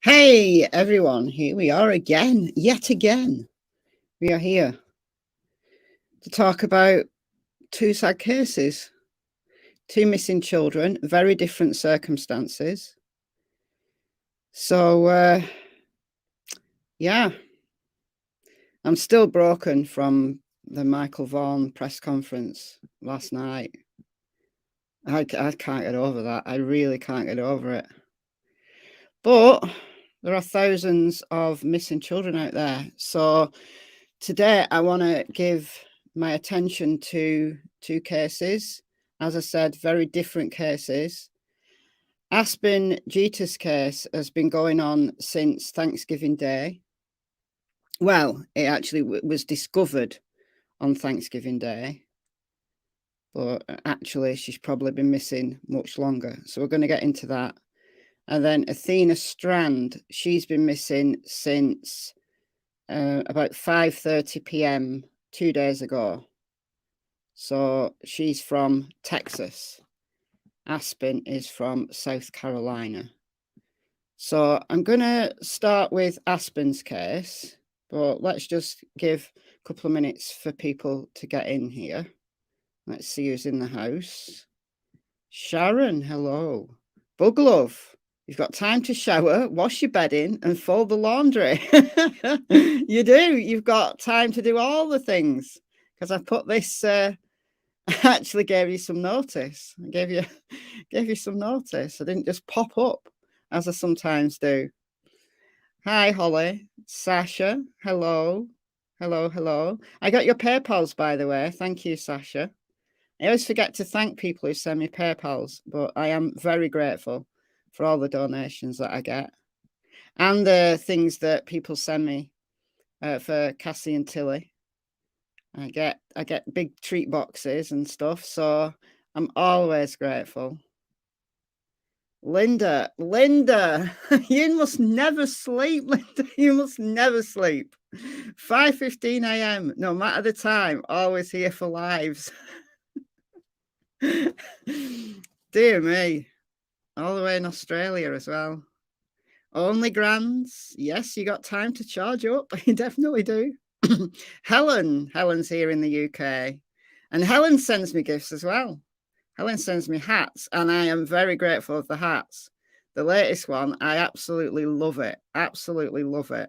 Hey everyone, here we are again, yet again. We are here to talk about two sad cases, two missing children, very different circumstances. So, yeah, I'm still broken from the Michael Vaughan press conference last night. I can't get over that. I really can't get over it. But there are thousands of missing children out there. So today I want to give my attention to two cases. As I said, very different cases. Aspen Jeter's case has been going on since Thanksgiving Day. Well, it actually was discovered on Thanksgiving Day, but actually she's probably been missing much longer. So we're going to get into that. And then Athena Strand, she's been missing since about 5:30 p.m. 2 days ago. So she's from Texas. Aspen is from South Carolina. So I'm going to start with Aspen's case, but let's just give a couple of minutes for people to get in here. Let's see who's in the house. Sharon, hello. Buglove, you've got time to shower, wash your bedding and fold the laundry. You do. You've got time to do all the things because I put this... I actually gave you some notice. I gave you some notice. I didn't just pop up as I sometimes do. Hi, Holly. Sasha, hello. Hello. I got your PayPals, by the way. Thank you, Sasha. I always forget to thank people who send me PayPals, but I am very grateful for all the donations that I get and the things that people send me for Cassie and Tilly. I get big treat boxes and stuff, so I'm always grateful. Linda, you must never sleep, Linda. You must never sleep. 5:15 a.m. No matter the time, always here for lives. Dear me, all the way in Australia as well. Only grands. Yes, you got time to charge up. You definitely do. Helen's here in the UK, and Helen sends me gifts as well. Helen sends me hats, and I am very grateful for the hats. The latest one, I absolutely love it. Absolutely love it.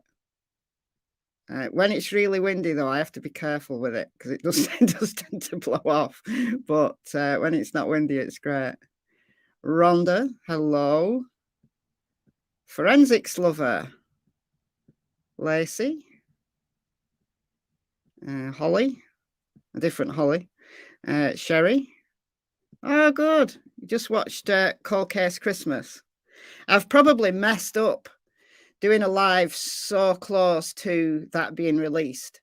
When it's really windy, though, I have to be careful with it because it does tend to blow off. But when it's not windy, it's great. Rhonda, hello. Forensics lover. Lacey. Holly, a different Holly. Sherry. Oh, good. You just watched Cold Case Christmas. I've probably messed up doing a live so close to that being released.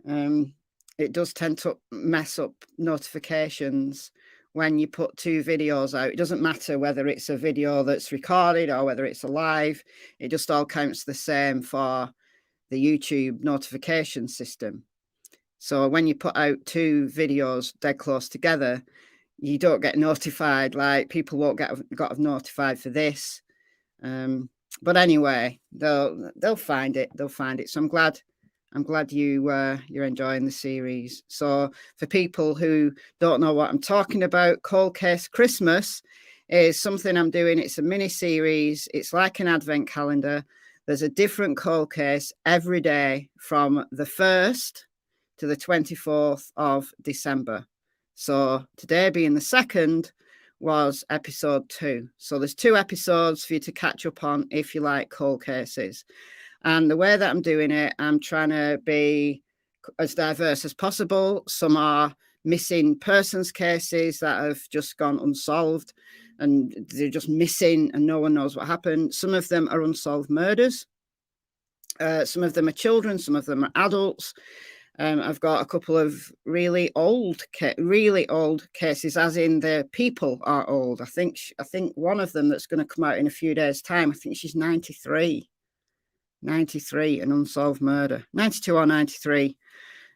It does tend to mess up notifications when you put two videos out. It doesn't matter whether it's a video that's recorded or whether it's a live. It just all counts the same for the YouTube notification system. So when you put out two videos dead close together, you don't get notified. Like people won't got notified for this. But anyway, they'll find it. They'll find it. So I'm glad you're enjoying the series. So for people who don't know what I'm talking about, Cold Case Christmas is something I'm doing. It's a mini series. It's like an advent calendar. There's a different cold case every day from the 1st to the 24th of December. So today being the 2nd was episode 2. So there's 2 episodes for you to catch up on if you like cold cases. And the way that I'm doing it, I'm trying to be as diverse as possible. Some are missing persons cases that have just gone unsolved and they're just missing and no one knows what happened. Some of them are unsolved murders. Some of them are children, some of them are adults. I've got a couple of really old cases, as in the people are old. I think one of them that's going to come out in a few days' time, I think she's 93, an unsolved murder, 92 or 93.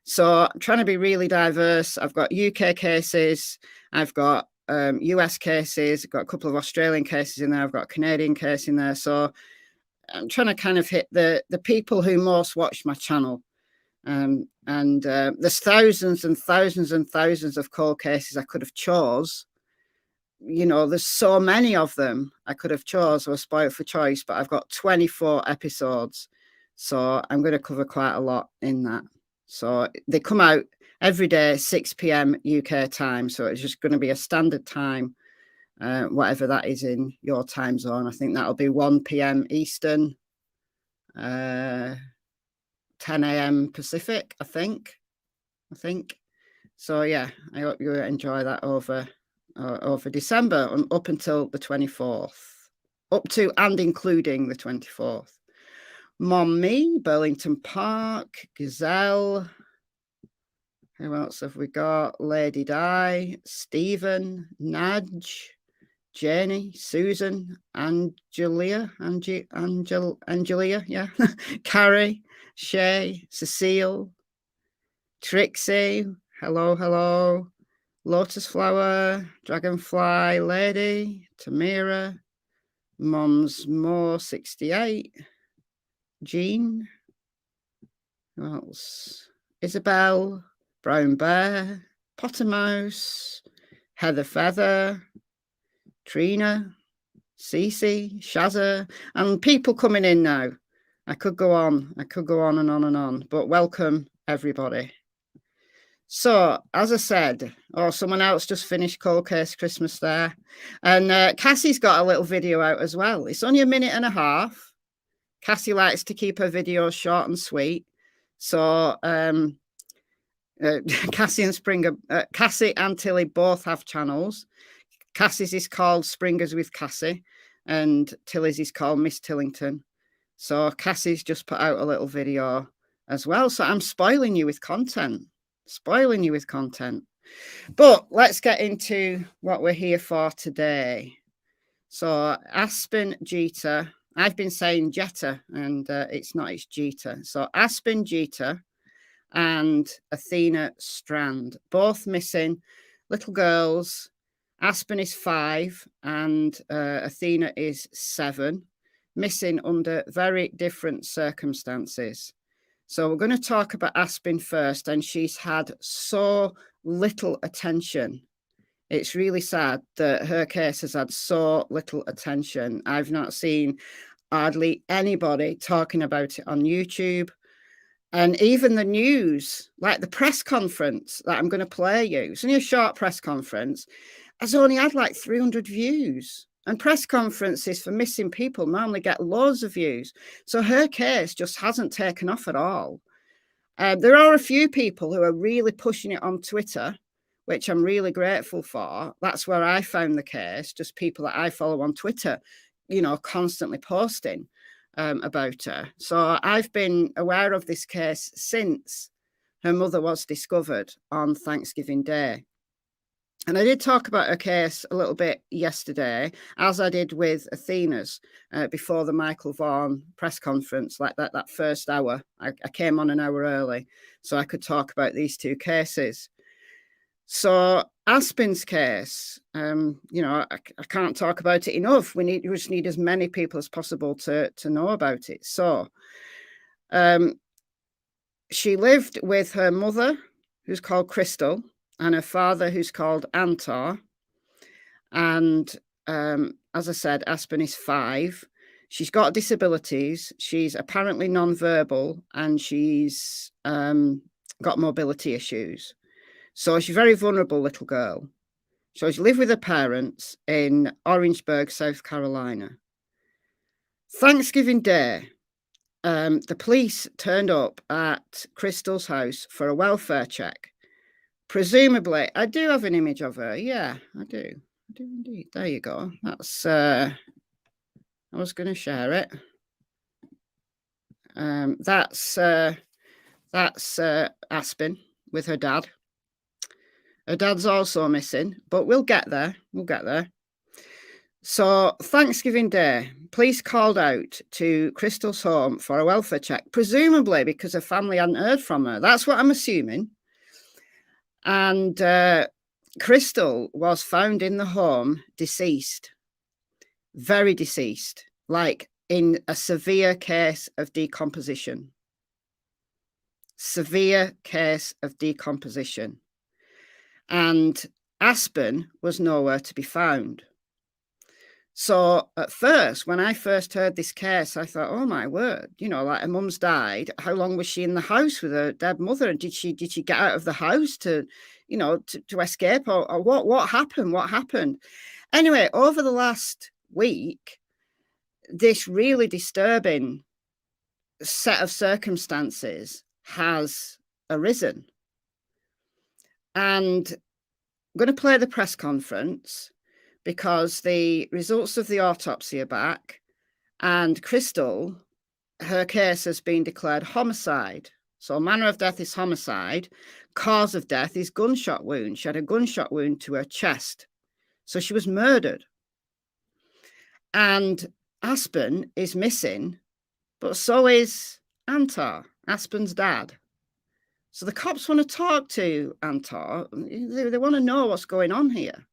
So I'm trying to be really diverse. I've got UK cases, I've got US cases, I've got a couple of Australian cases in there, I've got a Canadian case in there. So I'm trying to kind of hit the people who most watch my channel. There's thousands and thousands and thousands of cold cases I could have chose. You know, there's so many of them I could have chose. I was spoiled for choice, but I've got 24 episodes. So I'm going to cover quite a lot in that. So they come out every day, 6 p.m. UK time. So it's just going to be a standard time, whatever that is in your time zone. I think that'll be 1 p.m. Eastern, 10 a.m. Pacific, I think. So yeah, I hope you enjoy that over December and up until the 24th, up to and including the 24th. Mommy, Burlington Park, Gazelle. Who else have we got? Lady Di, Stephen, Nadge, Jenny, Susan, Angelia, yeah, Carrie, Shay, Cecile, Trixie, hello, Lotus Flower, Dragonfly Lady, Tamira, Mom's More 68, Jean, who else? Isabel, Brown Bear, Potter Mouse, Heather Feather, Trina, Cece, Shazza, and people coming in now. I could go on and on and on, but welcome everybody. So, as I said, someone else just finished Cold Case Christmas there. And Cassie's got a little video out as well. It's only 1.5 minutes. Cassie likes to keep her videos short and sweet. So, Cassie and Tilly both have channels. Cassie's is called Springers with Cassie, and Tilly's is called Miss Tillington. So Cassie's just put out a little video as well. So I'm spoiling you with content. But let's get into what we're here for today. So Aspen Jeter. I've been saying Jeter, and it's Jeter. So Aspen Jeter and Athena Strand, both missing little girls. Aspen is 5 and Athena is 7, missing under very different circumstances. So we're going to talk about Aspen first, and she's had so little attention. It's really sad that her case has had so little attention. I've not seen hardly anybody talking about it on YouTube. And even the news, like the press conference that I'm going to play you, it's only a short press conference, has only had like 300 views. And press conferences for missing people normally get loads of views. So her case just hasn't taken off at all. There are a few people who are really pushing it on Twitter, which I'm really grateful for. That's where I found the case, just people that I follow on Twitter, you know, constantly posting about her. So I've been aware of this case since her mother was discovered on Thanksgiving Day. And I did talk about her case a little bit yesterday, as I did with Athena's before the Michael Vaughan press conference, like that first hour. I came on an hour early so I could talk about these 2 cases. So Aspen's case, you know, I can't talk about it enough. We just need as many people as possible to know about it. So she lived with her mother, who's called Crystal, and her father, who's called Antar. And as I said, Aspen is 5. She's got disabilities. She's apparently non-verbal, and she's got mobility issues. So she's a very vulnerable little girl. So she lived with her parents in Orangeburg, South Carolina. Thanksgiving Day, the police turned up at Crystal's house for a welfare check. Presumably, I do have an image of her. Yeah, I do. I do indeed. There you go. That's, I was going to share it. That's Aspen with her dad. Her dad's also missing, but we'll get there. We'll get there. So Thanksgiving Day, police called out to Crystal's home for a welfare check, presumably because her family hadn't heard from her. That's what I'm assuming. And Crystal was found in the home deceased, very deceased, like in a severe case of decomposition. Severe case of decomposition. And Aspen was nowhere to be found. So at first, when I first heard this case, I thought, oh my word, you know, like her mum's died. How long was she in the house with her dead mother? And did she get out of the house to, you know, to escape, or what happened? What happened? Anyway, over the last week, this really disturbing set of circumstances has arisen. And I'm going to play the press conference because the results of the autopsy are back, and Crystal, her case has been declared homicide. So manner of death is homicide. Cause of death is gunshot wound. She had a gunshot wound to her chest. So she was murdered. And Aspen is missing, but so is Antar, Aspen's dad. So the cops want to talk to Antar. They want to know what's going on here.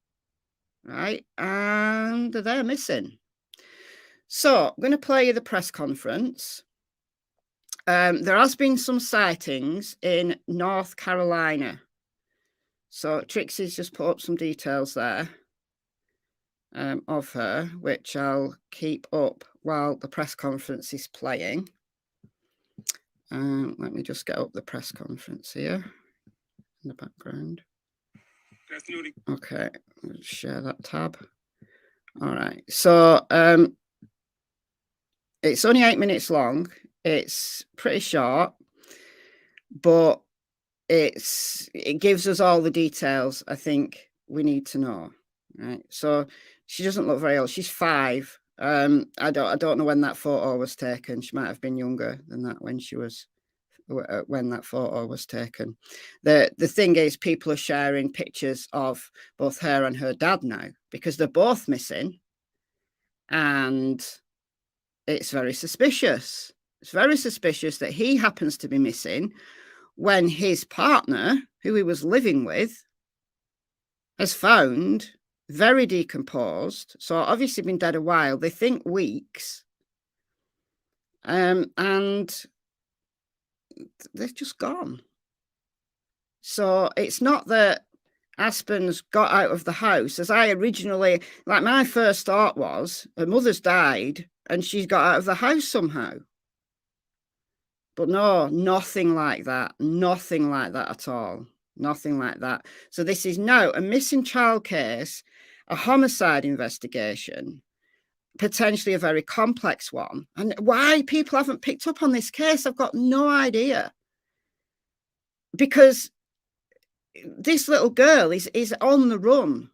Right, and they're missing. So I'm going to play you the press conference. There has been some sightings in North Carolina. So Trixie's just put up some details there of her, which I'll keep up while the press conference is playing. Let me just get up the press conference here in the background. Okay, let's share that tab. All right, so it's only 8 minutes long. It's pretty short, but it gives us all the details I think we need to know. Right, so she doesn't look very old. She's 5. I don't know when that photo was taken. She might have been younger than that when that photo was taken. The thing is, people are sharing pictures of both her and her dad now because they're both missing, and it's very suspicious. It's very suspicious that he happens to be missing when his partner, who he was living with, has found very decomposed. So obviously been dead a while. They think weeks, and they've just gone. So it's not that Aspen's got out of the house, as I originally, like my first thought was, her mother's died and she's got out of the house somehow. But no, nothing like that. Nothing like that at all. Nothing like that. So this is now a missing child case, a homicide investigation, potentially a very complex one. And why people haven't picked up on this case, I've got no idea. Because this little girl is on the run.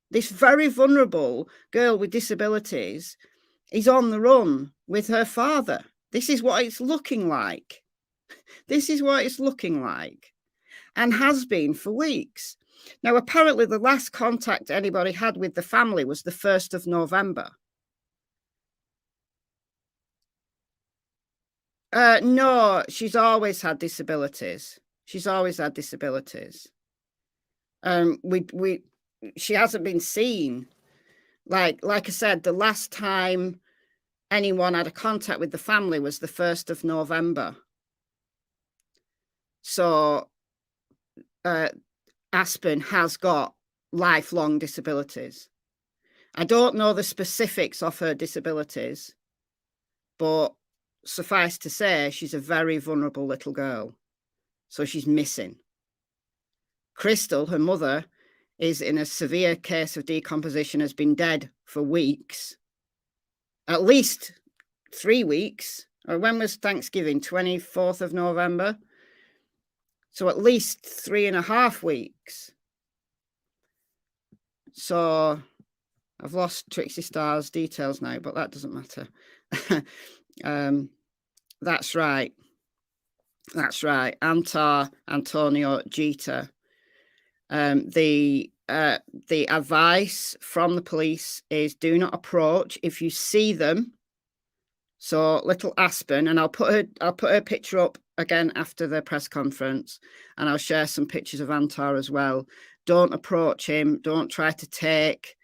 This very vulnerable girl with disabilities is on the run with her father. This is what it's looking like. This is what it's looking like, and has been for weeks. Now, apparently the last contact anybody had with the family was the 1st of November. No, she's always had disabilities. She's always had disabilities. She hasn't been seen. Like I said, the last time anyone had a contact with the family was the 1st of November. So Aspen has got lifelong disabilities. I don't know the specifics of her disabilities, But suffice to say, she's a very vulnerable little girl. So she's missing. Crystal, her mother, is in a severe case of decomposition, has been dead for weeks. At least 3 weeks. Or when was Thanksgiving? 24th of November. So at least 3.5 weeks. So I've lost Trixie Star's details now, but that doesn't matter. That's right. That's right. Antonio Jeter. The advice from the police is do not approach if you see them. So little Aspen, and I'll put her picture up again after the press conference, and I'll share some pictures of Antar as well. Don't approach him. Don't try to take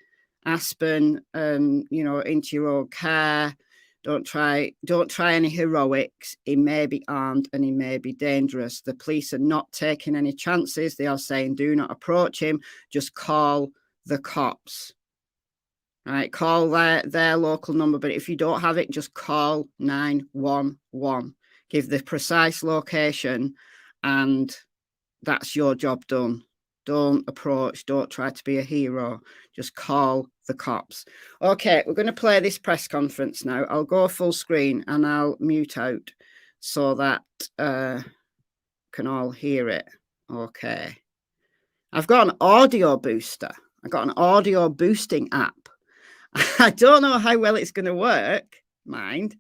Aspen, into your own care. Don't try any heroics. He may be armed and he may be dangerous. The police are not taking any chances. They are saying, do not approach him. Just call the cops. Right, call their local number, but if you don't have it, just call 911. Give the precise location, and that's your job done. Don't approach, don't try to be a hero. Just call the cops. Okay, we're going to play this press conference now. I'll go full screen and I'll mute out so that can all hear it. Okay. I've got an audio booster. I've got an audio boosting app. I don't know how well it's going to work, mind,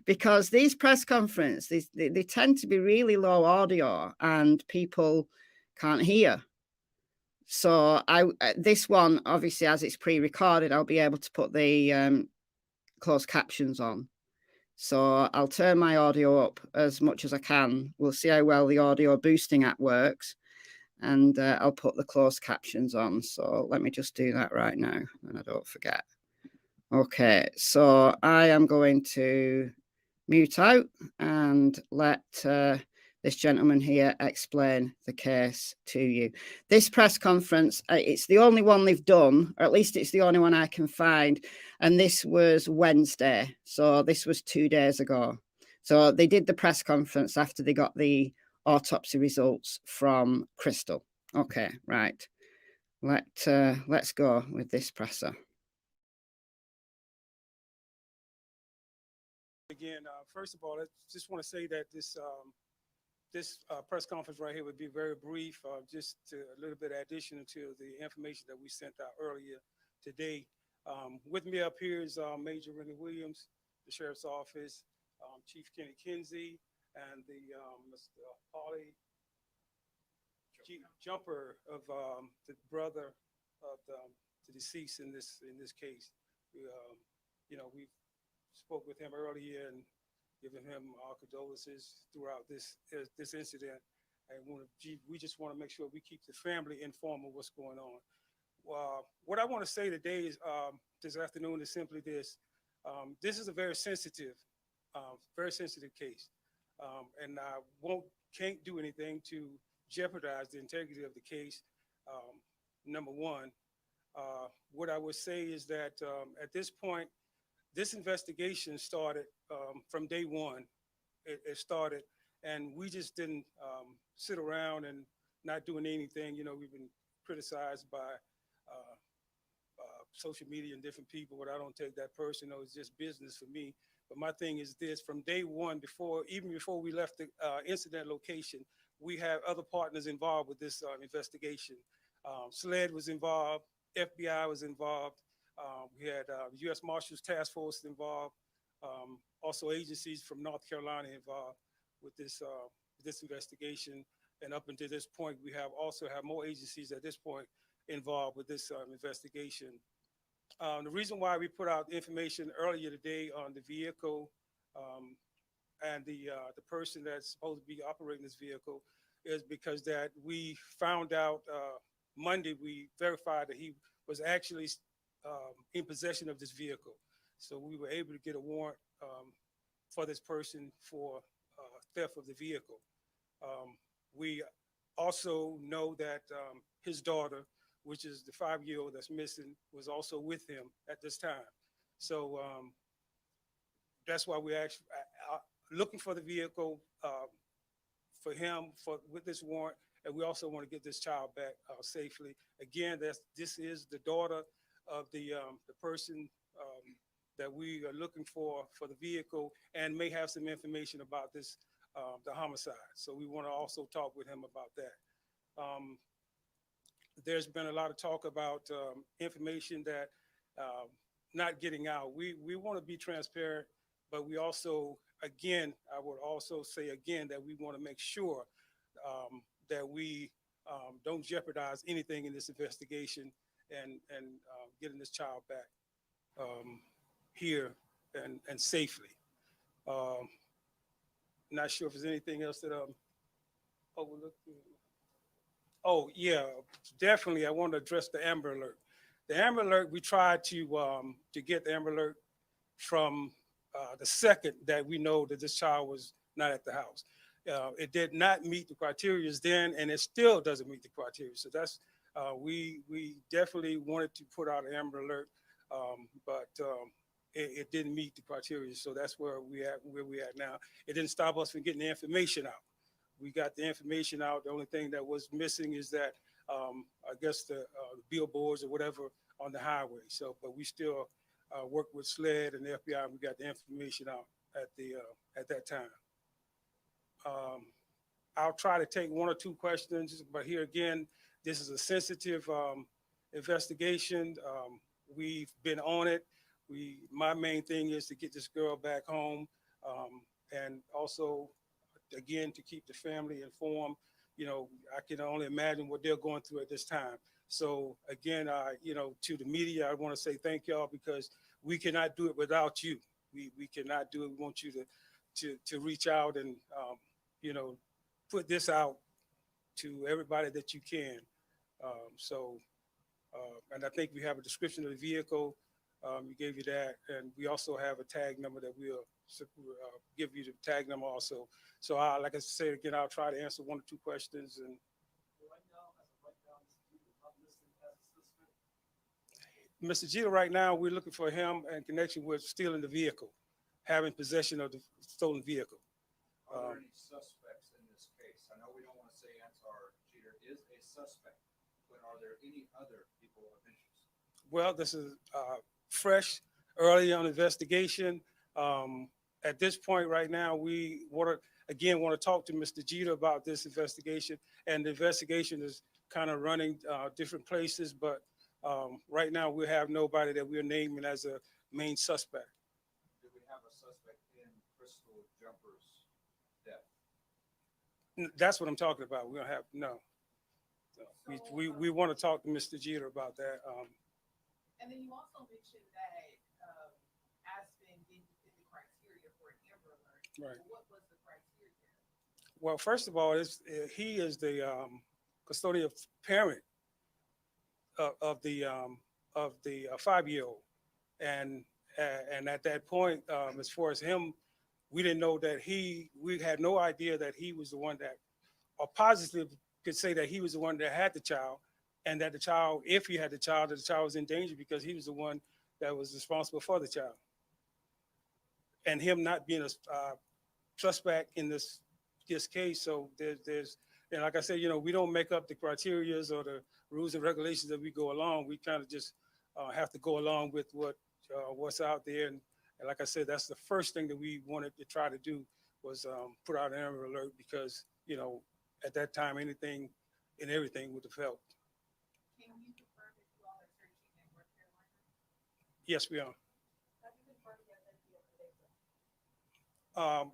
because these press conferences, they tend to be really low audio and people can't hear. So this one, obviously, as it's pre-recorded, I'll be able to put the closed captions on. So I'll turn my audio up as much as I can. We'll see how well the audio boosting app works. And I'll put the closed captions on. So let me just do that right now, and I don't forget. Okay, so I am going to mute out and let this gentleman here explain the case to you. This press conference, it's the only one they've done, or at least it's the only one I can find. And this was Wednesday. So this was 2 days ago. So they did the press conference after they got the autopsy results from Crystal. Okay, right. Let's go with this presser. Again, first of all, I just want to say that this press conference right here would be very brief, just a little bit addition to the information that we sent out earlier today. With me up here is Major Rennie Williams, the Sheriff's Office, Chief Kenny Kinsey, and the Mr. Holly Jumper of the brother of the deceased in this case. We spoke with him earlier and given him our condolences throughout this incident, and we just want to make sure we keep the family informed of what's going on. What I want to say today is this afternoon is simply this: this is a very sensitive case, and I can't do anything to jeopardize the integrity of the case. Number one, what I would say is that at this point, this investigation started from day one. It started, and we just didn't sit around and not doing anything. We've been criticized by social media and different people, but I don't take that personal. It's just business for me. But my thing is this: from day one, even before we left the incident location, we have other partners involved with this investigation. SLED was involved, FBI was involved. We had U.S. Marshals Task Force involved, also agencies from North Carolina involved with this investigation. And up until this point, we also have more agencies at this point involved with this investigation. The reason why we put out information earlier today on the vehicle and the person that's supposed to be operating this vehicle is because that we found out Monday, we verified that he was actually in possession of this vehicle. So we were able to get a warrant for this person for theft of the vehicle. We also know that his daughter, which is the 5-year-old that's missing, was also with him at this time. So that's why we're actually looking for the vehicle for him with this warrant, and we also want to get this child back safely. Again, this is the daughter of the person that we are looking for the vehicle, and may have some information about this the homicide. So we want to also talk with him about that. There's been a lot of talk about information that not getting out. We want to be transparent, but we also, again, I would also say again that we want to make sure that we don't jeopardize anything in this investigation and getting this child back here and safely. Not sure if there's anything else that I'm overlooking. Oh yeah, definitely. I want to address the Amber Alert. The Amber Alert, we tried to get the Amber Alert from the second that we know that this child was not at the house. It did not meet the criteria then, and it still doesn't meet the criteria. So that's we definitely wanted to put out an Amber Alert, but it didn't meet the criteria. So that's where we at now. It didn't stop us from getting the information out. We got the information out. The only thing that was missing is that I guess the billboards or whatever on the highway. So, but we still worked with SLED and the FBI, and we got the information out at that time. I'll try to take one or two questions, but here again, this is a sensitive investigation. We've been on it. My main thing is to get this girl back home, and also, again, to keep the family informed. You know, I can only imagine what they're going through at this time. So again, you know, to the media, I want to say thank y'all, because we cannot do it without you. We cannot do it. We want you to reach out and you know, put this out to everybody that you can. And I think we have a description of the vehicle. We gave you that, and we also have a tag number that we'll give you the tag number also. So like I said again, I'll try to answer one or two questions. And Mr. Jeter, right now we're looking for him in connection with stealing the vehicle, having possession of the stolen vehicle. Are there any suspects in this case? I know we don't want to say Ansar Jeter is a suspect, but are there any other people of interest? Well, this is fresh, early on investigation. At this point right now, we want to talk to Mr. Jeter about this investigation, and the investigation is kind of running different places, but right now we have nobody that we're naming as a main suspect. Do we have a suspect in Crystal Jumper's death? That's what I'm talking about. We don't have, no. So we want to talk to Mr. Jeter about that. And then you also mentioned that Aspen didn't fit the criteria for an Amber Alert. Right. What was the criteria? Well, first of all, he is the custodial parent of the 5-year-old, and at that point, as far as him, we didn't know that we had no idea that he was the one that, or positive could say that he was the one that had the child, and that the child, if he had the child, that the child was in danger because he was the one that was responsible for the child. And him not being a suspect in this case, so there's, and like I said, you know, we don't make up the criterias or the rules and regulations that we go along. We kind of just have to go along with what's out there. And like I said, that's the first thing that we wanted to try to do was put out an Amber Alert, because, you know, at that time, anything and everything would have helped. Can you confirm if you all are searching in North Carolina? Yes, we are. Have you confirmed that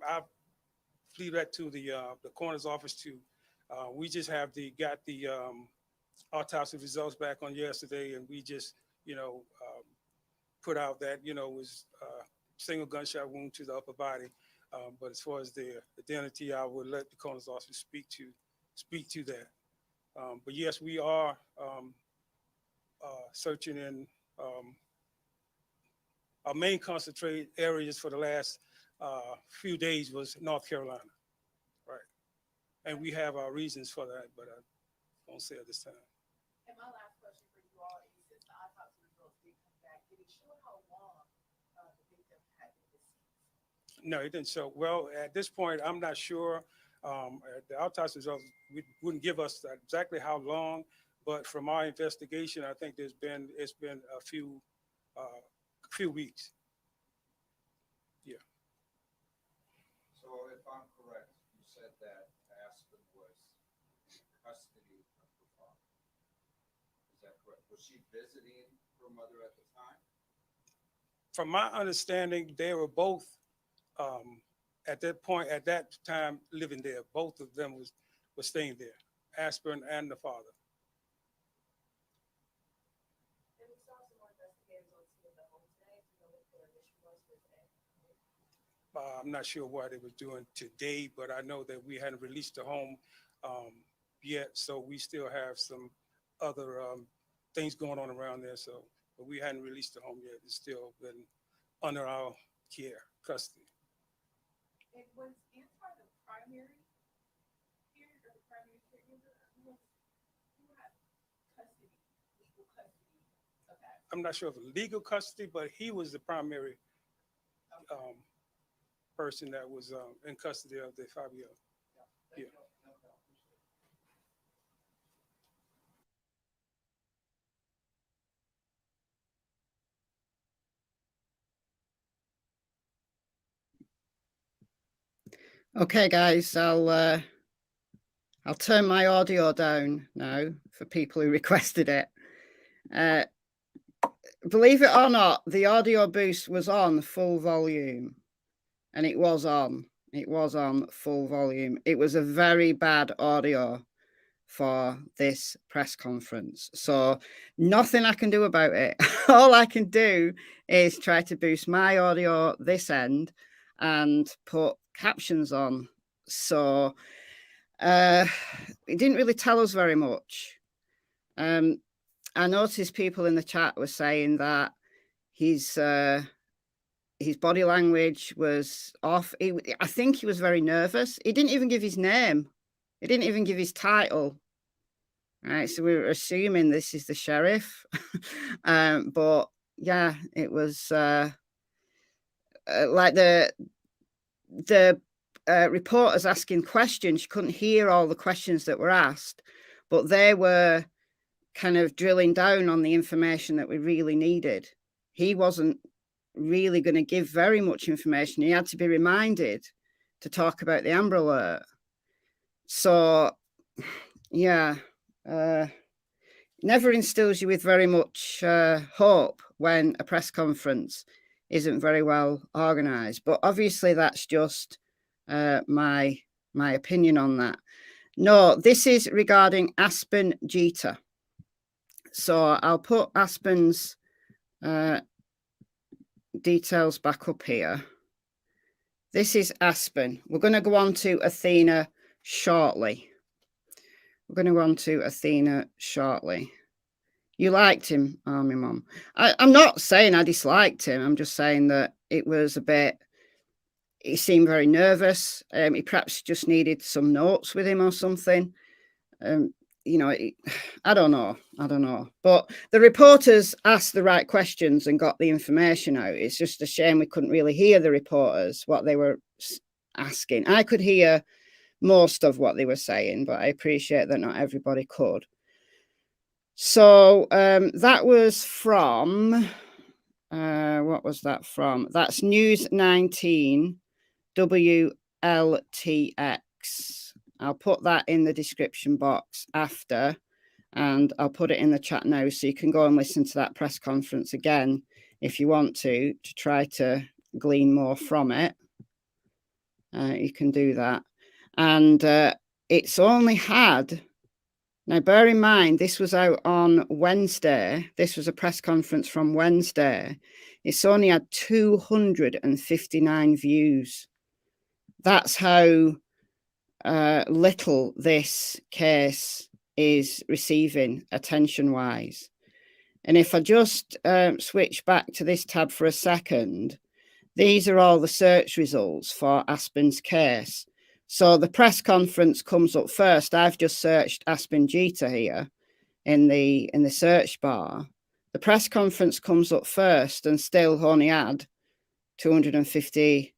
I leave that to the coroner's office too. We just got the autopsy results back on yesterday, and we just, you know, put out that, you know, was single gunshot wound to the upper body. But as far as the identity, I would let the coroner's office speak to that. But yes, we are searching in our main concentrated areas for the last few days was North Carolina, right? And we have our reasons for that, but I won't say at this time. And my last question for you all is, since the autopsy results did come back, did it show how long the victim had been deceased? No, it didn't show. Well, at this point, I'm not sure. The autopsy results wouldn't give us exactly how long, but from our investigation, I think it's been a few weeks. Yeah. So if I'm correct, you said that Aspen was in custody of her father. Is that correct? Was she visiting her mother at the time? From my understanding, they were both at that time living there. Both of them were staying there, Aspen and the father. I'm not sure what they were doing today, but I know that we hadn't released the home yet, so we still have some other things going on around there. So, but we hadn't released the home yet. It's still been under our care, custody. And was Antar the primary parent or the primary caregiver? Who had custody, legal custody of that? I'm not sure of legal custody, but he was the primary person that was in custody of the 5-year-old. Yeah. Okay, guys, I'll turn my audio down now for people who requested it. Believe it or not, the audio boost was on full volume, and it was on full volume. It was a very bad audio for this press conference, so nothing I can do about it. All I can do is try to boost my audio this end and put captions on. So it didn't really tell us very much. I noticed people in the chat were saying that his body language was off. I think he was very nervous. He didn't even give his name. He didn't even give his title. Right, so we were assuming this is the sheriff. But yeah, it was like the reporters asking questions. You couldn't hear all the questions that were asked, but they were kind of drilling down on the information that we really needed. He wasn't really going to give very much information. He had to be reminded to talk about the Amber Alert. So yeah, never instills you with very much hope when a press conference isn't very well organized. But obviously that's just my opinion on that. No, this is regarding Aspen Jeter. So I'll put Aspen's details back up here. This is Aspen. We're going to go on to Athena shortly. You liked him, Army Mom. I'm not saying I disliked him. I'm just saying that it was a bit, he seemed very nervous. He perhaps just needed some notes with him or something. You know, I don't know. But the reporters asked the right questions and got the information out. It's just a shame we couldn't really hear the reporters, what they were asking. I could hear most of what they were saying, but I appreciate that not everybody could. So that was from, what was that from? That's News 19 WLTX. I'll put that in the description box after, and I'll put it in the chat now so you can go and listen to that press conference again if you want to try to glean more from it. You can do that. And it's only had, now bear in mind, this was out on Wednesday. This was a press conference from Wednesday. It's only had 259 views. That's how little this case is receiving attention-wise. And if I just switch back to this tab for a second, these are all the search results for Aspen's case. So the press conference comes up first. I've just searched Aspen Jeter here in the search bar. The press conference comes up first and still only had 258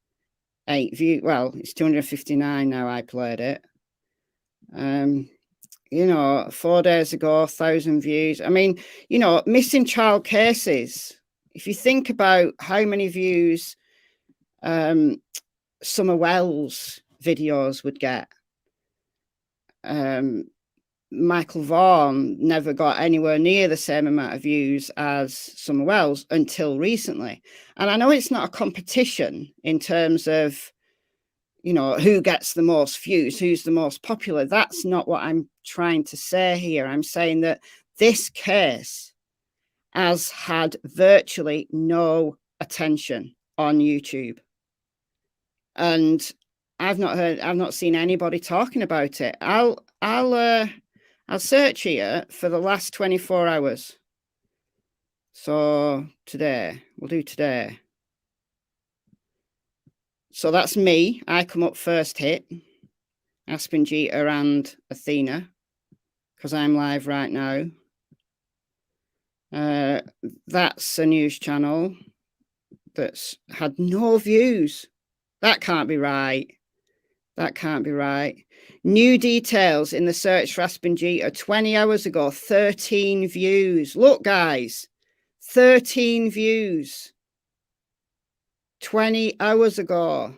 views. Well, it's 259 now. I played it. You know, 4 days ago, 1,000 views. I mean, you know, missing child cases. If you think about how many views Summer Wells videos would get, Michael Vaughan never got anywhere near the same amount of views as Summer Wells until recently. And I know it's not a competition in terms of, you know, who gets the most views, who's the most popular. That's not what I'm trying to say here. I'm saying that this case has had virtually no attention on YouTube. And I've not seen anybody talking about it. I'll search here for the last 24 hours. So today, we'll do today. So that's me. I come up first hit. Aspen Jeter and Athena, because I'm live right now. That's a news channel that's had no views. That can't be right. That can't be right. New details in the search for Aspen Jeter 20 hours ago, 13 views. Look, guys, 13 views. 20 hours ago.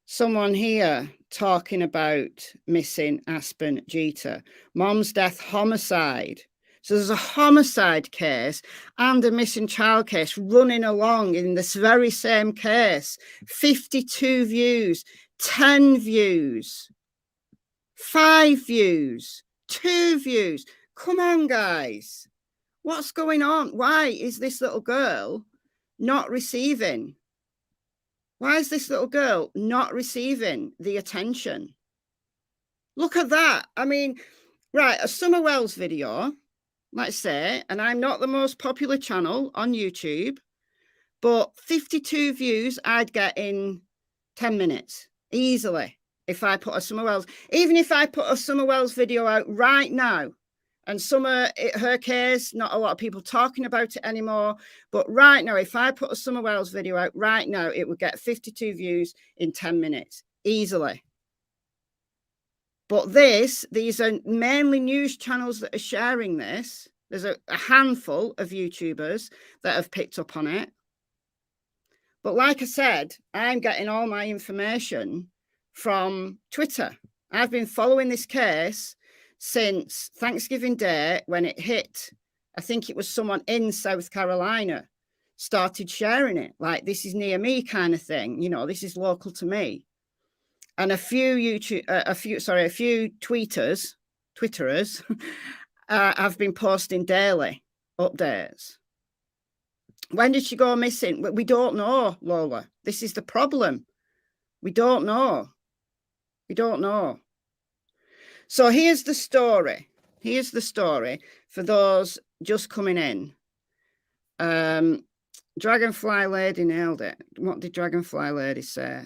Someone here talking about missing Aspen Jeter. Mom's death, homicide. So there's a homicide case and a missing child case running along in this very same case. 52 views, 10 views, 5 views, 2 views. Come on, guys. What's going on? Why is this little girl not receiving? Why is this little girl not receiving the attention? Look at that. I mean, right, a Summer Wells video, let's say, and I'm not the most popular channel on YouTube, but 52 views I'd get in 10 minutes easily if I put a Summer Wells, even if I put a Summer Wells video out right now, and her case, not a lot of people talking about it anymore, but right now, if I put a Summer Wells video out right now, it would get 52 views in 10 minutes easily. But these are mainly news channels that are sharing this. There's a handful of YouTubers that have picked up on it. But like I said, I'm getting all my information from Twitter. I've been following this case since Thanksgiving Day when it hit. I think it was someone in South Carolina started sharing it. Like, this is near me kind of thing. You know, this is local to me. And a few Twitterers have been posting daily updates. When did she go missing? We don't know, Lola. This is the problem. We don't know. We don't know. So here's the story. Here's the story for those just coming in. Dragonfly Lady nailed it. What did Dragonfly Lady say?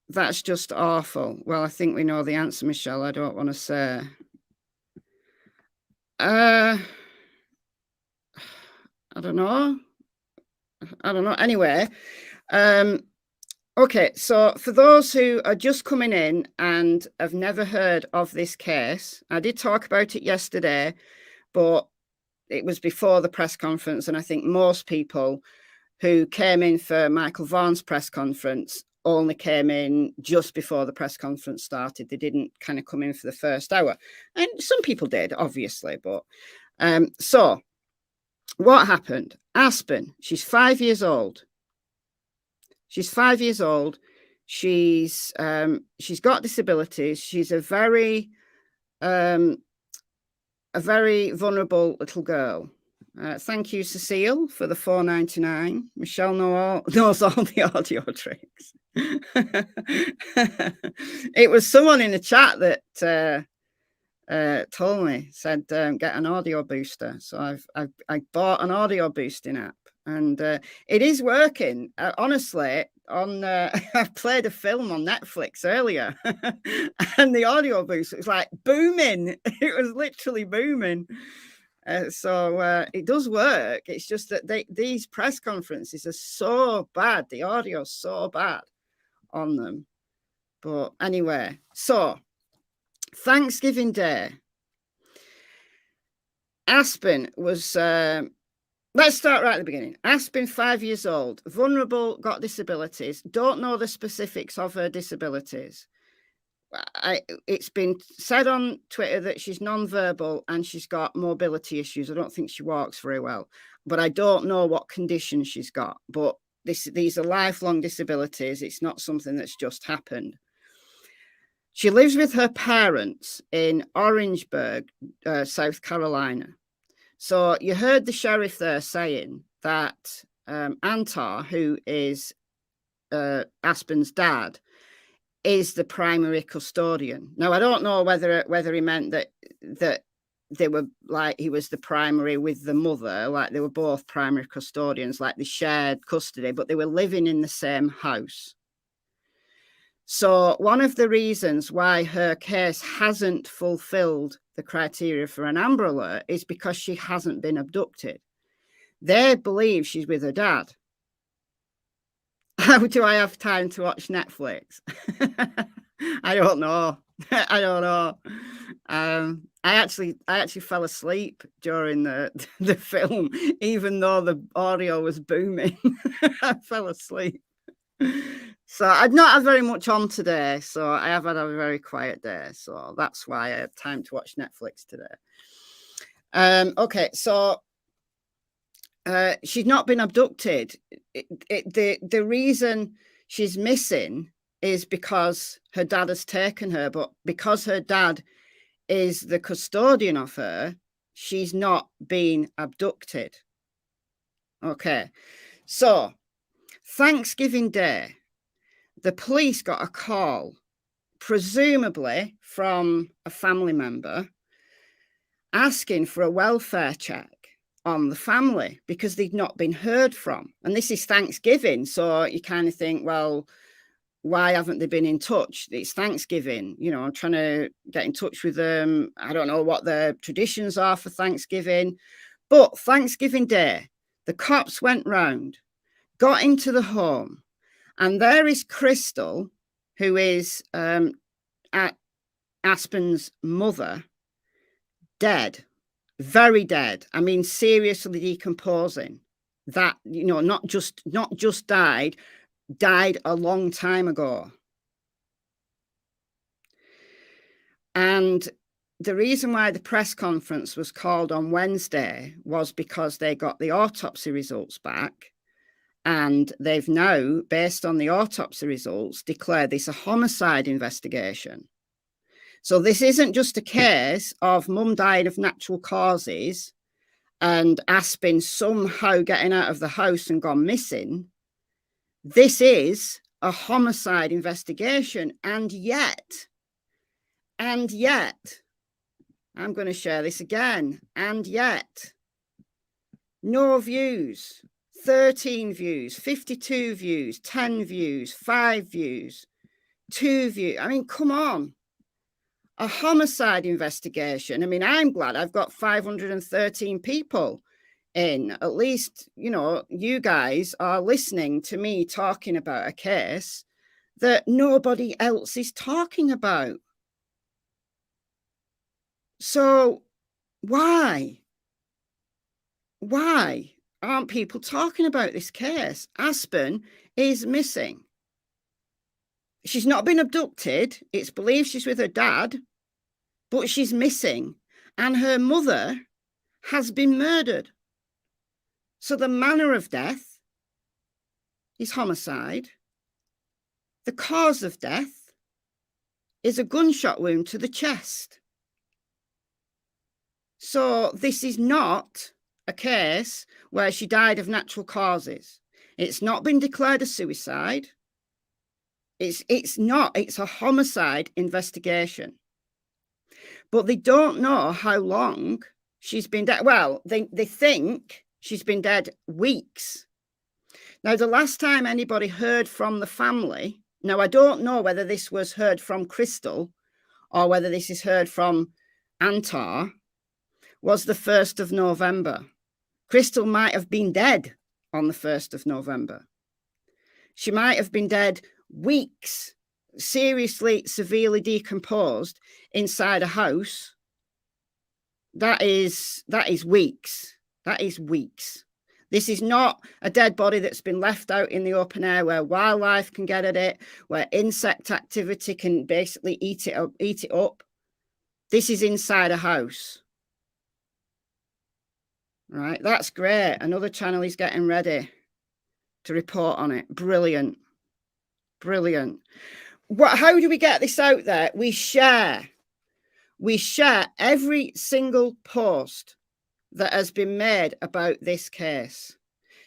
That's just awful. Well, I think we know the answer, Michelle. I don't want to say. I don't know. Anyway, okay, so for those who are just coming in and have never heard of this case, I did talk about it yesterday, but it was before the press conference, and I think most people who came in for Michael Vaughan's press conference only came in just before the press conference started. They didn't kind of come in for the first hour. And some people did, obviously, but so what happened? Aspen, she's 5 years old. She's 5 years old. She's got disabilities. She's a very vulnerable little girl. Thank you, Cecile, for the $4.99. Michelle knows all the audio tricks. It was someone in the chat that told me, said get an audio booster. So I bought an audio boosting app, and it is working. Honestly, I played a film on Netflix earlier, and the audio boost was like booming. It was literally booming. So it does work. It's just that these press conferences are so bad. The audio's so bad on them. But anyway, so Thanksgiving Day. Aspen was, let's start right at the beginning. Aspen, 5 years old, vulnerable, got disabilities, don't know the specifics of her disabilities. It's been said on Twitter that she's non-verbal and she's got mobility issues. I don't think she walks very well, but I don't know what condition she's got. But these are lifelong disabilities. It's not something that's just happened. She lives with her parents in Orangeburg, South Carolina. So you heard the sheriff there saying that Antar, who is Aspen's dad, is the primary custodian. Now, I don't know whether he meant that they were like he was the primary with the mother, like they were both primary custodians, like they shared custody, but they were living in the same house. So one of the reasons why her case hasn't fulfilled the criteria for an Amber Alert is because she hasn't been abducted. They believe she's with her dad. How do I have time to watch Netflix? I don't know. I don't know. I actually fell asleep during the film, even though the audio was booming. I fell asleep. So I'd not had very much on today. So I have had a very quiet day. So that's why I have time to watch Netflix today. Okay, so she's not been abducted. The reason she's missing is because her dad has taken her, but because her dad is the custodian of her, she's not been abducted. Okay, so Thanksgiving Day, the police got a call, presumably from a family member, asking for a welfare check on the family because they'd not been heard from. And this is Thanksgiving, so you kind of think, well, why haven't they been in touch? It's Thanksgiving, you know, I'm trying to get in touch with them. I don't know what their traditions are for Thanksgiving, but Thanksgiving Day, the cops went round, got into the home, and there is Crystal, who is Aspen's mother, dead, very dead. I mean, seriously decomposing. That, you know, not just died a long time ago. And the reason why the press conference was called on Wednesday was because they got the autopsy results back. And they've now, based on the autopsy results, declared this a homicide investigation. So this isn't just a case of mum died of natural causes and Aspen somehow getting out of the house and gone missing. This is a homicide investigation. And yet, I'm going to share this again. And yet, no views. 13 views, 52 views, 10 views, 5 views, 2 views. I mean, come on. A homicide investigation. I mean, I'm glad I've got 513 people in. At least, you know, you guys are listening to me talking about a case that nobody else is talking about. So why? Why aren't people talking about this case? Aspen is missing. She's not been abducted. It's believed she's with her dad, but she's missing. And her mother has been murdered. So the manner of death is homicide. The cause of death is a gunshot wound to the chest. So this is not a case where she died of natural causes. It's not been declared a suicide. It's not. It's a homicide investigation. But they don't know how long she's been dead. Well, they think she's been dead weeks. Now, the last time anybody heard from the family, now I don't know whether this was heard from Crystal or whether this is heard from Antar, was the 1st of November. Crystal might have been dead on the 1st of November. She might have been dead weeks, seriously, severely decomposed inside a house. That is weeks. That is weeks. This is not a dead body that's been left out in the open air where wildlife can get at it, where insect activity can basically eat it up. This is inside a house. Right, that's great. Another channel is getting ready to report on it. Brilliant. Brilliant. How do we get this out there? We share. We share every single post that has been made about this case.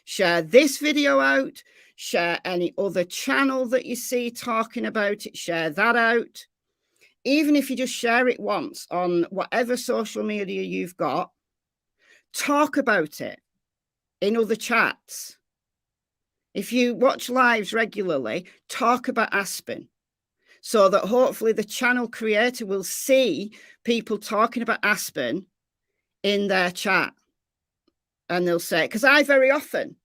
Share this video out. Share any other channel that you see talking about it. Share that out. Even if you just share it once on whatever social media you've got, talk about it in other chats. If you watch lives regularly, talk about Aspen so that hopefully the channel creator will see people talking about Aspen in their chat. And they'll say, because I very often,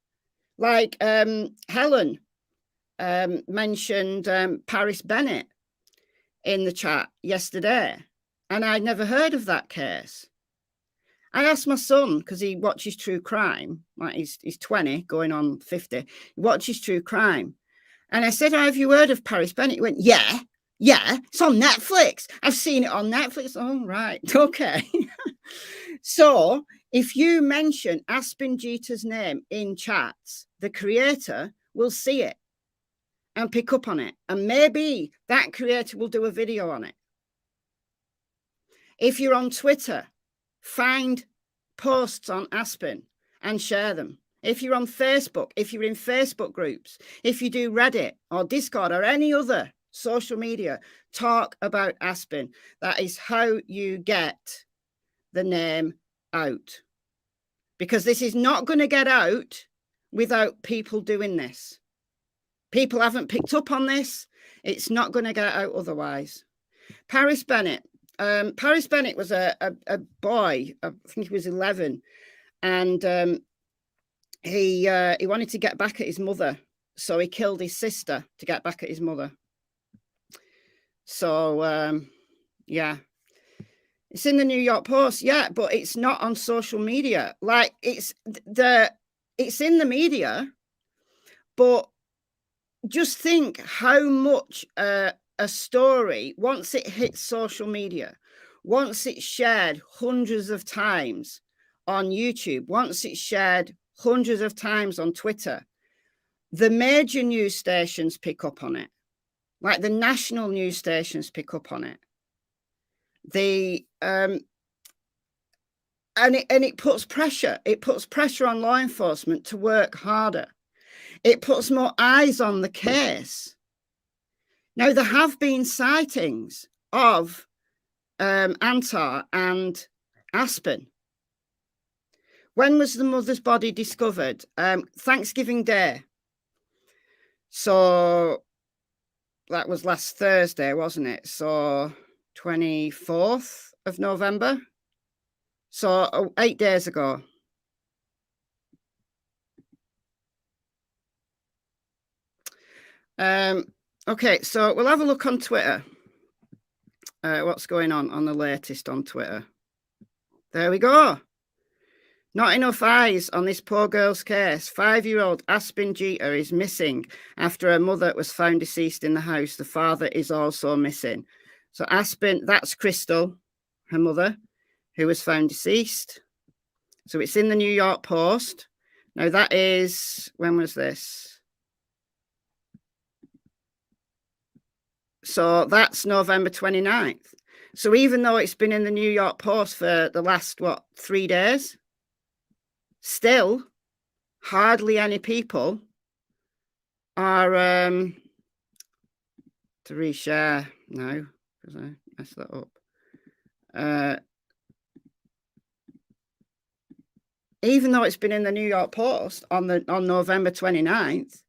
like Helen mentioned Paris Bennett in the chat yesterday, and I'd never heard of that case. I asked my son, because he watches true crime, like he's 20, going on 50, he watches true crime. And I said, have you heard of Paris Bennett? He went, yeah, it's on Netflix. I've seen it on Netflix. Oh, right, okay. So if you mention Aspen Jeter's name in chats, the creator will see it and pick up on it. And maybe that creator will do a video on it. If you're on Twitter, find posts on Aspen and share them. If you're on Facebook, if you're in Facebook groups, if you do Reddit or Discord or any other social media, talk about Aspen. That is how you get the name out. Because this is not going to get out without people doing this. People haven't picked up on this. It's not going to get out otherwise. Paris Bennett. Paris Bennett was a boy, I think he was 11, and he wanted to get back at his mother, so he killed his sister to get back at his mother. So, yeah. It's in the New York Post, yeah, but it's not on social media. Like, it's in the media, but just think how much a story, once it hits social media, once it's shared hundreds of times on YouTube, once it's shared hundreds of times on Twitter, the major news stations pick up on it. Like the national news stations pick up on it. And it puts pressure. It puts pressure on law enforcement to work harder. It puts more eyes on the case. Now, there have been sightings of Antar and Aspen. When was the mother's body discovered? Thanksgiving Day. So that was last Thursday, wasn't it? So 24th of November. So 8 days ago. Okay, so we'll have a look on Twitter. What's going on the latest on Twitter? There we go. Not enough eyes on this poor girl's case. 5-year-old Aspen Jeter is missing after her mother was found deceased in the house. The father is also missing. So Aspen, that's Crystal, her mother, who was found deceased. So it's in the New York Post. Now that is, when was this? So that's November 29th. So even though it's been in the New York Post for the last, 3 days, still hardly any people are to reshare now, because I messed that up. Even though it's been in the New York Post on November 29th,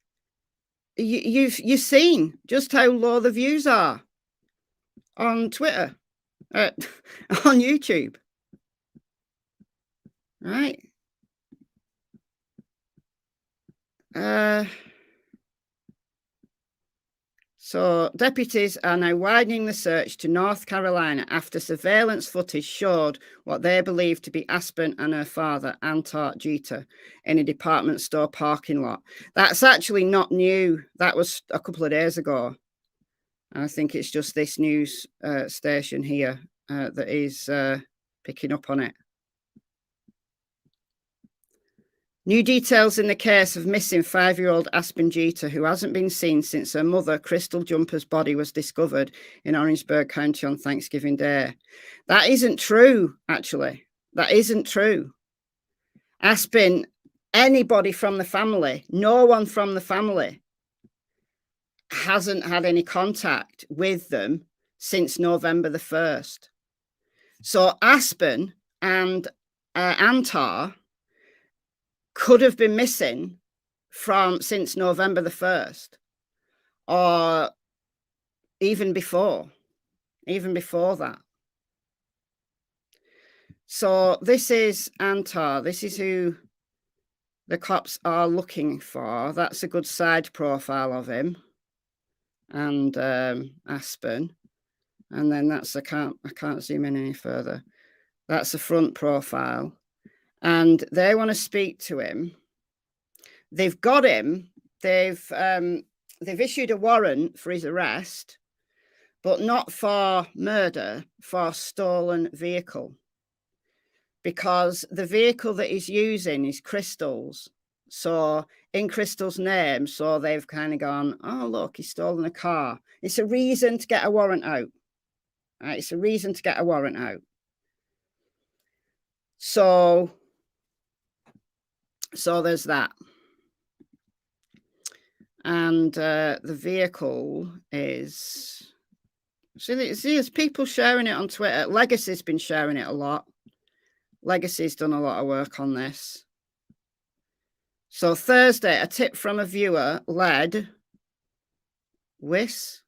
you've seen just how low the views are on Twitter, on YouTube. Right. So deputies are now widening the search to North Carolina after surveillance footage showed what they believe to be Aspen and her father, Athena Jeter, in a department store parking lot. That's actually not new. That was a couple of days ago. I think it's just this news station here that is picking up on it. New details in the case of missing 5-year-old Aspen Jeter, who hasn't been seen since her mother, Crystal Jumper's body was discovered in Orangeburg County on Thanksgiving Day. That isn't true, actually. That isn't true. Aspen, anybody from the family, no one from the family hasn't had any contact with them since November the 1st. So Aspen and Antar could have been missing since November the 1st, or even before that. So this is Antar. This is who the cops are looking for. That's a good side profile of him and Aspen. And then that's I can't zoom in any further. That's a front profile. And they want to speak to him. They've got him. They've issued a warrant for his arrest, but not for murder, for stolen vehicle. Because the vehicle that he's using is Crystal's. So in Crystal's name, so they've kind of gone, oh, look, he's stolen a car. It's a reason to get a warrant out. Right? It's a reason to get a warrant out. So there's that. And the vehicle is... See, there's people sharing it on Twitter. Legacy's been sharing it a lot. Legacy's done a lot of work on this. So Thursday, a tip from a viewer led Wiss.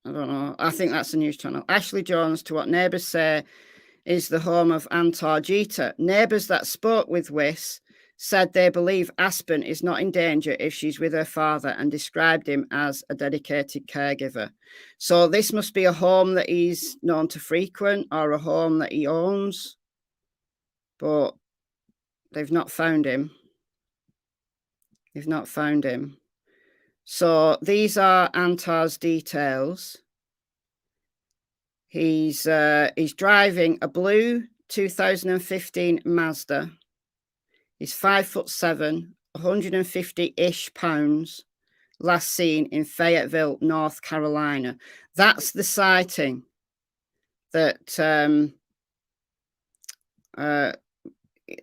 I don't know. I think that's a news channel. Ashley Jones to what neighbours say is the home of Athena Jeter. Neighbours that spoke with Wiss said they believe Aspen is not in danger if she's with her father and described him as a dedicated caregiver. So this must be a home that he's known to frequent or a home that he owns. But they've not found him. They've not found him. So these are Antar's details. He's driving a blue 2015 Mazda. He's 5'7", 150-ish pounds. Last seen in Fayetteville, North Carolina. That's the sighting that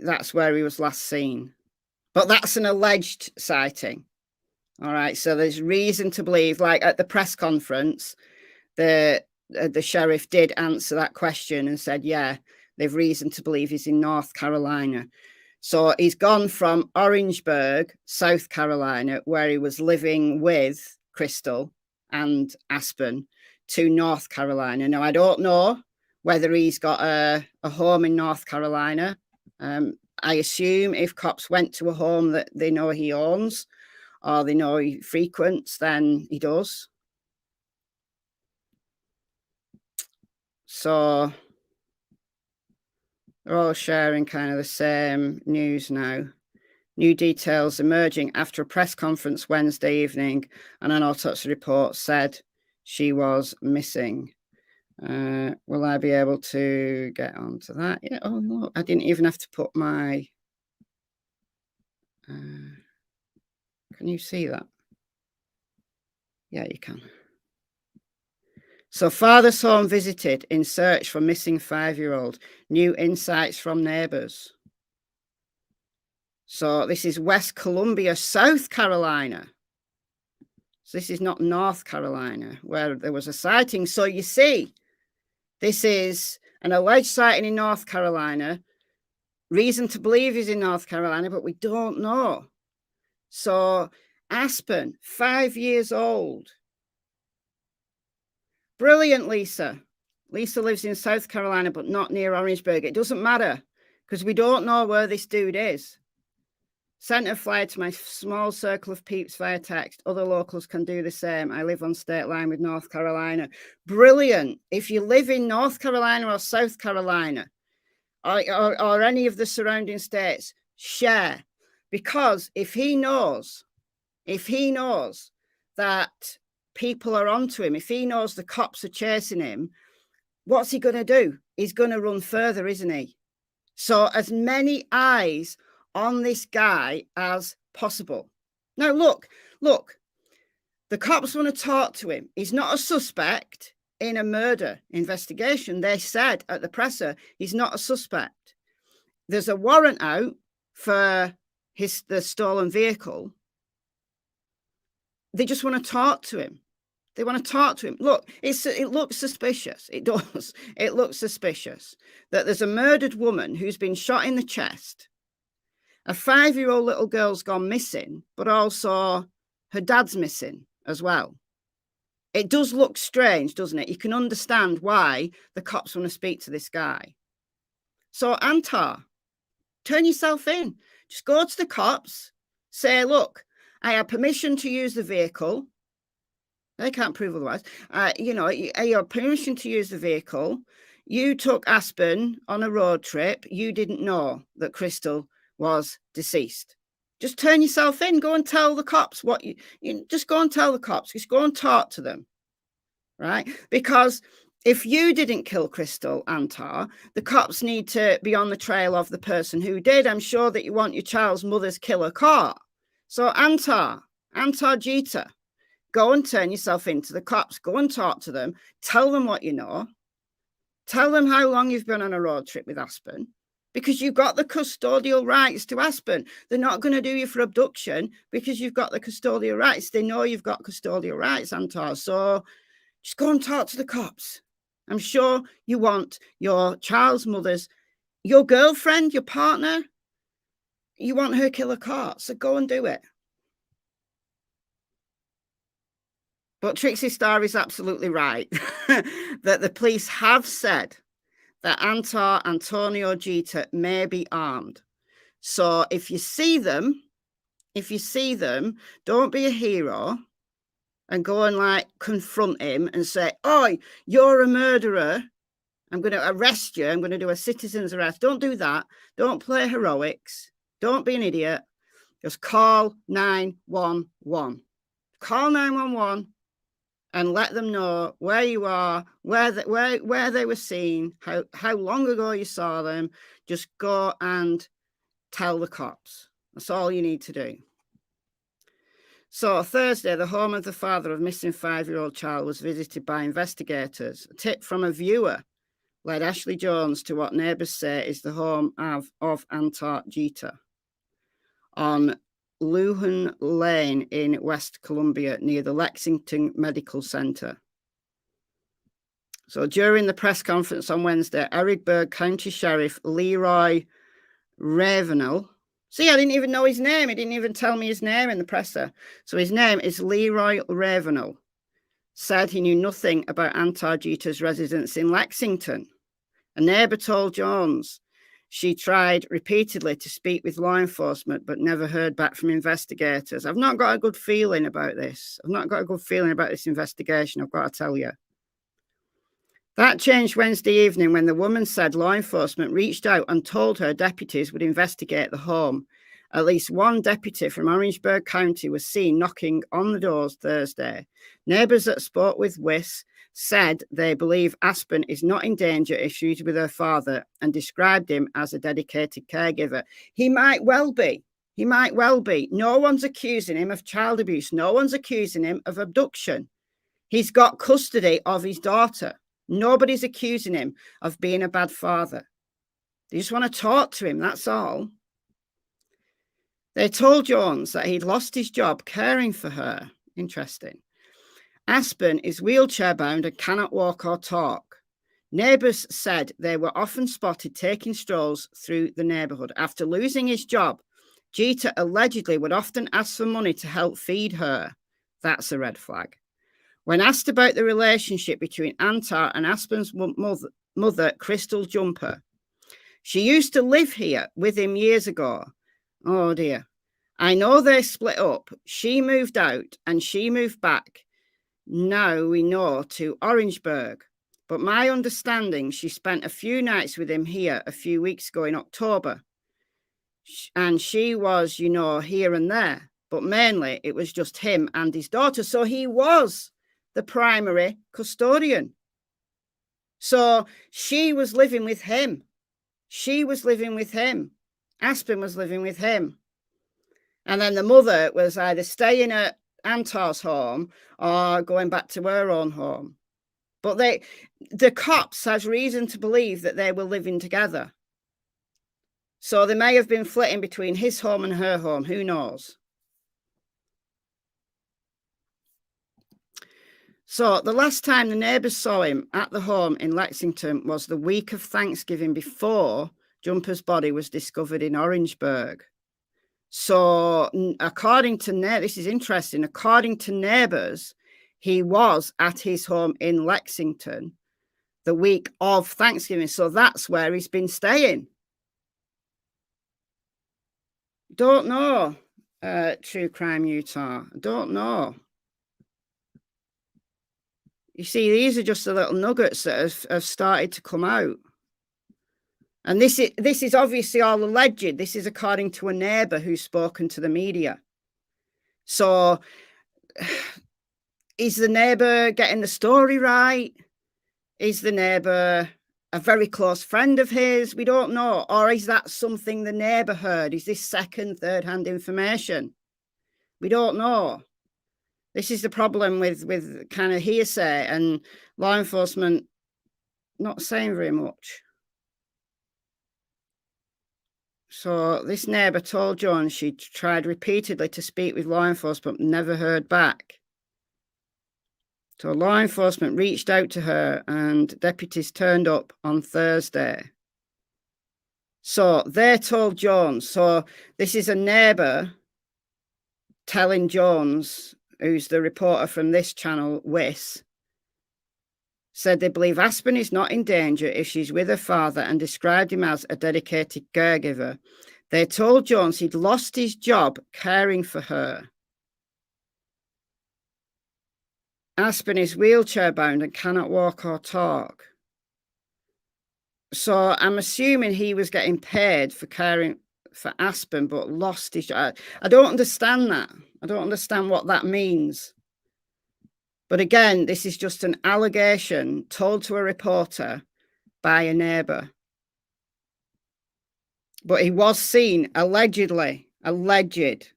that's where he was last seen. But that's an alleged sighting. All right, so there's reason to believe, like at the press conference, the sheriff did answer that question and said, yeah, they've reason to believe he's in North Carolina. So he's gone from Orangeburg, South Carolina, where he was living with Crystal and Aspen, to North Carolina. Now, I don't know whether he's got a home in North Carolina. I assume if cops went to a home that they know he owns or they know he frequents, then he does. So they're all sharing kind of the same news now. New details emerging after a press conference Wednesday evening, and an autopsy report said she was missing. Will I be able to get onto that? Yeah. Oh, look, I didn't even have to put my... can you see that? Yeah, you can. So father's home visited in search for missing 5-year-old. New insights from neighbours. So this is West Columbia, South Carolina. So this is not North Carolina, where there was a sighting. So you see, this is an alleged sighting in North Carolina. Reason to believe he's in North Carolina, but we don't know. So Aspen, 5 years old. Brilliant, Lisa. Lisa lives in South Carolina, but not near Orangeburg. It doesn't matter, because we don't know where this dude is. Sent a flyer to my small circle of peeps via text. Other locals can do the same. I live on state line with North Carolina. Brilliant. If you live in North Carolina or South Carolina or any of the surrounding states, share. Because if he knows that people are onto him, if he knows the cops are chasing him, what's he going to do? He's going to run further, isn't he? So as many eyes on this guy as possible. Now, look, the cops want to talk to him. He's not a suspect in a murder investigation. They said at the presser, he's not a suspect. There's a warrant out for the stolen vehicle. They just want to talk to him. They want to talk to him. Look, it looks suspicious. It does. It looks suspicious that there's a murdered woman who's been shot in the chest. A 5-year-old little girl's gone missing, but also her dad's missing as well. It does look strange, doesn't it? You can understand why the cops want to speak to this guy. So, Antar, turn yourself in. Just go to the cops. Say, look, I have permission to use the vehicle. They can't prove otherwise. You have permission to use the vehicle. You took Aspen on a road trip. You didn't know that Crystal was deceased. Just turn yourself in. Go and tell the cops what you just go and tell the cops. Just go and talk to them, right? Because if you didn't kill Crystal, Antar, the cops need to be on the trail of the person who did. I'm sure that you want your child's mother's killer caught. So Antar Jeter, go and turn yourself into the cops. Go and talk to them. Tell them what you know. Tell them how long you've been on a road trip with Aspen, because you've got the custodial rights to Aspen. They're not going to do you for abduction because you've got the custodial rights. They know you've got custodial rights, Antar. So just go and talk to the cops. I'm sure you want your child's mother's, your girlfriend, your partner, you want her killer caught. So go and do it. But Trixie Star is absolutely right that the police have said that Antonio Jeter may be armed. So if you see them, don't be a hero and go and confront him and say, "Oh, you're a murderer. I'm going to arrest you. I'm going to do a citizen's arrest." Don't do that. Don't play heroics. Don't be an idiot. Just call 911. Call 911. And let them know where you are, where they were seen, how long ago you saw them. Just go and tell the cops. That's all you need to do. So Thursday, the home of the father of missing 5-year-old child was visited by investigators. A tip from a viewer led Ashley Jones to what neighbours say is the home of Antar Jeter on Luhan Lane in West Columbia near the Lexington Medical Center. So during the press conference on Wednesday, Ericsburg County Sheriff Leroy Ravenel, see, I didn't even know his name. He didn't even tell me his name in the presser. So his name is Leroy Ravenel, said he knew nothing about Antar Jeter's residence in Lexington. A neighbor told Jones she tried repeatedly to speak with law enforcement, but never heard back from investigators. I've not got a good feeling about this. I've not got a good feeling about this investigation, I've got to tell you. That changed Wednesday evening when the woman said law enforcement reached out and told her deputies would investigate the home. At least one deputy from Orangeburg County was seen knocking on the doors Thursday. Neighbours that spoke with WIS said they believe Aspen is not in danger if she's with her father and described him as a dedicated caregiver. He might well be. He might well be. No one's accusing him of child abuse. No one's accusing him of abduction. He's got custody of his daughter. Nobody's accusing him of being a bad father. They just want to talk to him, that's all. They told Jones that he'd lost his job caring for her. Interesting. Aspen is wheelchair bound and cannot walk or talk. Neighbours said they were often spotted taking strolls through the neighbourhood. After losing his job, Jeter allegedly would often ask for money to help feed her. That's a red flag. When asked about the relationship between Antar and Aspen's mother, Crystal Jumper, She used to live here with him years ago. Oh dear. I know they split up. She moved out and she moved back. Now we know to Orangeburg. But my understanding, she spent a few nights with him here a few weeks ago in October. And she was, you know, here and there. But mainly it was just him and his daughter. So he was the primary custodian. So she was living with him. She was living with him. Aspen was living with him. And then the mother was either staying at Antar's home or going back to her own home. But the cops has reason to believe that they were living together. So they may have been flitting between his home and her home. Who knows? So the last time the neighbours saw him at the home in Lexington was the week of Thanksgiving before Jumper's body was discovered in Orangeburg. So according to this is interesting. According to neighbours, he was at his home in Lexington the week of Thanksgiving. So that's where he's been staying. Don't know. True Crime Utah. Don't know. You see, these are just the little nuggets that have started to come out. And this is obviously all alleged. This is according to a neighbour who's spoken to the media. So is the neighbour getting the story right? Is the neighbour a very close friend of his? We don't know. Or is that something the neighbour heard? Is this second, third-hand information? We don't know. This is the problem with kind of hearsay and law enforcement not saying very much. So this neighbour told Jones she tried repeatedly to speak with law enforcement, but never heard back. So law enforcement reached out to her and deputies turned up on Thursday. So they told Jones. So this is a neighbour telling Jones, who's the reporter from this channel, WIS, said they believe Aspen is not in danger if she's with her father and described him as a dedicated caregiver. They told Jones he'd lost his job caring for her. Aspen is wheelchair bound and cannot walk or talk. So I'm assuming he was getting paid for caring for Aspen, but lost his job. I don't understand that. I don't understand what that means. But again, this is just an allegation told to a reporter by a neighbour. But he was seen, allegedly, alleged.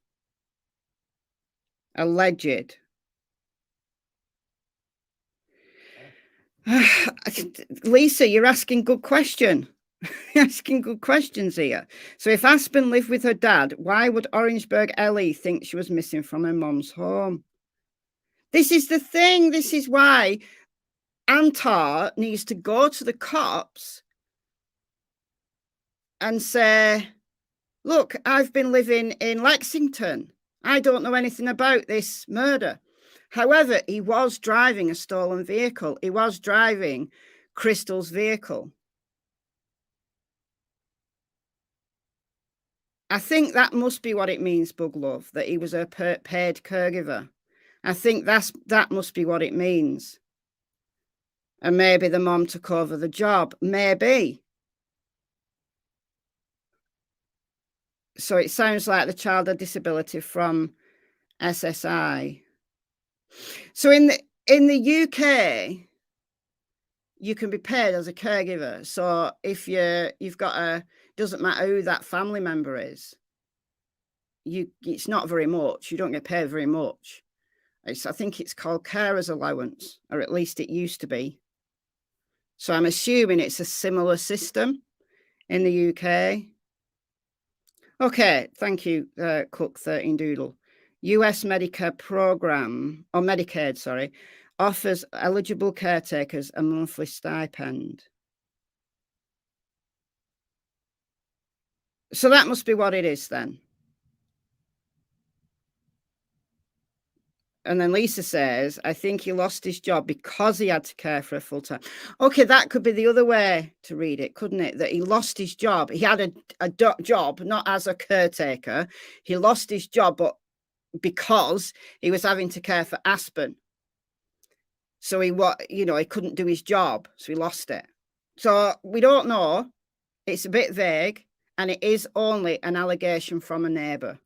Lisa, you're asking good question. You're asking good questions here. So if Aspen lived with her dad, why would Orangeburg Ellie think she was missing from her mom's home? This is the thing. This is why Antar needs to go to the cops and say, look, I've been living in Lexington. I don't know anything about this murder. However, he was driving a stolen vehicle. He was driving Crystal's vehicle. I think that must be what it means, Bug Love, that he was a paid caregiver. I think that must be what it means. And maybe the mom took over the job. Maybe. So it sounds like the child had disability from SSI. So in the UK, you can be paid as a caregiver. So if you've got doesn't matter who that family member is, it's not very much. You don't get paid very much. I think it's called carer's allowance, or at least it used to be. So I'm assuming it's a similar system in the UK. Okay, thank you, Cook 13 Doodle. US Medicare program, or Medicaid, sorry, offers eligible caretakers a monthly stipend. So that must be what it is then. And then Lisa says, I think he lost his job because he had to care for her full time. Okay, that could be the other way to read it, couldn't it? That he lost his job. He had a job, not as a caretaker. He lost his job, but because he was having to care for Aspen. So he couldn't do his job, so he lost it. So we don't know. It's a bit vague, and it is only an allegation from a neighbour.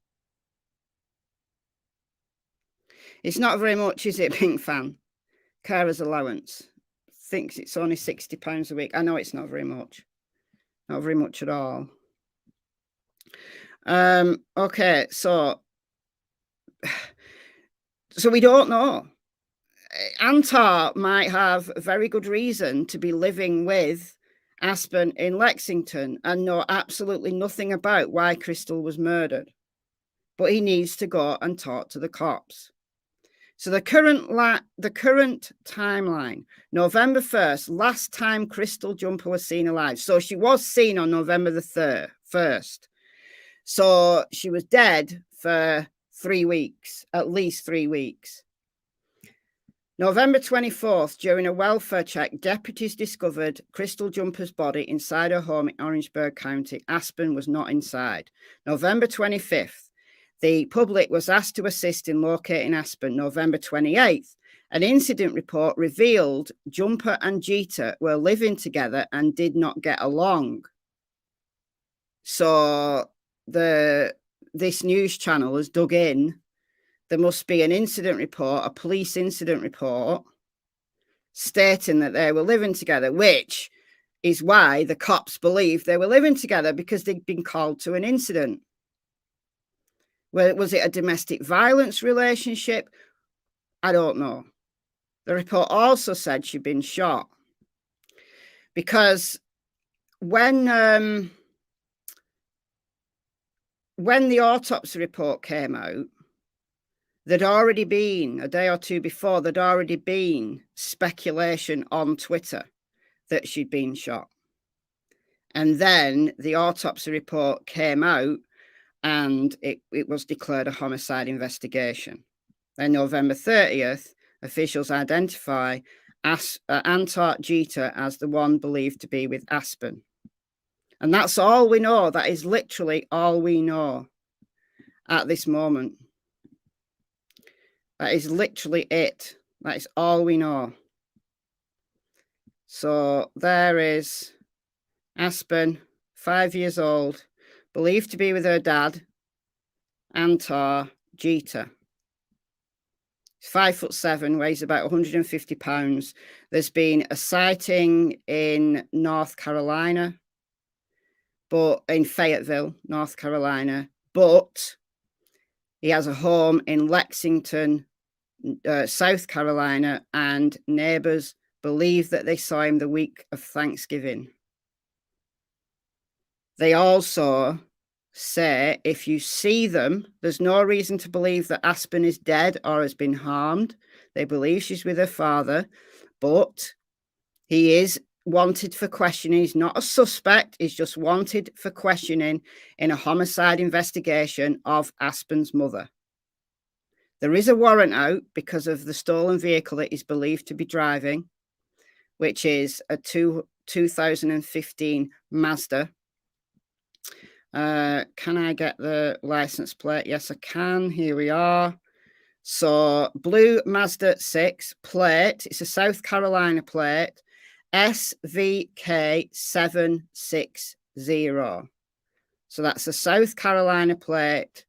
It's not very much, is it, Pink Fan? Carer's allowance. Thinks it's only £60 a week. I know it's not very much. Not very much at all. Okay, so we don't know. Antar might have a very good reason to be living with Aspen in Lexington and know absolutely nothing about why Crystal was murdered. But he needs to go and talk to the cops. So the current timeline, November 1st, last time Crystal Jumper was seen alive. So she was seen on November the 1st. So she was dead for 3 weeks, at least 3 weeks. November 24th, during a welfare check, deputies discovered Crystal Jumper's body inside her home in Orangeburg County. Aspen was not inside. November 25th, the public was asked to assist in locating Aspen. November 28th, an incident report revealed Jumper and Jeter were living together and did not get along. So this news channel has dug in. There must be an incident report, a police incident report, stating that they were living together, which is why the cops believe they were living together, because they'd been called to an incident. Well, was it a domestic violence relationship? I don't know. The report also said she'd been shot. Because when the autopsy report came out, there'd already been, a day or two before, there'd already been speculation on Twitter that she'd been shot. And then the autopsy report came out and it was declared a homicide investigation. Then November 30th, officials identify Athena Jeter as the one believed to be with Aspen. And that's all we know. That is literally all we know at this moment. That is literally it. That is all we know. So there is Aspen, 5 years old, believed to be with her dad, Athena Jeter. He's 5'7", weighs about 150 pounds. There's been a sighting in North Carolina, but in Fayetteville, North Carolina, but he has a home in Lexington, South Carolina, and neighbors believe that they saw him the week of Thanksgiving. They also say if you see them, there's no reason to believe that Aspen is dead or has been harmed. They believe she's with her father, but he is wanted for questioning. He's not a suspect. He's just wanted for questioning in a homicide investigation of Aspen's mother. There is a warrant out because of the stolen vehicle that is believed to be driving, which is a 2015 Mazda. Can I get the license plate? Yes, I can. Here we are. So blue Mazda 6 plate. It's a South Carolina plate. SVK760. So that's a South Carolina plate.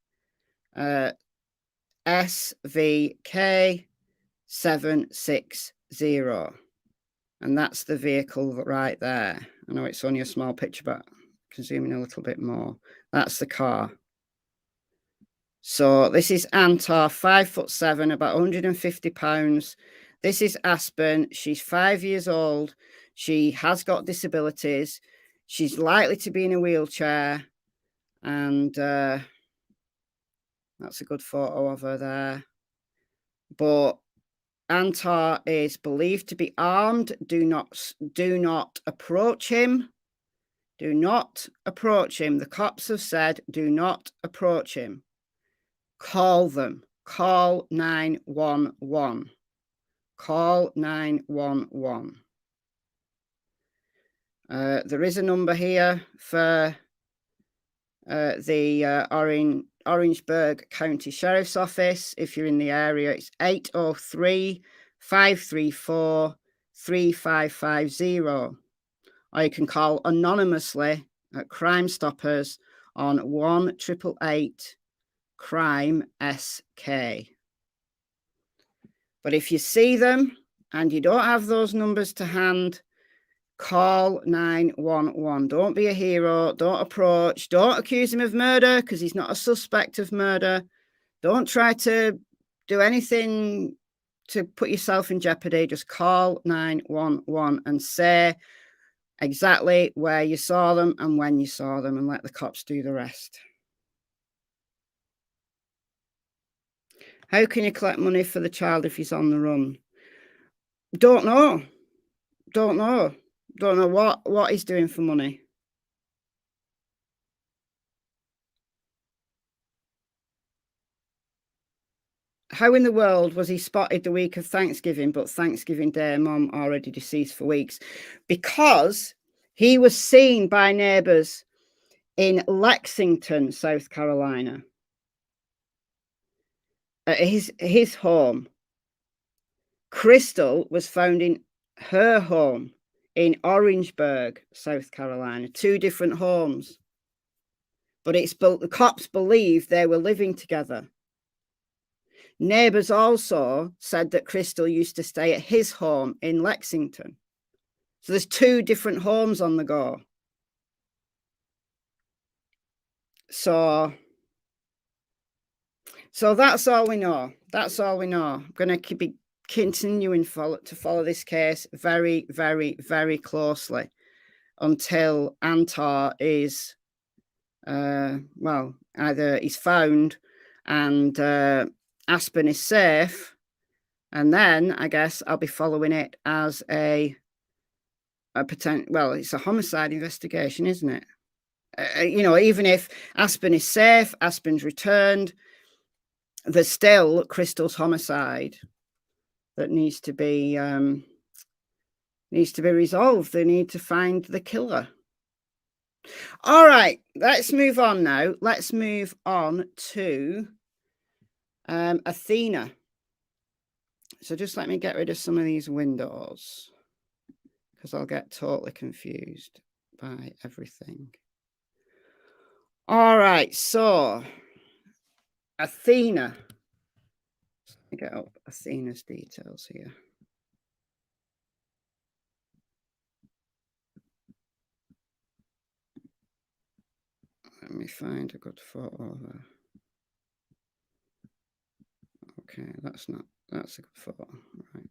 SVK760. And that's the vehicle right there. I know it's only a small picture, but I can zoom in a little bit more. That's the car. So this is Athena, 5'7", about 150 pounds. This is Aspen. She's 5 years old. She has got disabilities. She's likely to be in a wheelchair. And that's a good photo of her there. But Athena is believed to be armed. Do not approach him. Do not approach him. The cops have said, do not approach him. Call them. call 911. Call 911. There is a number here for the Orangeburg County Sheriff's Office. If you're in the area, it's 803-534-3550. Or you can call anonymously at Crime Stoppers on 1-888-CRIME-SK. But if you see them and you don't have those numbers to hand, call 911. Don't be a hero. Don't approach. Don't accuse him of murder because he's not a suspect of murder. Don't try to do anything to put yourself in jeopardy. Just call 911 and say exactly where you saw them and when you saw them, and let the cops do the rest. How can you collect money for the child if he's on the run? Don't know. Don't know. Don't know what he's doing for money. How in the world was he spotted the week of Thanksgiving, but Thanksgiving Day, Mom already deceased for weeks? Because he was seen by neighbours in Lexington, South Carolina, at his home. Crystal was found in her home in Orangeburg, South Carolina. 2 different homes. But the cops believe they were living together. Neighbours also said that Crystal used to stay at his home in Lexington. So there's 2 different homes on the go. So that's all we know. That's all we know. I'm going to be continuing to follow this case very, very, very closely until Antar is, either he's found and Aspen is safe, and then I guess I'll be following it as a potential. Well, it's a homicide investigation, isn't it? Even if Aspen is safe, Aspen's returned, there's still Crystal's homicide that needs to be resolved. They need to find the killer. All right, let's move on now. Let's move on to Athena. So just let me get rid of some of these windows because I'll get totally confused by everything. All right, so Athena. Let me get up Athena's details here. Let me find a good photo there. Okay, that's a good photo, right?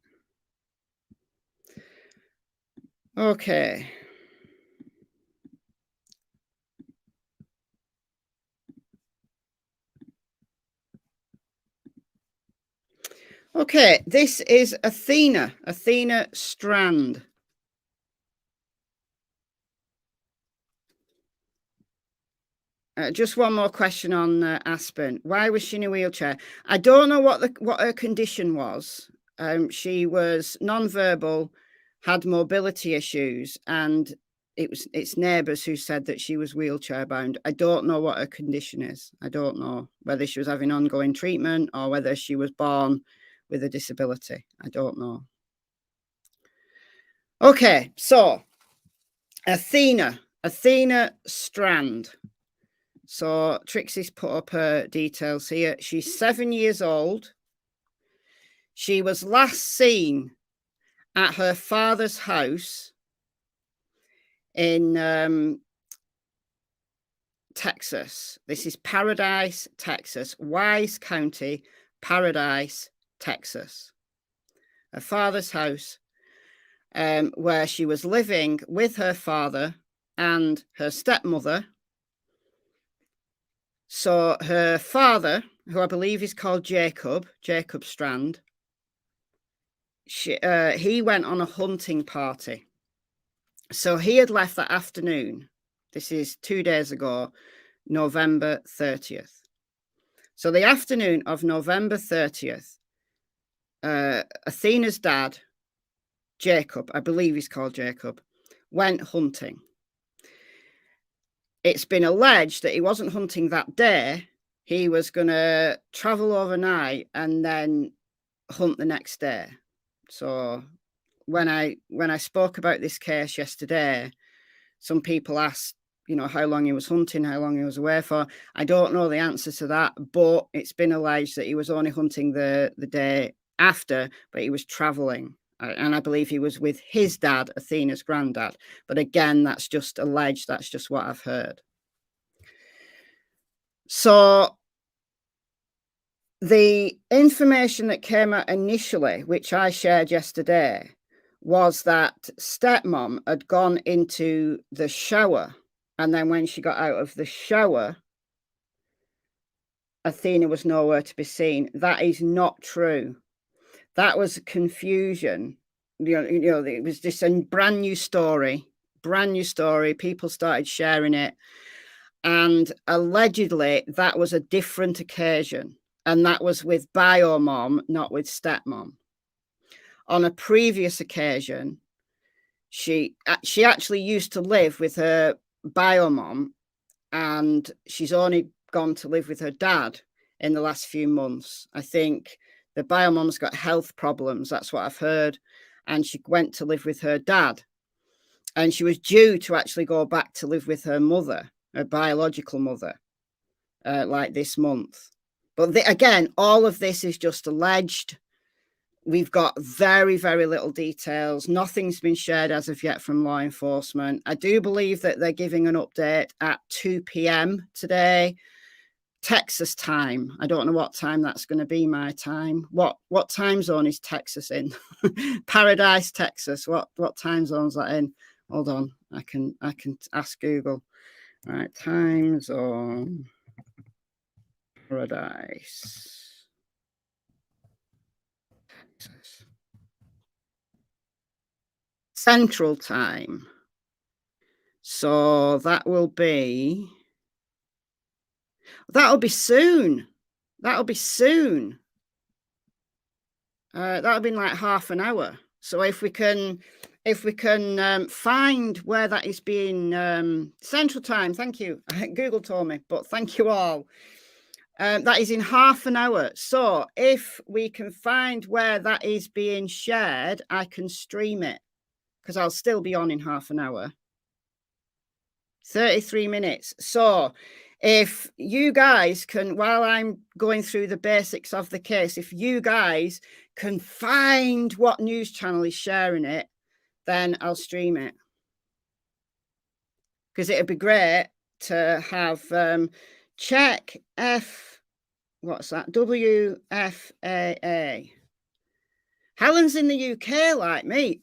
Okay. Okay, this is Athena Strand. Just one more question on Aspen. Why was she in a wheelchair? I don't know what her condition was. She was non-verbal, had mobility issues, and it's neighbours who said that she was wheelchair bound. I don't know what her condition is. I don't know whether she was having ongoing treatment or whether she was born with a disability. I don't know. Okay, so Athena Strand. So Trixie's put up her details here. She's 7 years old. She was last seen at her father's house in Texas. This is Paradise, Texas. Wise County, Paradise, Texas. Her father's house, where she was living with her father and her stepmother. So her father, who I believe is called Jacob Strand, he went on a hunting party. So he had left that afternoon. This is 2 days ago, November 30th. So the afternoon of November 30th, Athena's dad, Jacob, I believe he's called Jacob, went hunting. It's been alleged that he wasn't hunting that day. He was going to travel overnight and then hunt the next day. So when I spoke about this case yesterday, some people asked, you know, how long he was hunting, how long he was away for. I don't know the answer to that, but it's been alleged that he was only hunting the day after, but he was traveling. And I believe he was with his dad, Athena's granddad. But again, that's just alleged. That's just what I've heard. So the information that came out initially, which I shared yesterday, was that stepmom had gone into the shower. And then when she got out of the shower, Athena was nowhere to be seen. That is not true. That was confusion. You know, it was just a brand new story. People started sharing it. And allegedly, that was a different occasion. And that was with biomom, not with stepmom. On a previous occasion, she actually used to live with her biomom, and she's only gone to live with her dad in the last few months. I think the biomom's got health problems. That's what I've heard. And she went to live with her dad. And she was due to actually go back to live with her mother, her biological mother, like this month. But again, all of this is just alleged. We've got very, very little details. Nothing's been shared as of yet from law enforcement. I do believe that they're giving an update at 2 p.m. today, Texas time. I don't know what time that's going to be my time. What time zone is Texas in? Paradise, Texas. What time zone is that in? Hold on. I can ask Google. Right, time zone. Paradise. Texas. Central time. So that'll be soon. That'll be in like half an hour. So if we can find where that is being Central time, thank you. Google told me, but thank you all. That is in half an hour. So if we can find where that is being shared, I can stream it, because I'll still be on in half an hour. 33 minutes. So if you guys can, while I'm going through the basics of the case, if you guys can find what news channel is sharing it, then I'll stream it. Because it'd be great to have check what's that? WFAA. Helen's in the UK like me.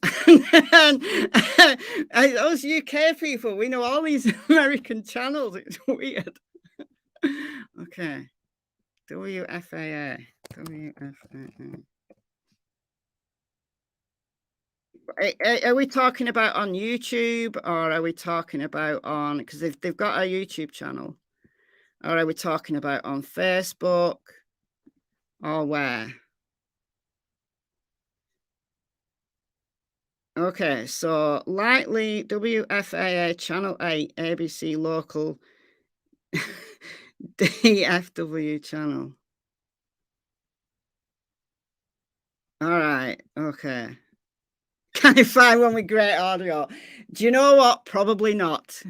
And those UK people, we know all these American channels. It's weird. Okay. WFAA. Are we talking about on YouTube, or are we talking about on, because they've got a YouTube channel, or are we talking about on Facebook, or where? Okay, so likely WFAA Channel 8 ABC Local DFW channel. All right, okay. Can I find one with great audio? Do you know what? Probably not.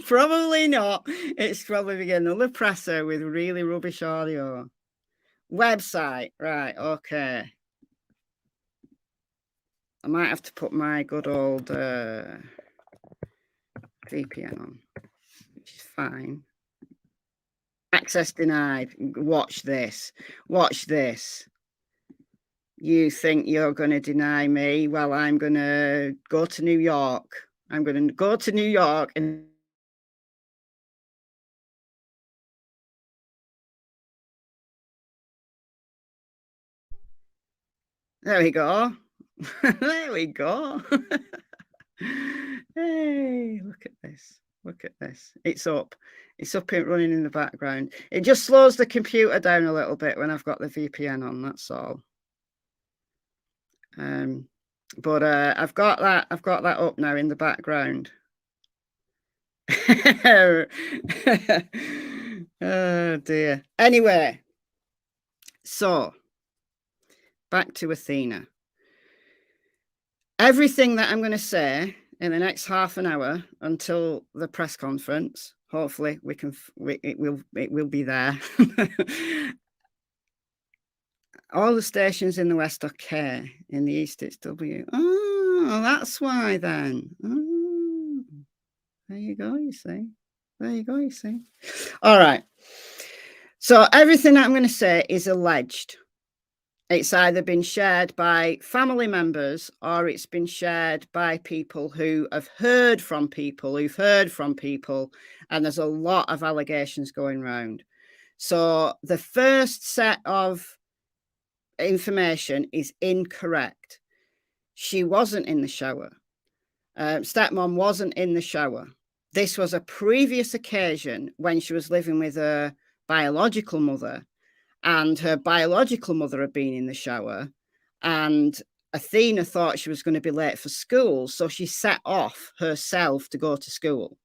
Probably not. It's probably another presser with really rubbish audio. Website, right, okay. I might have to put my good old VPN on, which is fine. Access denied. Watch this. Watch this. You think you're going to deny me? Well, I'm going to go to New York. I'm going to go to New York and there we go. There we go. Hey, look at this. Look at this. It's up. It's up and running in the background. It just slows the computer down a little bit when I've got the VPN on, that's all. But I've got that up now in the background. Oh dear. Anyway, so back to Athena. Everything that I'm going to say in the next half an hour until the press conference, hopefully it will be there. All the stations in the west are K, in the east it's W. Oh, that's why then. Oh, there you go, you see. There you go, you see. All right. So everything that I'm going to say is alleged. It's either been shared by family members or it's been shared by people who have heard from people who've heard from people. And there's a lot of allegations going around. So the first set of information is incorrect. She wasn't in the shower. Stepmom wasn't in the shower. This was a previous occasion when she was living with her biological mother, and her biological mother had been in the shower, and Athena thought she was going to be late for school, so she set off herself to go to school.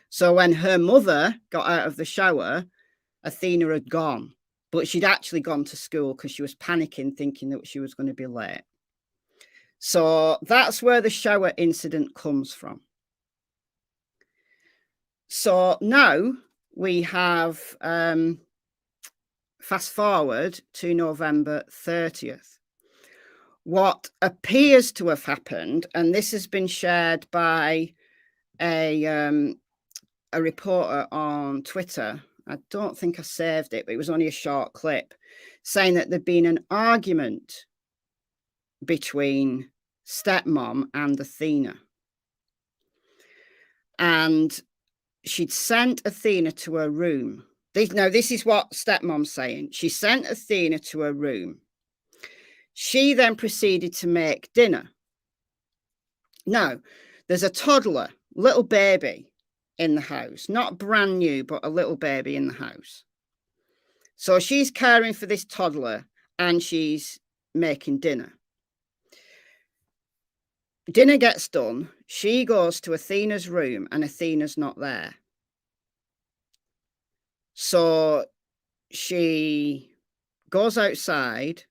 So when her mother got out of the shower, Athena had gone, but she'd actually gone to school because she was panicking, thinking that she was going to be late. So that's where the shower incident comes from. So now we have fast forward to November 30th. What appears to have happened, and this has been shared by a reporter on Twitter. I don't think I saved it, but it was only a short clip saying that there'd been an argument between stepmom and Athena. And she'd sent Athena to her room. This is what stepmom's saying. She sent Athena to her room. She then proceeded to make dinner. Now, there's a toddler, little baby in the house, not brand new, but a little baby in the house. So she's caring for this toddler and she's making dinner. Dinner gets done. She goes to Athena's room and Athena's not there. So she goes outside,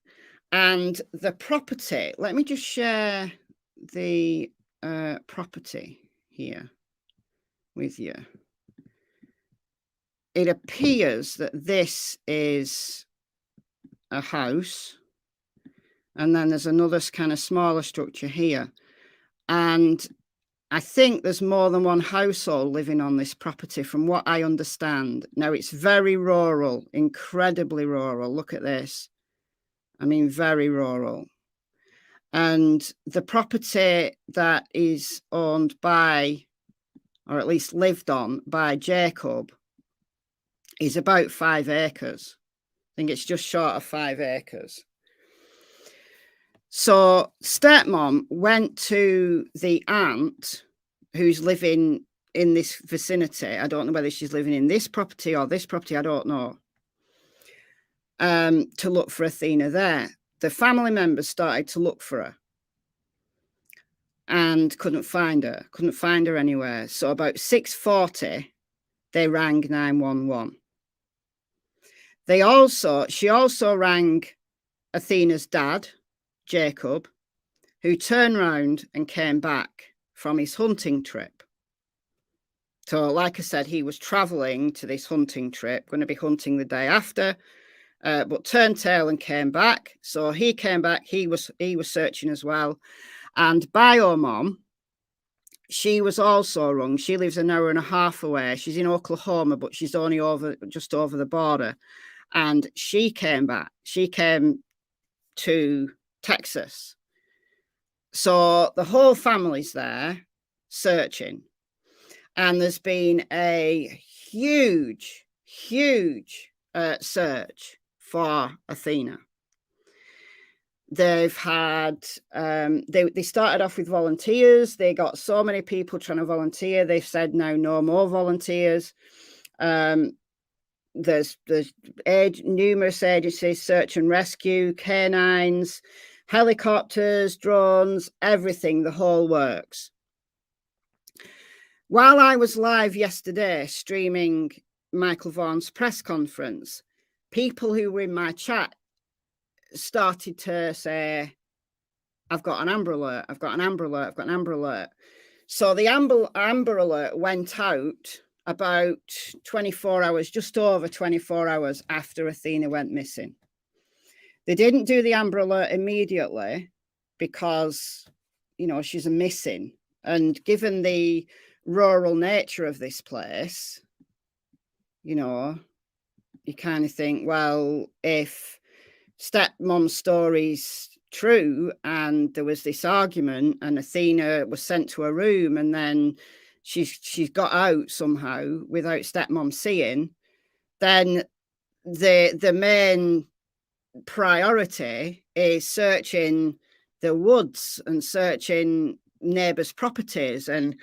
and the property, let me just share the property here with you. It appears that this is a house, and then there's another kind of smaller structure here. And I think there's more than one household living on this property, from what I understand. Now, it's very rural, incredibly rural. Look at this. I mean, very rural. And the property that is owned by, or at least lived on by Jacob, is about 5 acres. I think it's just short of 5 acres. So stepmom went to the aunt who's living in this vicinity. I don't know whether she's living in this property or this property. I don't know. To look for Athena there. The family members started to look for her and couldn't find her anywhere. So about 6:40, they rang 911. She also rang Athena's dad, Jacob, who turned round and came back from his hunting trip. So, like I said, he was traveling to this hunting trip, going to be hunting the day after, but turned tail and came back. So he came back. He was searching as well. And Bio Mom, she was also rung. She lives an hour and a half away. She's in Oklahoma, but she's only just over the border. And she came back. She came to Texas. So the whole family's there searching. And there's been a huge search for Athena. They've had, they started off with volunteers. They got so many people trying to volunteer. They've said now no more volunteers. There's numerous agencies, search and rescue, canines, helicopters, drones, everything, the whole works. While I was live yesterday streaming Michael Vaughan's press conference, people who were in my chat started to say, I've got an Amber Alert, I've got an Amber Alert, I've got an Amber Alert. So the Amber Alert went out about 24 hours, just over 24 hours after Athena went missing. They didn't do the Amber Alert immediately because, you know, she's a missing. And given the rural nature of this place, you know, you kind of think, well, if stepmom's story's true and there was this argument and Athena was sent to a room and then she's got out somehow without stepmom seeing, then the main priority is searching the woods and searching neighbors' properties. And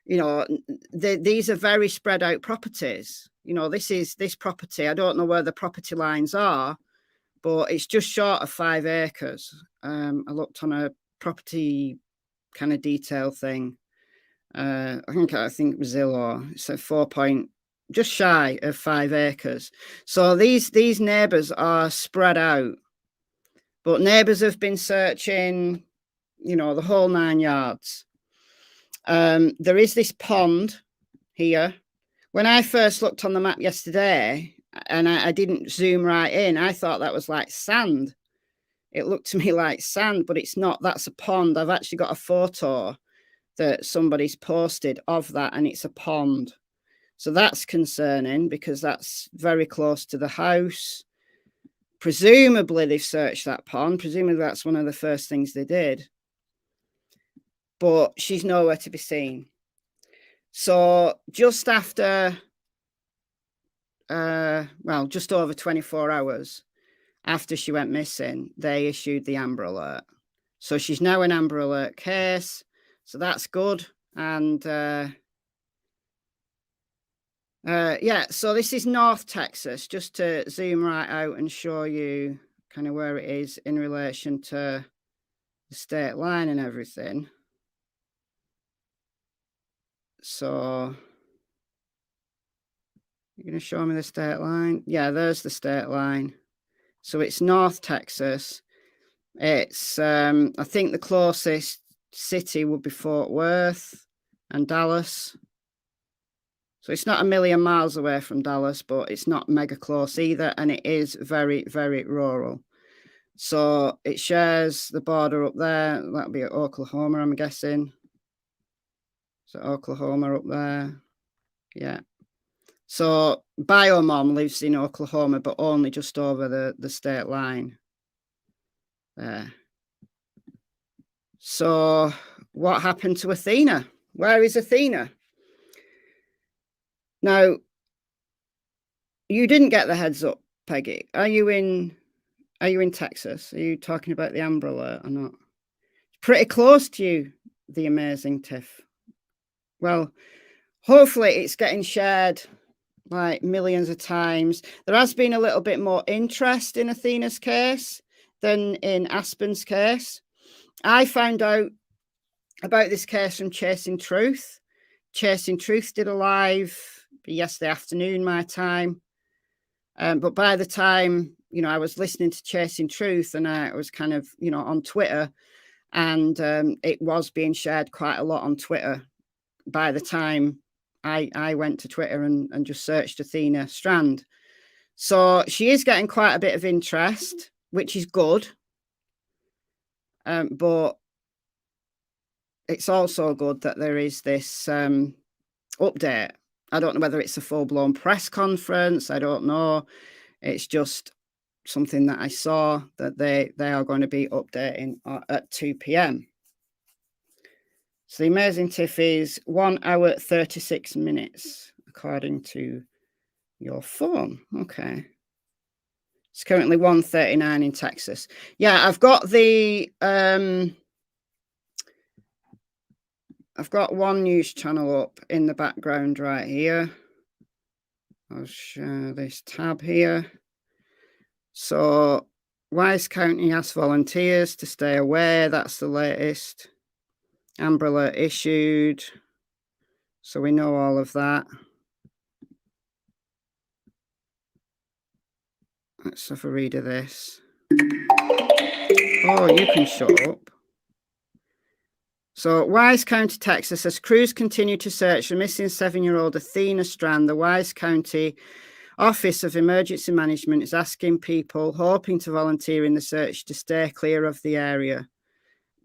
you know, these are very spread out properties. You know, this property, I don't know where the property lines are, but it's just short of 5 acres. I looked on a property kind of detail thing. I think it was Zillow. It's a 4 point, just shy of 5 acres. So these neighbours are spread out, but neighbours have been searching, you know, the whole 9 yards. There is this pond here. When I first looked on the map yesterday, and I didn't zoom right in, I thought that was like sand. It looked to me like sand, but it's not. That's a pond. I've actually got a photo that somebody's posted of that, and it's a pond. So that's concerning because that's very close to the house. Presumably they've searched that pond. Presumably that's one of the first things they did. But she's nowhere to be seen. So just after, well, just over 24 hours after she went missing, they issued the Amber Alert. So she's now an Amber Alert case. So that's good. And yeah, so this is North Texas, just to zoom right out and show you kind of where it is in relation to the state line and everything. So you're going to show me the state line? Yeah, there's the state line. So it's North Texas. It's, I think the closest city would be Fort Worth and Dallas. So it's not a million miles away from Dallas, but it's not mega close either. And it is very, very rural. So it shares the border up there. That'll be at Oklahoma, I'm guessing. So Oklahoma up there. Yeah. So Biomom lives in Oklahoma, but only just over the state line there. So what happened to Athena? Where is Athena? Now, you didn't get the heads up, Peggy. Are you in Texas? Are you talking about the Amber Alert or not? Pretty close to you, the amazing Tiff. Well, hopefully it's getting shared like millions of times. There has been a little bit more interest in Athena's case than in Aspen's case. I found out about this case from Chasing Truth. Chasing Truth did a live yesterday afternoon, my time. But by the time, you know, I was listening to Chasing Truth and I was kind of, you know, on Twitter, and it was being shared quite a lot on Twitter by the time I went to Twitter and just searched Athena Strand. So she is getting quite a bit of interest, which is good. But it's also good that there is this update. I don't know whether it's a full-blown press conference. I don't know. It's just something that I saw that they are going to be updating at 2 p.m. So the amazing Tiff is 1 hour 36 minutes, according to your phone. Okay. It's currently 1:39 in Texas. Yeah, I've got the I've got one news channel up in the background right here. I'll share this tab here. So Wise County asked volunteers to stay away. That's the latest. Amber Alert issued. So we know all of that. Let's have a read of this. Oh, you can shut up. So Wise County, Texas, as crews continue to search the missing 7-year-old Athena Strand, the Wise County Office of Emergency Management is asking people hoping to volunteer in the search to stay clear of the area.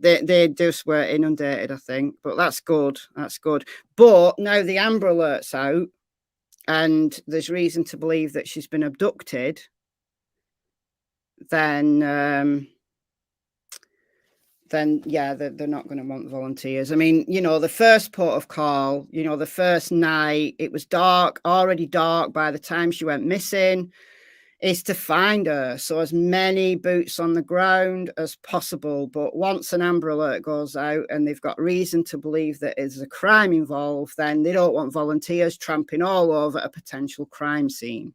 They just were inundated, I think, but that's good. That's good. But now the Amber Alert's out and there's reason to believe that she's been abducted, then yeah, they're not going to want volunteers. I mean, you know, the first port of call, you know, the first night, it was dark, already dark by the time she went missing, is to find her. So as many boots on the ground as possible. But once an Amber Alert goes out and they've got reason to believe that there's a crime involved, then they don't want volunteers tramping all over a potential crime scene.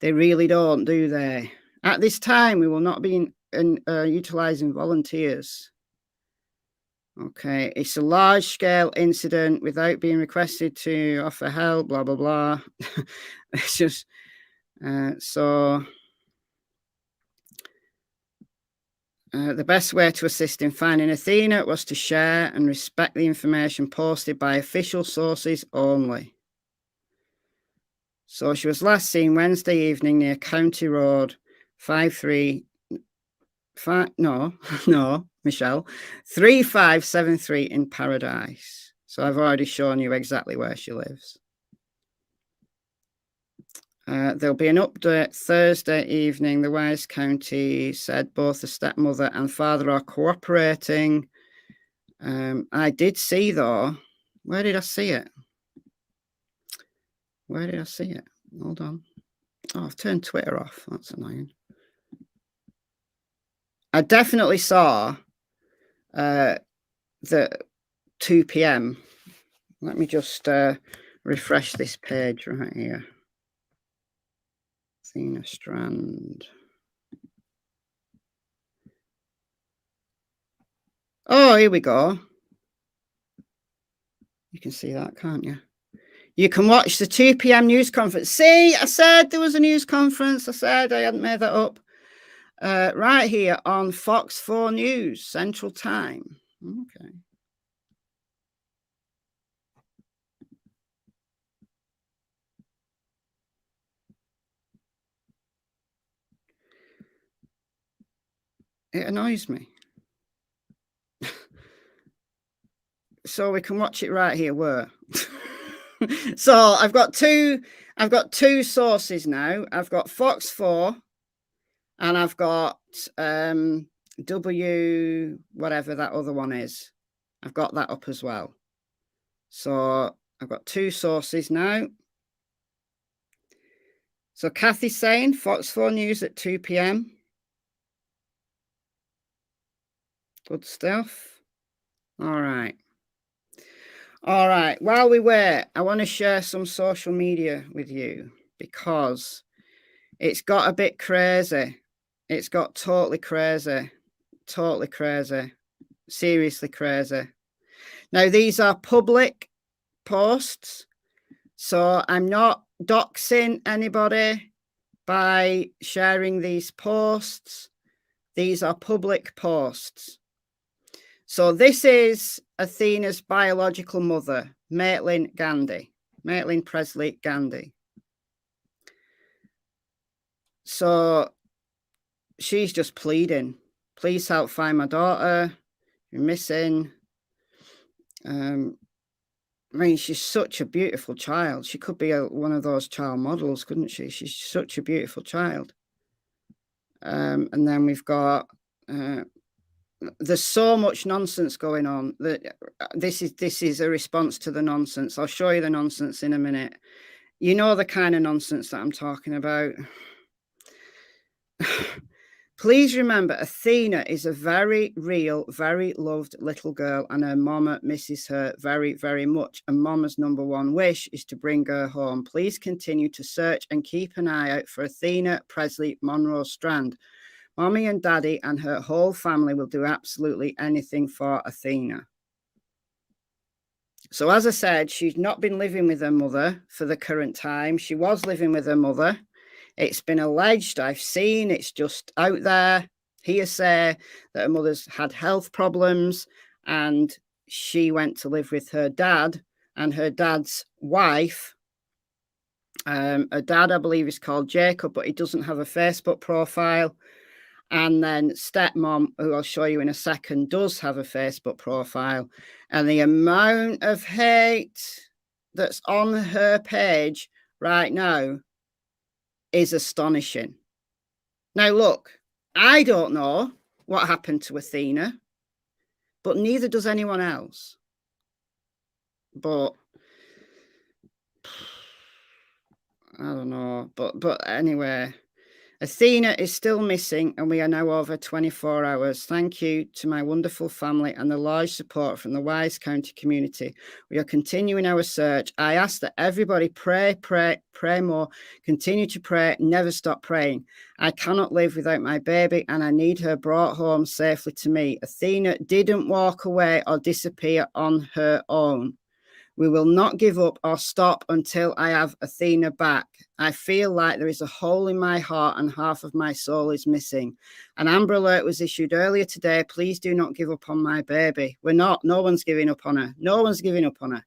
They really don't, do they? At this time, we will not be utilizing volunteers. Okay, it's a large-scale incident without being requested to offer help, blah, blah, blah. It's just, the best way to assist in finding Athena was to share and respect the information posted by official sources only. So she was last seen Wednesday evening near County Road 3573 in Paradise. So I've already shown you exactly where she lives. There'll be an update Thursday evening. The Wise County said both the stepmother and father are cooperating. I did see, though. Where did I see it? Where did I see it? Hold on. Oh, I've turned Twitter off. That's annoying. I definitely saw the 2 p.m. Let me just refresh this page right here. Athena Strand. Oh, here we go. You can see that, can't you? You can watch the 2 p.m. news conference. See, I said there was a news conference. I said I hadn't made that up. Right here on Fox 4 News, Central Time. Okay. It annoys me. So we can watch it right here. Where? So I've got two sources now. I've got Fox 4 and I've got W whatever that other one is. I've got that up as well. So I've got two sources now. So Kathy's saying Fox 4 News at 2 p.m. Good stuff. All right. All right. While we wait, I want to share some social media with you because it's got a bit crazy. It's got totally crazy, seriously crazy. Now, these are public posts, so I'm not doxing anybody by sharing these posts. These are public posts. So this is Athena's biological mother, Maitland Presley Gandhi. So she's just pleading, please help find my daughter. You're missing. I mean, she's such a beautiful child. She could be one of those child models, couldn't she? She's such a beautiful child. And then we've got, there's so much nonsense going on that this is a response to the nonsense. I'll show you the nonsense in a minute. You know the kind of nonsense that I'm talking about. Please remember, Athena is a very real, very loved little girl, and her mama misses her very, very much. And mama's number one wish is to bring her home. Please continue to search and keep an eye out for Athena Presley Monroe Strand. Mommy and Daddy and her whole family will do absolutely anything for Athena. So as I said, she's not been living with her mother for the current time. She was living with her mother. It's been alleged, I've seen, it's just out there, hearsay, that her mother's had health problems and she went to live with her dad and her dad's wife. Her dad, I believe, is called Jacob, but he doesn't have a Facebook profile. And then stepmom, who I'll show you in a second, does have a Facebook profile. And the amount of hate that's on her page right now is astonishing. Now, look, I don't know what happened to Athena, but neither does anyone else. But I don't know. But anyway, Athena is still missing, and we are now over 24 hours. Thank you to my wonderful family and the large support from the Wise County community. We are continuing our search. I ask that everybody pray, pray, pray more. Continue to pray. Never stop praying. I cannot live without my baby, and I need her brought home safely to me. Athena didn't walk away or disappear on her own. We will not give up or stop until I have Athena back. I feel like there is a hole in my heart and half of my soul is missing. An Amber Alert was issued earlier today. Please do not give up on my baby. We're not. No one's giving up on her. No one's giving up on her.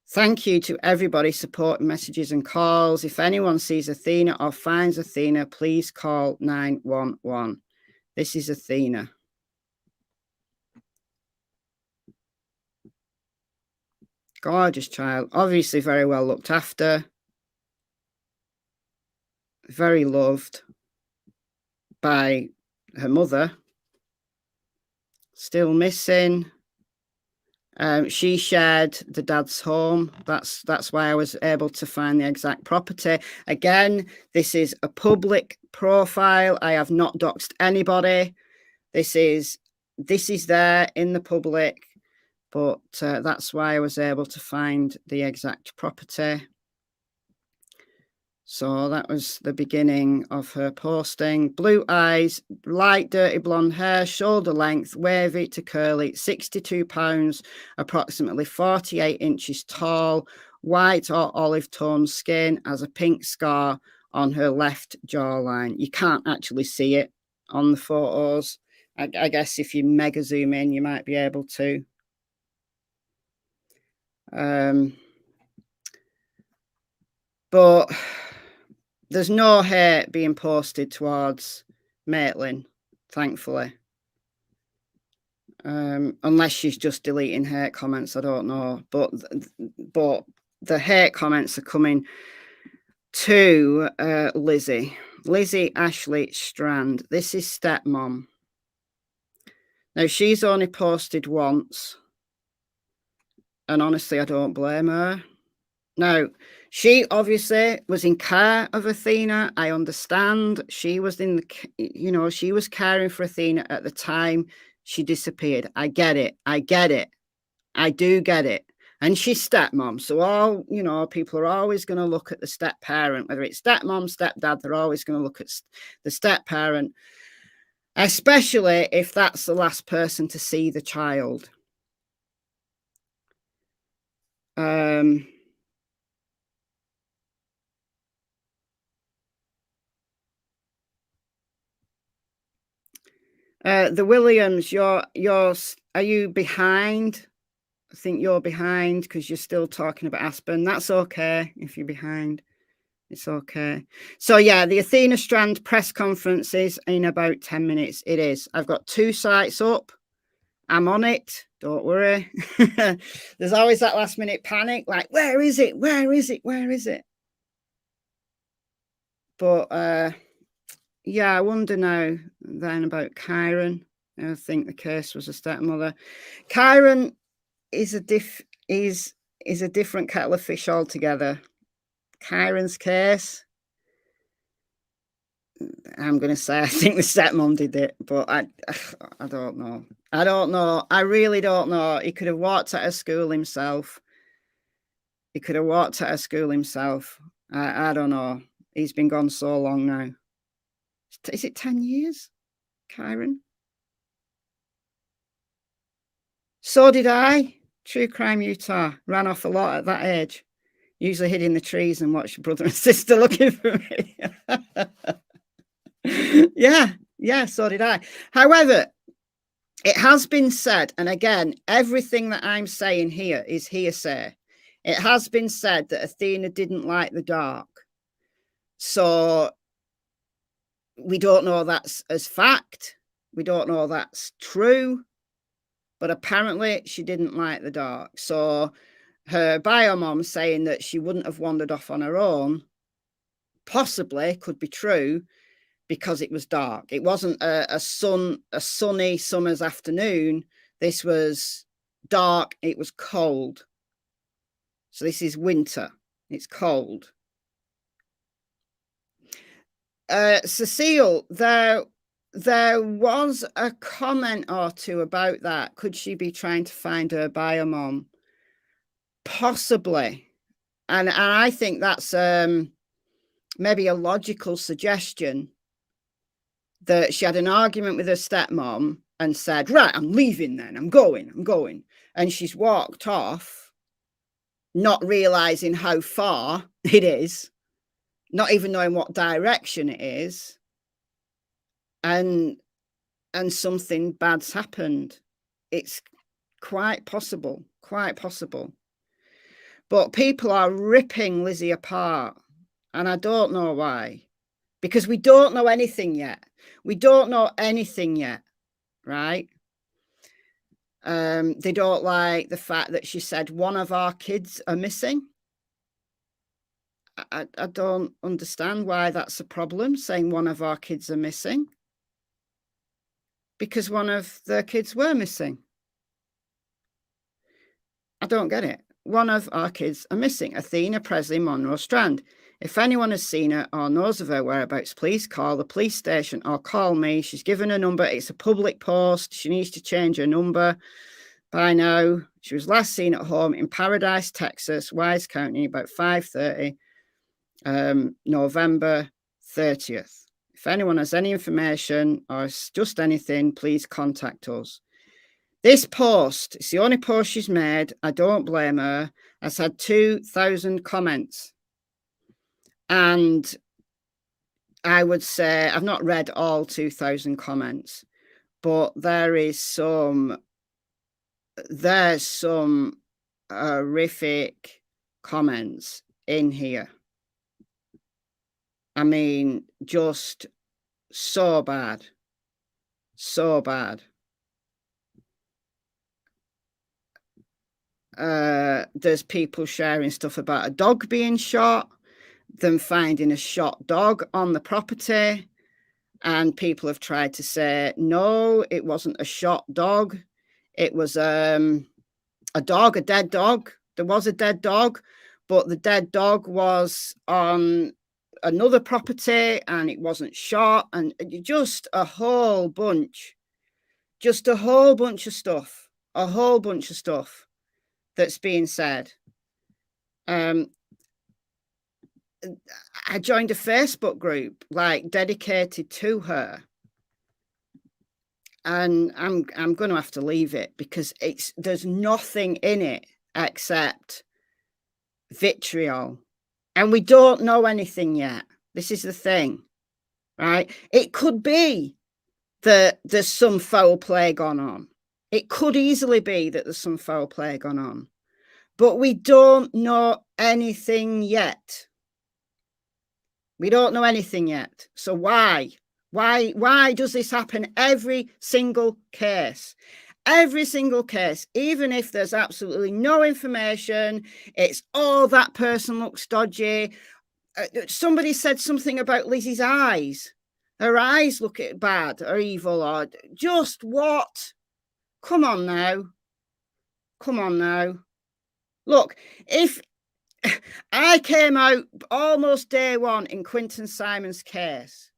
Thank you to everybody supporting messages and calls. If anyone sees Athena or finds Athena, please call 911. This is Athena. Gorgeous child, obviously very well looked after, very loved by her mother, still missing. She shared the dad's home. That's why I was able to find the exact property. Again, this is a public profile. I have not doxed anybody. This is there in the public. But that's why I was able to find the exact property. So that was the beginning of her posting. Blue eyes, light dirty blonde hair, shoulder length, wavy to curly, 62 pounds, approximately 48 inches tall, white or olive tone skin, has a pink scar on her left jawline. You can't actually see it on the photos. I guess if you mega zoom in, you might be able to. But there's no hate being posted towards Maitland, thankfully. Unless she's just deleting hate comments, I don't know. But the hate comments are coming to Lizzie Ashley Strand. This is stepmom. Now, she's only posted once. And honestly, I don't blame her. Now, she obviously was in care of Athena. I understand. She was she was caring for Athena at the time she disappeared. I get it. I do get it. And she's stepmom. So all, people are always going to look at the step parent, whether it's stepmom, stepdad, they're always going to look at the step parent, especially if that's the last person to see the child. The Williams, are you behind? I think you're behind because you're still talking about Aspen. That's okay if you're behind. It's okay. So yeah, the Athena Strand press conference is in about 10 minutes. It is. I've got 2 sites up. I'm on it. Don't worry. There's always that last minute panic, like, where is it? Where is it? Where is it? But yeah, I wonder now then about Kyron. I think the case was a stepmother. Kyron is a different kettle of fish altogether. Kyron's case, I'm going to say I think the stepmom did it, but I don't know. I don't know. I really don't know. He could have walked at her school himself. He could have walked at her school himself. I don't know. He's been gone so long now. Is it 10 years, Kyron? So did I. True Crime Utah. Ran off a lot at that age. Usually hid in the trees and watched brother and sister looking for me. Yeah, so did I. However, it has been said, and again, everything that I'm saying here is hearsay. It has been said that Athena didn't like the dark. So we don't know that's as fact. We don't know that's true. But apparently she didn't like the dark. So her bio mom saying that she wouldn't have wandered off on her own possibly could be true, because it was dark. It wasn't a sunny summer's afternoon. This was dark. It was cold. So this is winter. It's cold. Cecile, there was a comment or two about that. Could she be trying to find her bio mom? Possibly. And I think that's maybe a logical suggestion, that she had an argument with her stepmom and said, right, I'm leaving then. I'm going. And she's walked off, not realizing how far it is, not even knowing what direction it is. And something bad's happened. It's quite possible. But people are ripping Lizzie apart. And I don't know why. Because we don't know anything yet. Right? They don't like the fact that she said one of our kids are missing. I don't understand why that's a problem, saying one of our kids are missing. Because one of their kids were missing. I don't get it. One of our kids are missing. Athena Presley Monroe Strand. If anyone has seen her or knows of her whereabouts, please call the police station or call me. She's given her number. It's a public post. She needs to change her number by now. She was last seen at home in Paradise, Texas, Wise County, about 5:30, November 30th. If anyone has any information or just anything, please contact us. This post, it's the only post she's made. I don't blame her. Has had 2,000 comments. And I would say, I've not read all 2,000 comments, but there's some horrific comments in here. I mean, just so bad. There's people sharing stuff about a dog being shot, them finding a shot dog on the property, and people have tried to say, no, it wasn't a shot dog. It was a dead dog. There was a dead dog, but the dead dog was on another property and it wasn't shot, and just a whole bunch of stuff, that's being said. I joined a Facebook group dedicated to her, and I'm going to have to leave it because there's nothing in it except vitriol, and we don't know anything yet. This is the thing, right? It could be that there's some foul play gone on. It could easily be that there's some foul play gone on, but we don't know anything yet. We don't know anything yet. So why does this happen every single case? Every single case, even if there's absolutely no information, it's, oh, that person looks dodgy. Somebody said something about Lizzie's eyes. Her eyes look bad or evil or just what? Come on now. Look, if I came out almost day one in Quinton Simon's case,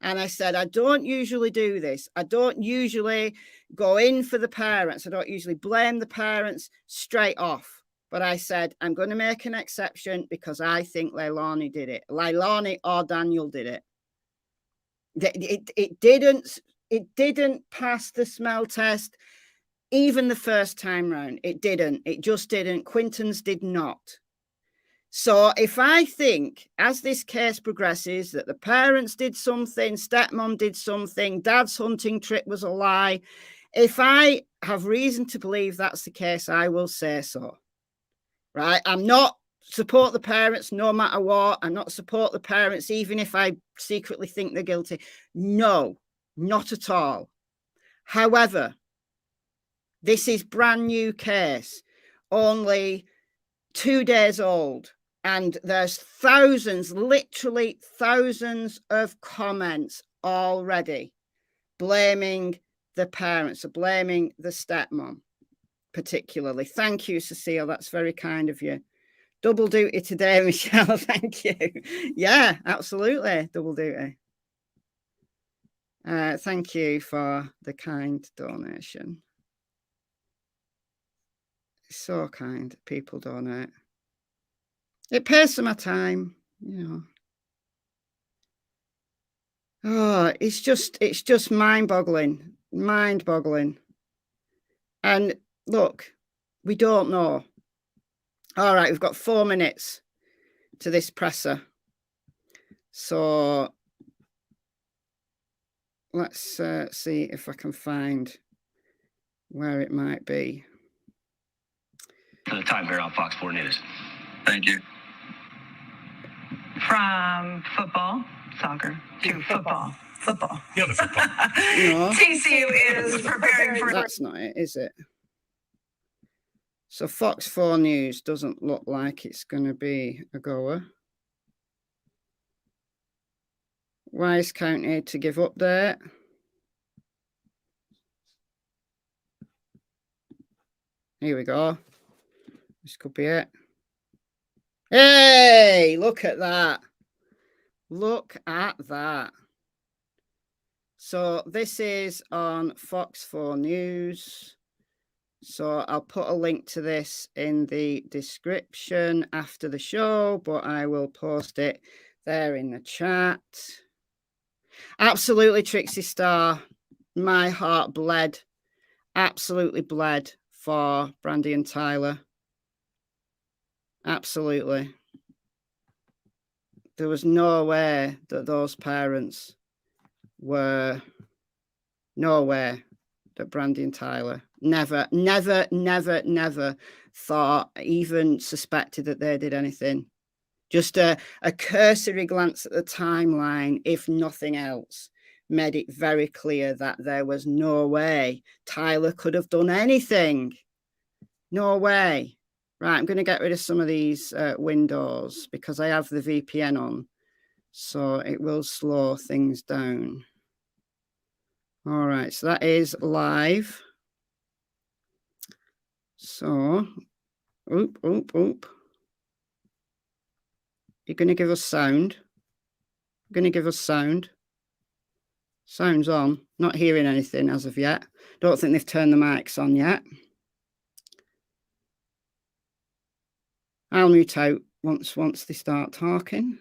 And I said, I don't usually do this. I don't usually go in for the parents. I don't usually blame the parents straight off. But I said, I'm going to make an exception because I think Leilani did it. Leilani or Daniel did it. It didn't pass the smell test even the first time round. It didn't. It just didn't. Quinton's did not. So if I think, as this case progresses, that the parents did something, stepmom did something, dad's hunting trip was a lie, if I have reason to believe that's the case, I will say so. Right? I'm not support the parents no matter what. I'm not support the parents even if I secretly think they're guilty. No, not at all. However, this is brand new case, only 2 days old. And there's thousands, literally thousands of comments already blaming the parents, or blaming the stepmom particularly. Thank you, Cecile. That's very kind of you. Double duty today, Michelle. Thank you. Yeah, absolutely. Double duty. Thank you for the kind donation. So kind. People donate. It pays for my time, you know. Oh, it's just mind-boggling. Mind-boggling. And look, we don't know. All right, we've got 4 minutes to this presser. So let's see if I can find where it might be. For the time here on Fox 4 News. Thank you. From football, soccer, to football. The other football. No, TCU is preparing for... that's not it, is it? So Fox 4 News doesn't look like it's going to be a goer. Wise County to give update. Here we go. This could be it. Hey, look at that. Look at that. So this is on Fox 4 News. So I'll put a link to this in the description after the show, but I will post it there in the chat. Absolutely, Trixie Star. My heart bled. Absolutely bled for Brandy and Tyler. Absolutely. There was no way that those parents were... No way that Brandy and Tyler never thought, even suspected that they did anything. Just a cursory glance at the timeline, if nothing else, made it very clear that there was no way Tyler could have done anything. No way. Right, I'm going to get rid of some of these windows because I have the VPN on, so it will slow things down. All right, so that is live. So, oop. You're going to give us sound. You're going to give us sound. Sound's on. Not hearing anything as of yet. Don't think they've turned the mics on yet. I'll mute out once they start talking.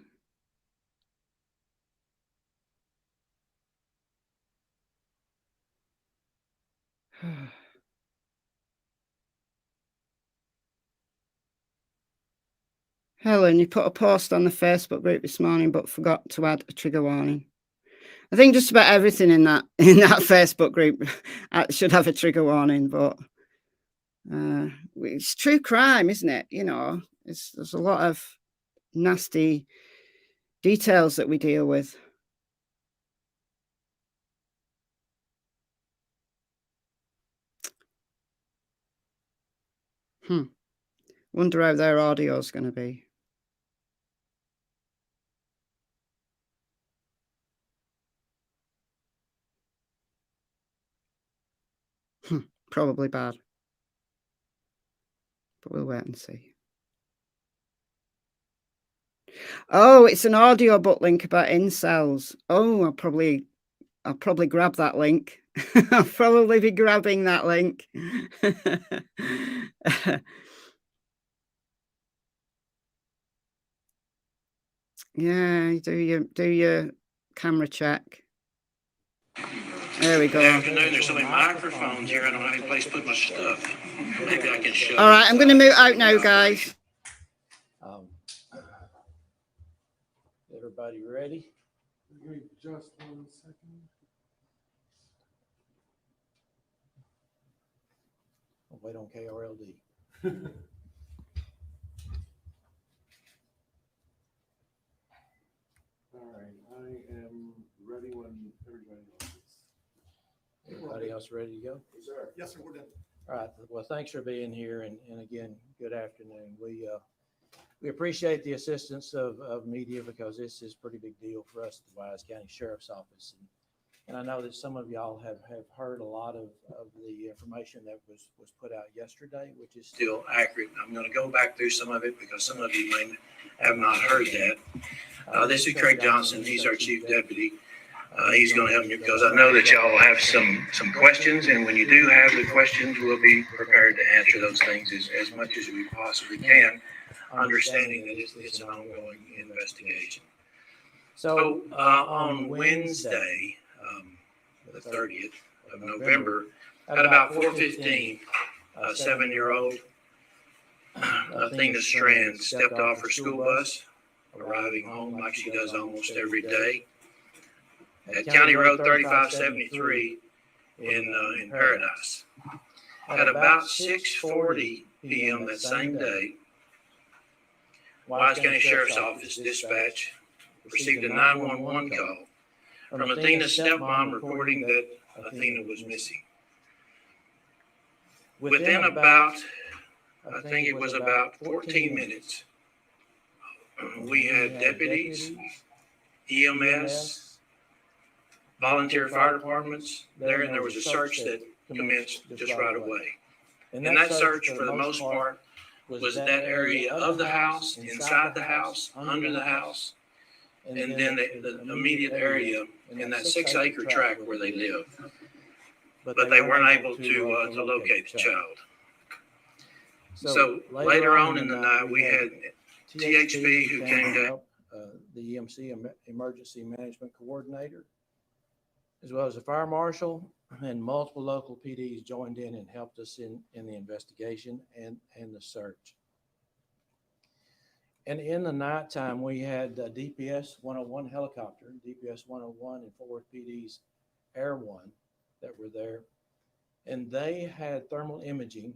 Helen, you put a post on the Facebook group this morning, but forgot to add a trigger warning. I think just about everything in that Facebook group should have a trigger warning, but it's true crime, isn't it? You know, there's a lot of nasty details that we deal with. Wonder how their audio is going to be. Probably bad. But we'll wait and see. Oh, it's an audiobook link about incels. Oh, I'll probably grab that link. I'll probably be grabbing that link. Yeah, do your camera check. There we go. Good afternoon. There's so many microphones here. I don't have any place to put my stuff. Maybe I can show. All right, I'm going to move out now, guys. Everybody ready? Just 1 second. I'll wait on KRLD. All right, I am ready when everybody else is. Everybody else ready to go? Yes, sir. Yes, sir, we're done. All right. Well, thanks for being here. And again, good afternoon. We appreciate the assistance of media because this is a pretty big deal for us at the Wise County Sheriff's Office. And I know that some of y'all have heard a lot of the information that was put out yesterday, which is still accurate. I'm going to go back through some of it because some of you may have not heard that. This is Craig Johnson. He's our Chief Deputy. He's going to help me because I know that y'all have some questions, and when you do have the questions, we'll be prepared to answer those things as much as we possibly can, understanding that it's an ongoing investigation. So on Wednesday, the 30th of November, at about 4:15, a 7-year-old Athena Strand stepped off her school bus, arriving home like she does almost every day at County Road 3573 in Paradise. At about 6:40 p.m. that same day, Wise County Sheriff's Office dispatch received a 911 call from Athena's stepmom reporting that Athena was missing. Within about, I think it was about 14 minutes, we had deputies, EMS, volunteer fire departments there, and there was a search that commenced just right away. And that search, for the most part, was that area of the house, inside the house, under the house, and then the immediate area in that 6-acre tract where they live. But they weren't able to locate the child. So later on in the night, we had THP who came to help, the EMC Emergency Management Coordinator, as well as the fire marshal, and multiple local PDs joined in and helped us in the investigation and the search. And in the nighttime, we had DPS 101 helicopter, DPS 101 and Fort Worth PD's Air One that were there. And they had thermal imaging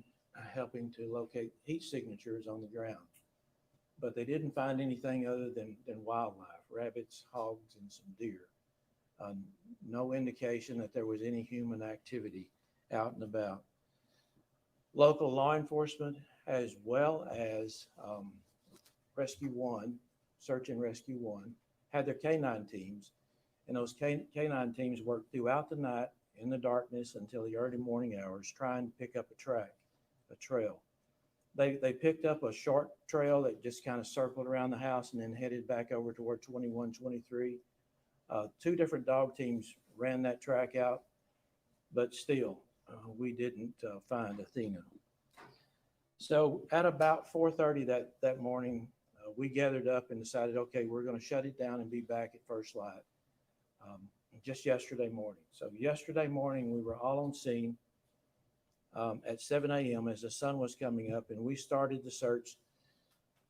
helping to locate heat signatures on the ground. But they didn't find anything other than wildlife, rabbits, hogs, and some deer. No indication that there was any human activity out and about. Local law enforcement, as well as Rescue One, Search and Rescue One, had their canine teams, and those canine teams worked throughout the night in the darkness until the early morning hours, trying to pick up a trail. They picked up a short trail that just kind of circled around the house and then headed back over toward 2123. 2 different dog teams ran that track out, but still, we didn't find Athena. So at about 4:30 that morning, we gathered up and decided, okay, we're going to shut it down and be back at first light just yesterday morning. So yesterday morning, we were all on scene at 7 a.m. as the sun was coming up, and we started the search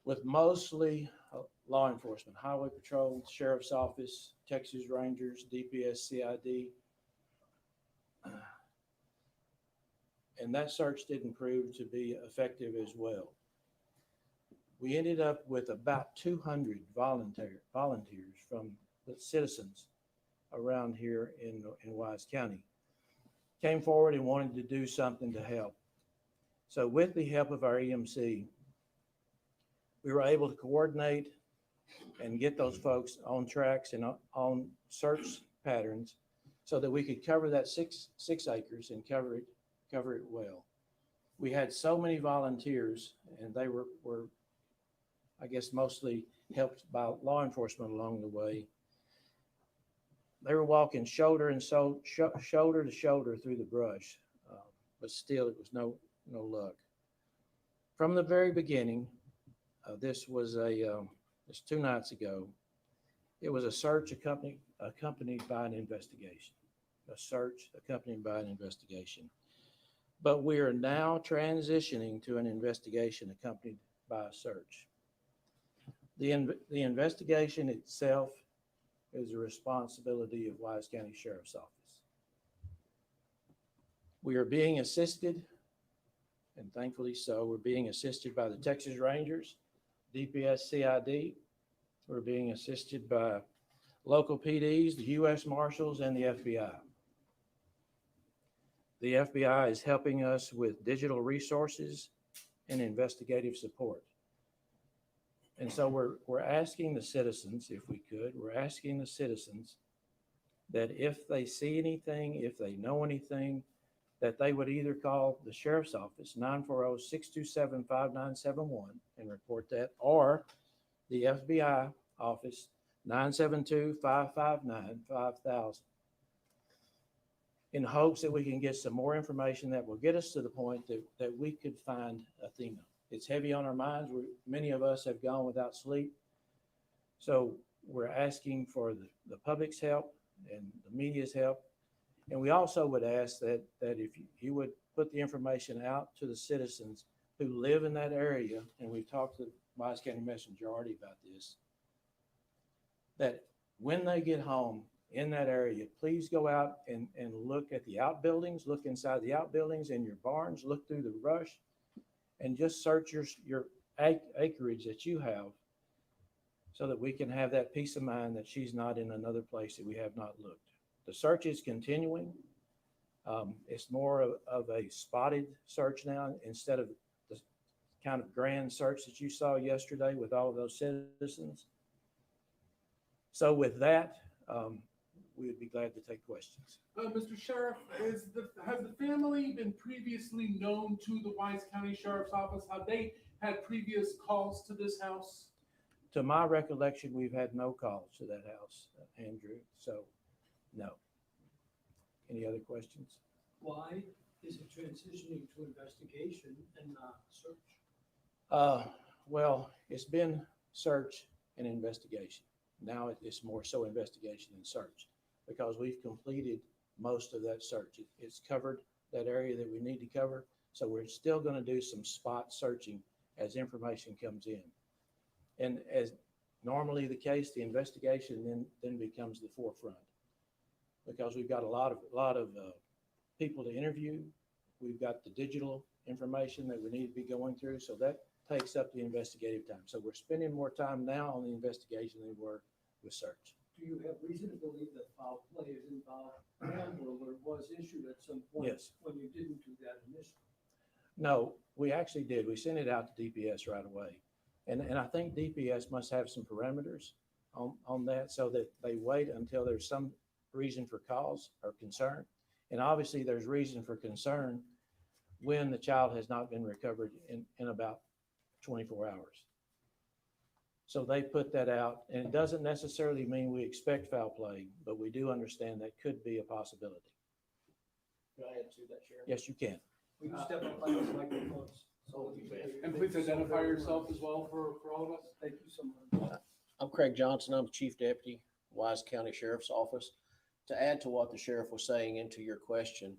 with mostly law enforcement, Highway Patrol, Sheriff's Office, Texas Rangers, DPS, CID. And that search didn't prove to be effective as well. We ended up with about 200 volunteers from the citizens around here in Wise County. Came forward and wanted to do something to help. So with the help of our EMC, we were able to coordinate and get those folks on tracks and on search patterns so that we could cover that six acres and cover it well. We had so many volunteers, and they were I guess mostly helped by law enforcement along the way. They were walking shoulder to shoulder through the brush, but still it was no luck. From the very beginning, this was it's 2 nights ago. It was a search accompanied by an investigation. A search accompanied by an investigation. But we are now transitioning to an investigation accompanied by a search. The investigation itself is the responsibility of Wise County Sheriff's Office. We are being assisted, and thankfully so, we're being assisted by the Texas Rangers, DPS CID. We're being assisted by local PDs, the U.S. Marshals, and the FBI. The FBI is helping us with digital resources and investigative support. And so we're asking the citizens, if we could, we're asking the citizens that if they see anything, if they know anything, that they would either call the Sheriff's Office, 940-627-5971, and report that, or the FBI office, 972-559-5000, in hopes that we can get some more information that will get us to the point that we could find Athena. It's heavy on our minds. Many of us have gone without sleep. So we're asking for the public's help and the media's help. And we also would ask that if you would put the information out to the citizens who live in that area, and we've talked to the Wise County Messenger already about this, that when they get home in that area, please go out and look at the outbuildings, look inside the outbuildings and your barns, look through the brush, and just search your acreage that you have so that we can have that peace of mind that she's not in another place that we have not looked. The search is continuing. It's more of a spotted search now instead of the kind of grand search that you saw yesterday with all of those citizens. So with that, we would be glad to take questions. Mr. Sheriff, has the family been previously known to the Wise County Sheriff's Office? Have they had previous calls to this house? To my recollection, we've had no calls to that house, Andrew. So, no. Any other questions? Why is it transitioning to investigation and not search? Well, it's been search and investigation. Now it's more so investigation and search because we've completed most of that search. It's covered that area that we need to cover. So we're still going to do some spot searching as information comes in. And as normally the case, the investigation then becomes the forefront because we've got a lot of people to interview. We've got the digital information that we need to be going through. So that takes up the investigative time. So we're spending more time now on the investigation than we were with search. Do you have reason to believe that foul play is involved and or was issued at some point? Yes. When you didn't do that initially? No, we actually did. We sent it out to DPS right away. And I think DPS must have some parameters on that so that they wait until there's some reason for cause or concern. And obviously there's reason for concern when the child has not been recovered in about 24 hours. So they put that out, and it doesn't necessarily mean we expect foul play, but we do understand that could be a possibility. Can I add to that, Sheriff? Yes, you can. Will you step up by those microphones? And please identify yourself as well for all of us. Thank you so much. I'm Craig Johnson. I'm Chief Deputy, Wise County Sheriff's Office. To add to what the sheriff was saying into your question,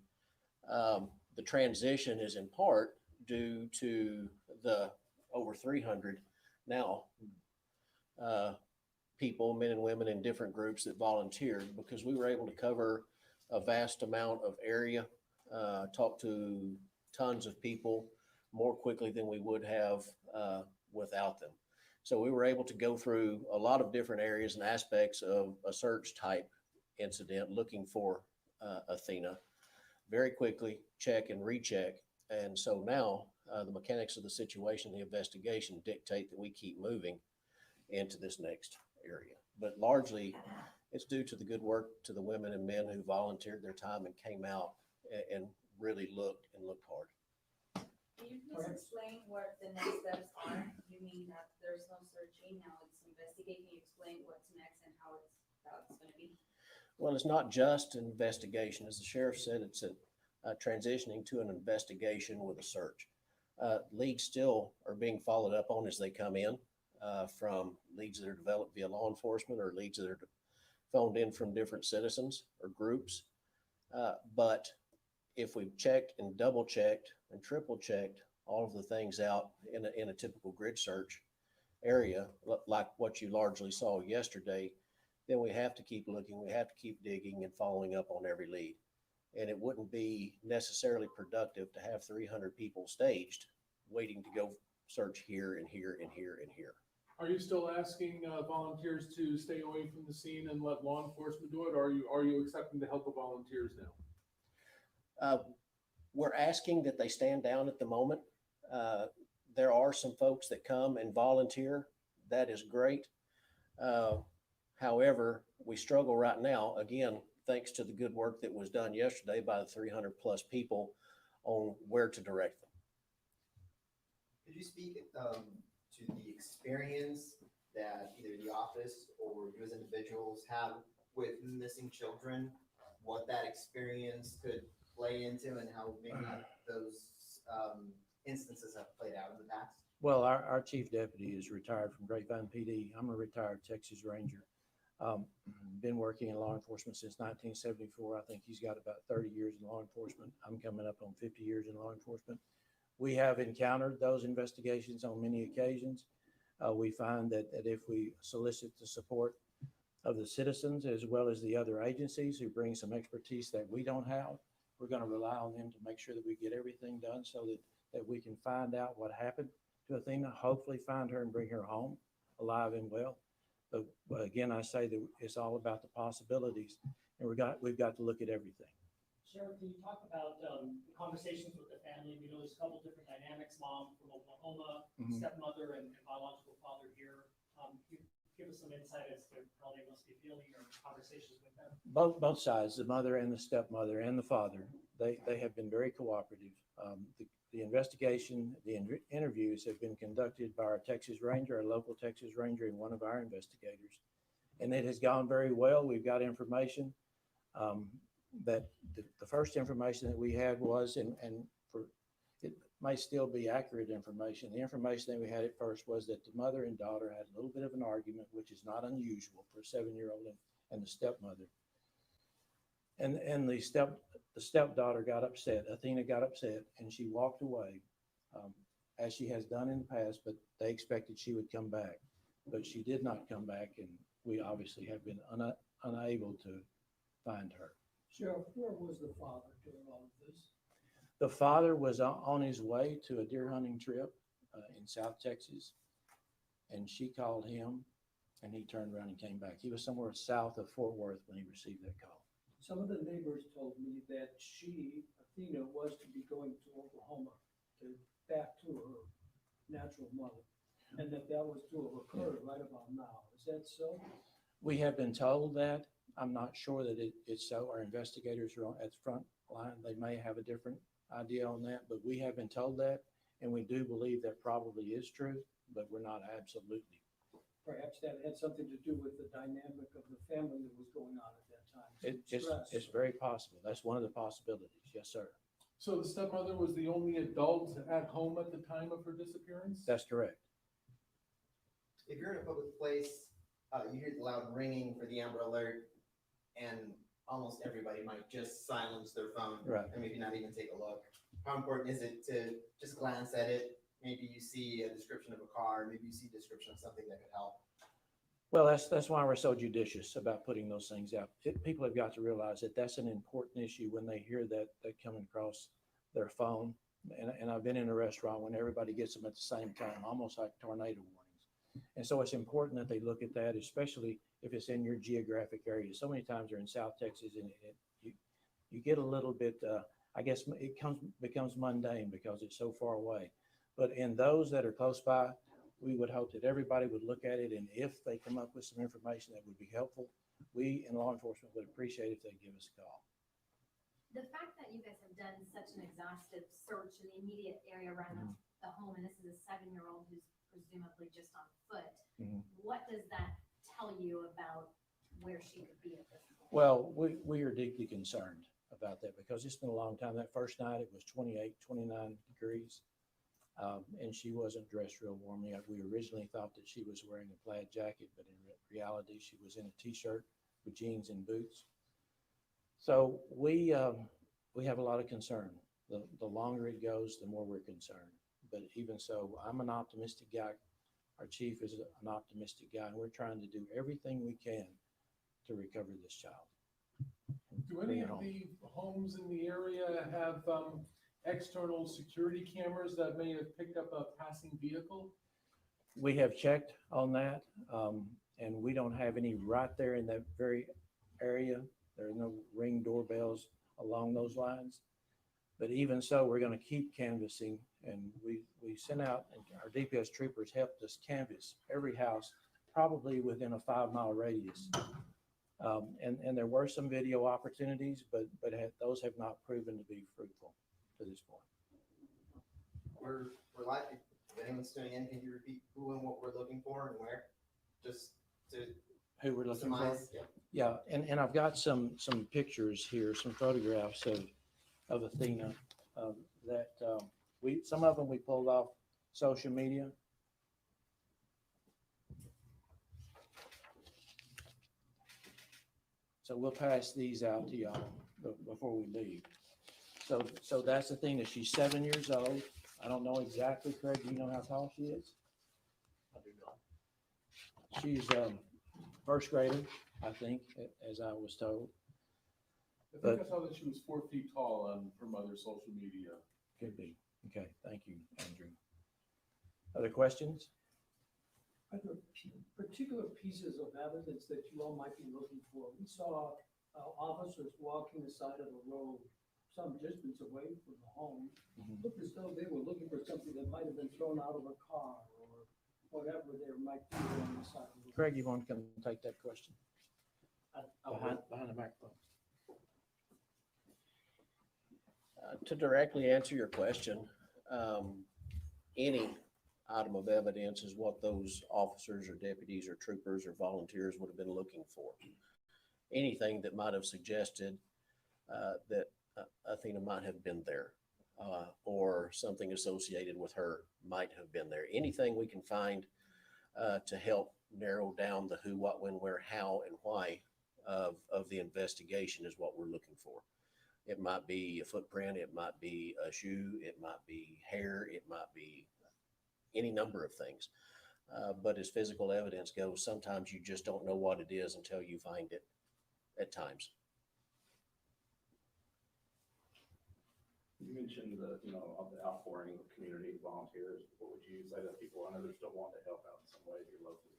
the transition is in part due to the over 300 now people, men and women in different groups that volunteered because we were able to cover a vast amount of area, talk to tons of people more quickly than we would have without them. So we were able to go through a lot of different areas and aspects of a search type incident looking for Athena very quickly, check and recheck. And so now the mechanics of the situation, the investigation dictate that we keep moving into this next area. But largely it's due to the good work to the women and men who volunteered their time and came out and really looked hard. Can you please explain what the next steps are? You mean that there's no searching, now it's Well, it's not just an investigation. As the sheriff said, it's transitioning to an investigation with a search. Leads still are being followed up on as they come in, from leads that are developed via law enforcement or leads that are phoned in from different citizens or groups. But if we've checked and double checked and triple checked all of the things out in a typical grid search area, like what you largely saw yesterday, then we have to keep looking, we have to keep digging and following up on every lead. And it wouldn't be necessarily productive to have 300 people staged waiting to go search here and here and here and here. Are you still asking volunteers to stay away from the scene and let law enforcement do it, or are you accepting the help of volunteers now? We're asking that they stand down at the moment. There are some folks that come and volunteer. That is great. However, we struggle right now, again, thanks to the good work that was done yesterday by the 300 plus people on where to direct them. Could you speak to the experience that either the office or you as individuals have with missing children, what that experience could play into and how maybe those instances have played out in the past? Well, our chief deputy is retired from Grapevine PD. I'm a retired Texas Ranger. Been working in law enforcement since 1974. I think he's got about 30 years in law enforcement. I'm coming up on 50 years in law enforcement. We have encountered those investigations on many occasions. We find that if we solicit the support of the citizens as well as the other agencies who bring some expertise that we don't have, we're going to rely on them to make sure that we get everything done so that we can find out what happened to Athena, hopefully find her and bring her home alive and well. But again, I say that it's all about the possibilities, and we've got to look at everything. Sheriff, can you talk about conversations with the family? We know there's a couple different dynamics, mom from Oklahoma, stepmother and biological father here. Can you give us some insight as to how they must be feeling or conversations with them? Both sides, the mother and the stepmother and the father, they have been very cooperative. The investigation, the interviews have been conducted by our Texas Ranger, our local Texas Ranger, and one of our investigators. And it has gone very well. We've got information that the first information that we had was, and for it may still be accurate information. The information that we had at first was that the mother and daughter had a little bit of an argument, which is not unusual for a 7-year-old and the stepmother. And the stepdaughter got upset. Athena got upset, and she walked away, as she has done in the past. But they expected she would come back, but she did not come back, and we obviously have been unable to find her. Sheriff, where was the father during all of this? The father was on his way to a deer hunting trip in South Texas, and she called him, and he turned around and came back. He was somewhere south of Fort Worth when he received that call. Some of the neighbors told me that Athena, was to be going to Oklahoma back to her natural mother, and that was to have occurred right about now. Is that so? We have been told that. I'm not sure that it's so. Our investigators are at the front line. They may have a different idea on that, but we have been told that, and we do believe that probably is true, but we're not absolutely. Perhaps that had something to do with the dynamic of the family that was going on at that time. It's very possible. That's one of the possibilities. Yes, sir. So the stepmother was the only adult at home at the time of her disappearance? That's correct. If you're in a public place, you hear the loud ringing for the Amber Alert, and almost everybody might just silence their phone, right, and maybe not even take a look. How important is it to just glance at it? Maybe you see a description of a car, maybe you see a description of something that could help. Well, that's why we're so judicious about putting those things out. People have got to realize that that's an important issue when they hear that coming across their phone. And I've been in a restaurant when everybody gets them at the same time, almost like tornado warnings. And so it's important that they look at that, especially if it's in your geographic area. So many times they're in South Texas, and you get a little bit, I guess it becomes mundane because it's so far away. But in those that are close by, we would hope that everybody would look at it, and if they come up with some information that would be helpful, we in law enforcement would appreciate if they give us a call. The fact that you guys have done such an exhaustive search in the immediate area around the home, and this is a 7-year-old who's presumably just on foot, what does that tell you about where she could be at this point? Well, we are deeply concerned about that because it's been a long time. That first night, it was 28, 29 degrees. And she wasn't dressed real warmly. We originally thought that she was wearing a plaid jacket, but in reality, she was in a t-shirt with jeans and boots. So we have a lot of concern. The longer it goes, the more we're concerned. But even so, I'm an optimistic guy. Our chief is an optimistic guy, and we're trying to do everything we can to recover this child. Do any of the homes in the area have external security cameras that may have picked up a passing vehicle? We have checked on that, and we don't have any right there in that very area. There are no Ring doorbells along those lines. But even so, we're going to keep canvassing, and we sent out, and our DPS troopers helped us canvass every house, probably within a 5-mile radius. And there were some video opportunities, but those have not proven to be fruitful to this point. We're live. If anyone's tuning in, can you repeat who and what we're looking for and where? Just to Who we're looking for? surmise? Yeah. Yeah, and I've got some pictures here, some photographs of Athena that some of them we pulled off social media. So we'll pass these out to y'all before we leave. So that's Athena. She's 7 years old. I don't know exactly, Craig, do you know how tall she is? I do not. She's first grader, I think, as I was told. I think I saw that she was 4 feet tall on her mother's social media. Could be. Okay, thank you, Andrew. Other questions? Are there particular pieces of evidence that you all might be looking for? We saw officers walking the side of the road some distance away from the home. Looked as though they were looking for something that might have been thrown out of a car or whatever there might be on the side of the road. Craig, you want to come and take that question? Behind the microphone. To directly answer your question, any item of evidence is what those officers or deputies or troopers or volunteers would have been looking for. Anything that might have suggested that Athena might have been there or something associated with her might have been there. Anything we can find to help narrow down the who, what, when, where, how, and why of the investigation is what we're looking for. It might be a footprint, it might be a shoe, it might be hair, it might be any number of things. But as physical evidence goes, sometimes you just don't know what it is until you find it at times. You mentioned the, of the outpouring of community volunteers. What would you say to people? I know there's still want to help out in some way here locally.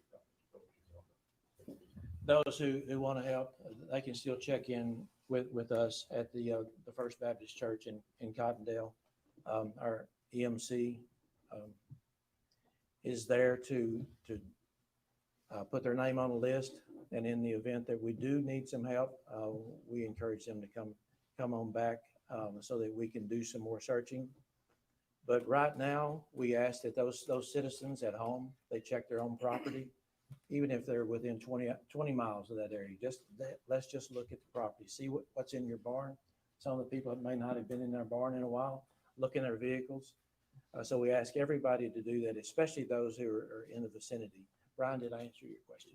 Those who want to help, they can still check in with us at the First Baptist Church in Cottondale. Our EMC is there to put their name on a list, and in the event that we do need some help, we encourage them to come on back so that we can do some more searching. But right now, we ask that those citizens at home, they check their own property. Even if they're within 20 miles of that area, let's just look at the property, see what's in your barn. Some of the people may not have been in their barn in a while, look in their vehicles. So we ask everybody to do that, especially those who are in the vicinity. Brian, did I answer your question?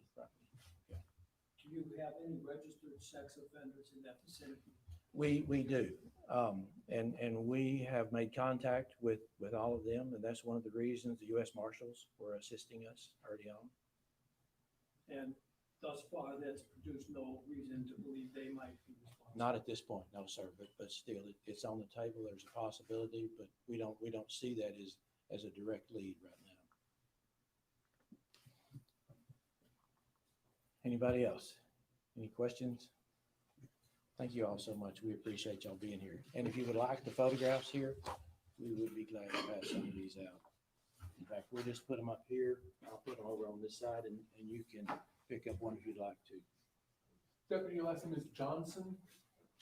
Do you have any registered sex offenders in that vicinity? We do, and we have made contact with all of them, and that's one of the reasons the U.S. Marshals were assisting us early on. And thus far, that's produced no reason to believe they might be responsible. Not at this point, no, sir. But still, it's on the table. There's a possibility, but we don't see that as a direct lead right now. Anybody else? Any questions? Thank you all so much. We appreciate y'all being here. And if you would like the photographs here, we would be glad to pass some of these out. In fact, we'll just put them up here. I'll put them over on this side, and you can pick up one if you'd like to. Deputy, your last name is Johnson,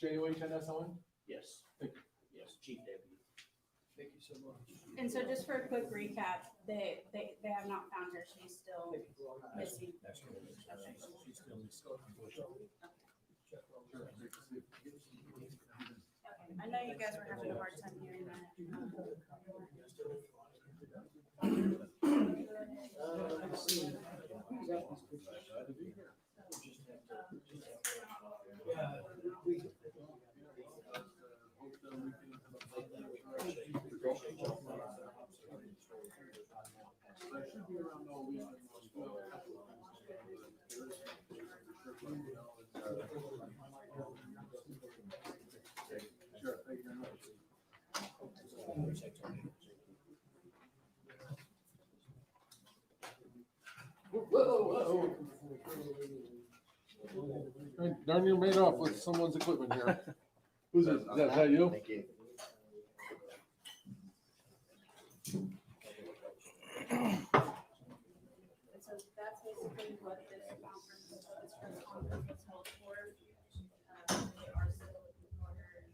Johnsson? Yes. Thank you. Yes, Chief Deputy. Thank you so much. And so just for a quick recap, they have not found her. She's still missing. That's good. I know you guys were having a hard time hearing that. Darn near made off with someone's equipment here. Who's it? Is that you? Thank you. So that's basically what this conference, this press conference was held for. They are still in order, and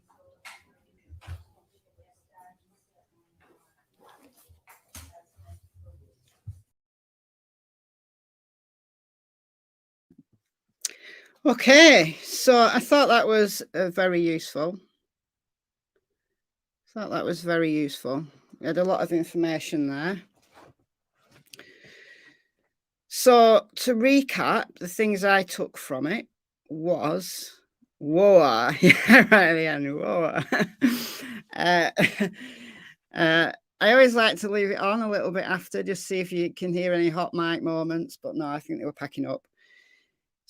Okay, so I thought that was very useful. Thought that was very useful. We had a lot of information there. So to recap, the things I took from it was, whoa, yeah, right, Leanne, whoa. I always like to leave it on a little bit after, just see if you can hear any hot mic moments, but no, I think they were packing up.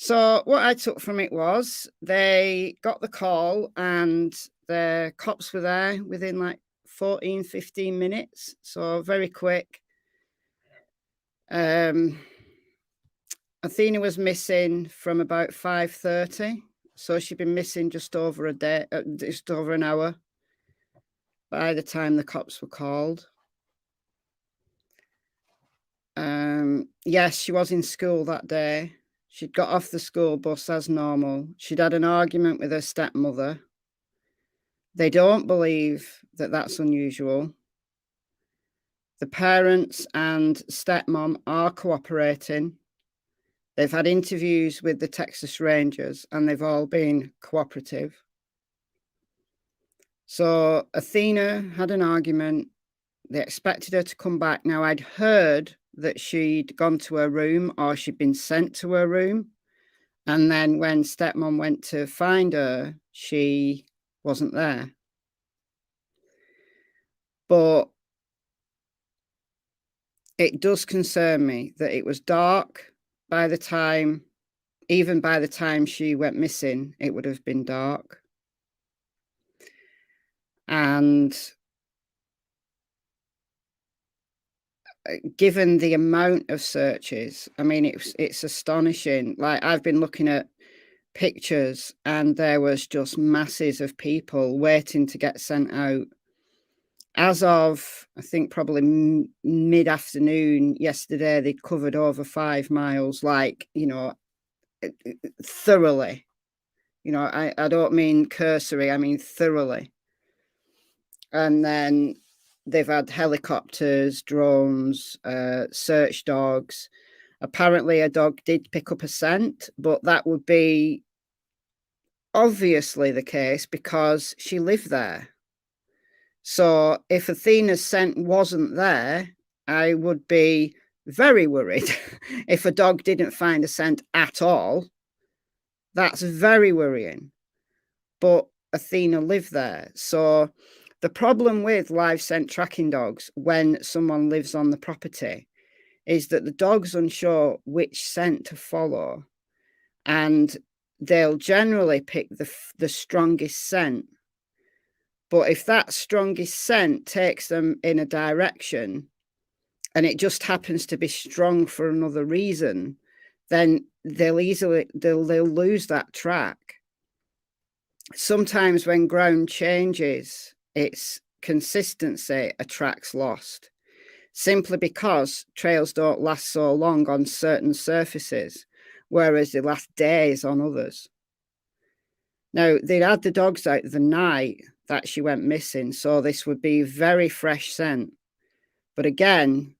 So what I took from it was they got the call and the cops were there within like 14, 15 minutes. So very quick. Athena was missing from about 5:30. So she'd been missing just over a day, just over an hour by the time the cops were called. Yes, she was in school that day. She'd got off the school bus as normal. She'd had an argument with her stepmother. They don't believe that that's unusual. The parents and stepmom are cooperating. They've had interviews with the Texas Rangers and they've all been cooperative. So Athena had an argument. They expected her to come back. Now, I'd heard that she'd gone to her room or she'd been sent to her room. And then when stepmom went to find her, she wasn't there. But it does concern me that it was dark by the time, even by the time she went missing, it would have been dark. And given the amount of searches, I mean, it's astonishing. Like, I've been looking at pictures and there was just masses of people waiting to get sent out. As of, I think, probably mid-afternoon yesterday, they'd covered over 5 miles, like, you know, thoroughly. You know, I don't mean cursory, I mean thoroughly. And then they've had helicopters, drones, search dogs. Apparently a dog did pick up a scent, but that would be obviously the case because she lived there. So if Athena's scent wasn't there, I would be very worried. If a dog didn't find a scent at all, that's very worrying. But Athena lived there. So the problem with live scent tracking dogs when someone lives on the property is that the dog's unsure which scent to follow, and they'll generally pick the strongest scent. But if that strongest scent takes them in a direction and it just happens to be strong for another reason, then they'll lose that track. Sometimes when ground changes, its consistency attracts lost, simply because trails don't last so long on certain surfaces, whereas they last days on others. Now, they had the dogs out the night that she went missing, so this would be very fresh scent. But again,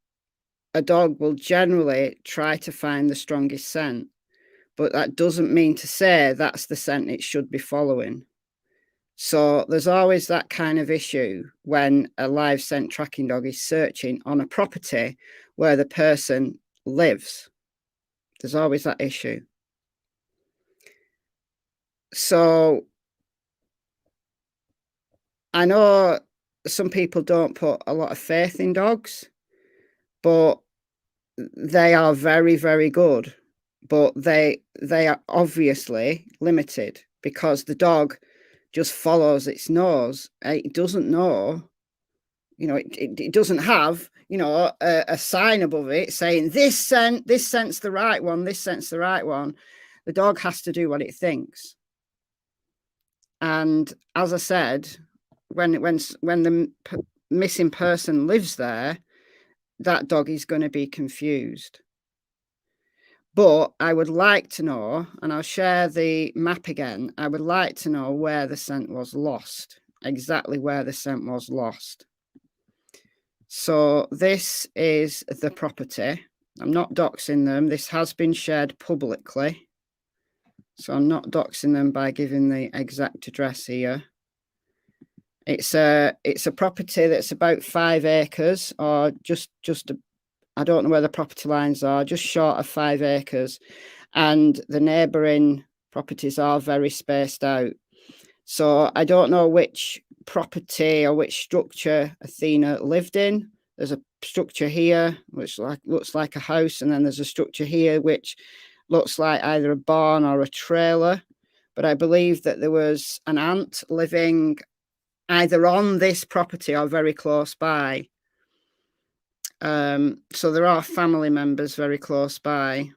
a dog will generally try to find the strongest scent. but that doesn't mean to say that's the scent it should be following. So there's always that kind of issue when a live scent tracking dog is searching on a property where the person lives. There's always that issue. So I know some people don't put a lot of faith in dogs, but they are very, very good. But they are obviously limited because the dog just follows its nose. It doesn't know, it doesn't have, a sign above it saying this scent's the right one, this scent's the right one. The dog has to do what it thinks. And as I said, when the missing person lives there, that dog is going to be confused. But I would like to know, and I'll share the map again, I would like to know where the scent was lost, exactly where the scent was lost. So this is the property. I'm not doxing them. This has been shared publicly. So I'm not doxing them by giving the exact address here. It's a property that's about 5 acres, or just I don't know where the property lines are, just short of 5 acres. And the neighbouring properties are very spaced out. So I don't know which property or which structure Athena lived in. There's a structure here which looks like a house, and then there's a structure here which looks like either a barn or a trailer. But I believe that there was an aunt living either on this property or very close by. So there are family members very close by,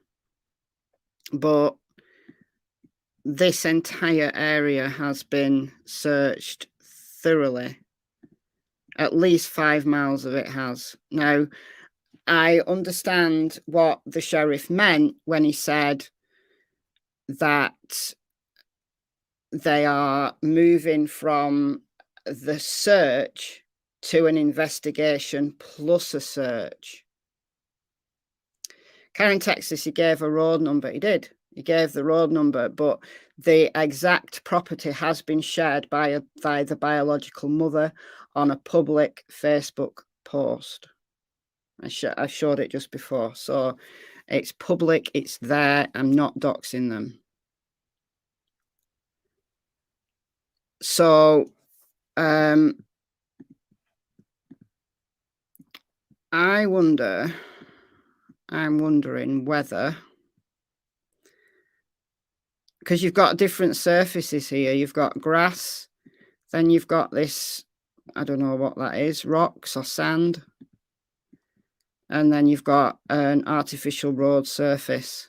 but this entire area has been searched thoroughly. At least 5 miles of it has. Now, I understand what the sheriff meant when he said that they are moving from the search to an investigation plus a search. Karen Texas, he gave a road number. He did. He gave the road number, but the exact property has been shared by the biological mother on a public Facebook post. I showed it just before. So it's public. It's there. I'm not doxing them. So, I'm wondering whether, because you've got different surfaces here, you've got grass, then you've got this, I don't know what that is, rocks or sand, and then you've got an artificial road surface.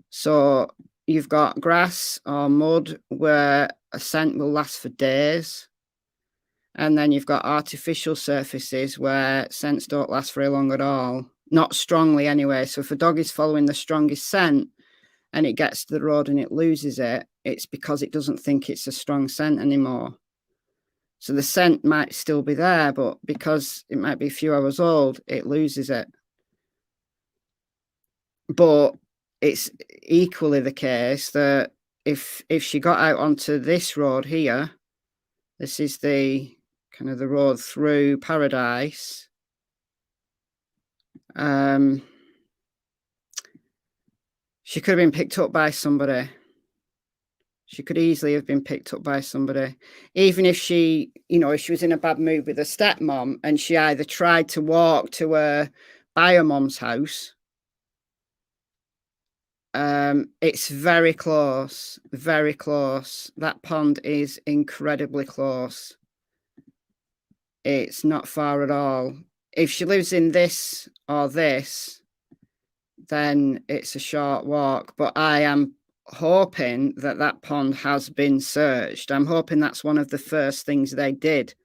So you've got grass or mud where a scent will last for days. And then you've got artificial surfaces where scents don't last very long at all. Not strongly anyway. So if a dog is following the strongest scent and it gets to the road and it loses it, it's because it doesn't think it's a strong scent anymore. So the scent might still be there, but because it might be a few hours old, it loses it. But it's equally the case that if she got out onto this road here, this is the kind of the road through paradise. She could have been picked up by somebody. She could easily have been picked up by somebody. Even if she, if she was in a bad mood with her stepmom and she either tried to walk to her biomom's house. It's very close, very close. That pond is incredibly close. It's not far at all. If she lives in this or this, then it's a short walk. But I am hoping that pond has been searched. I'm hoping that's one of the first things they did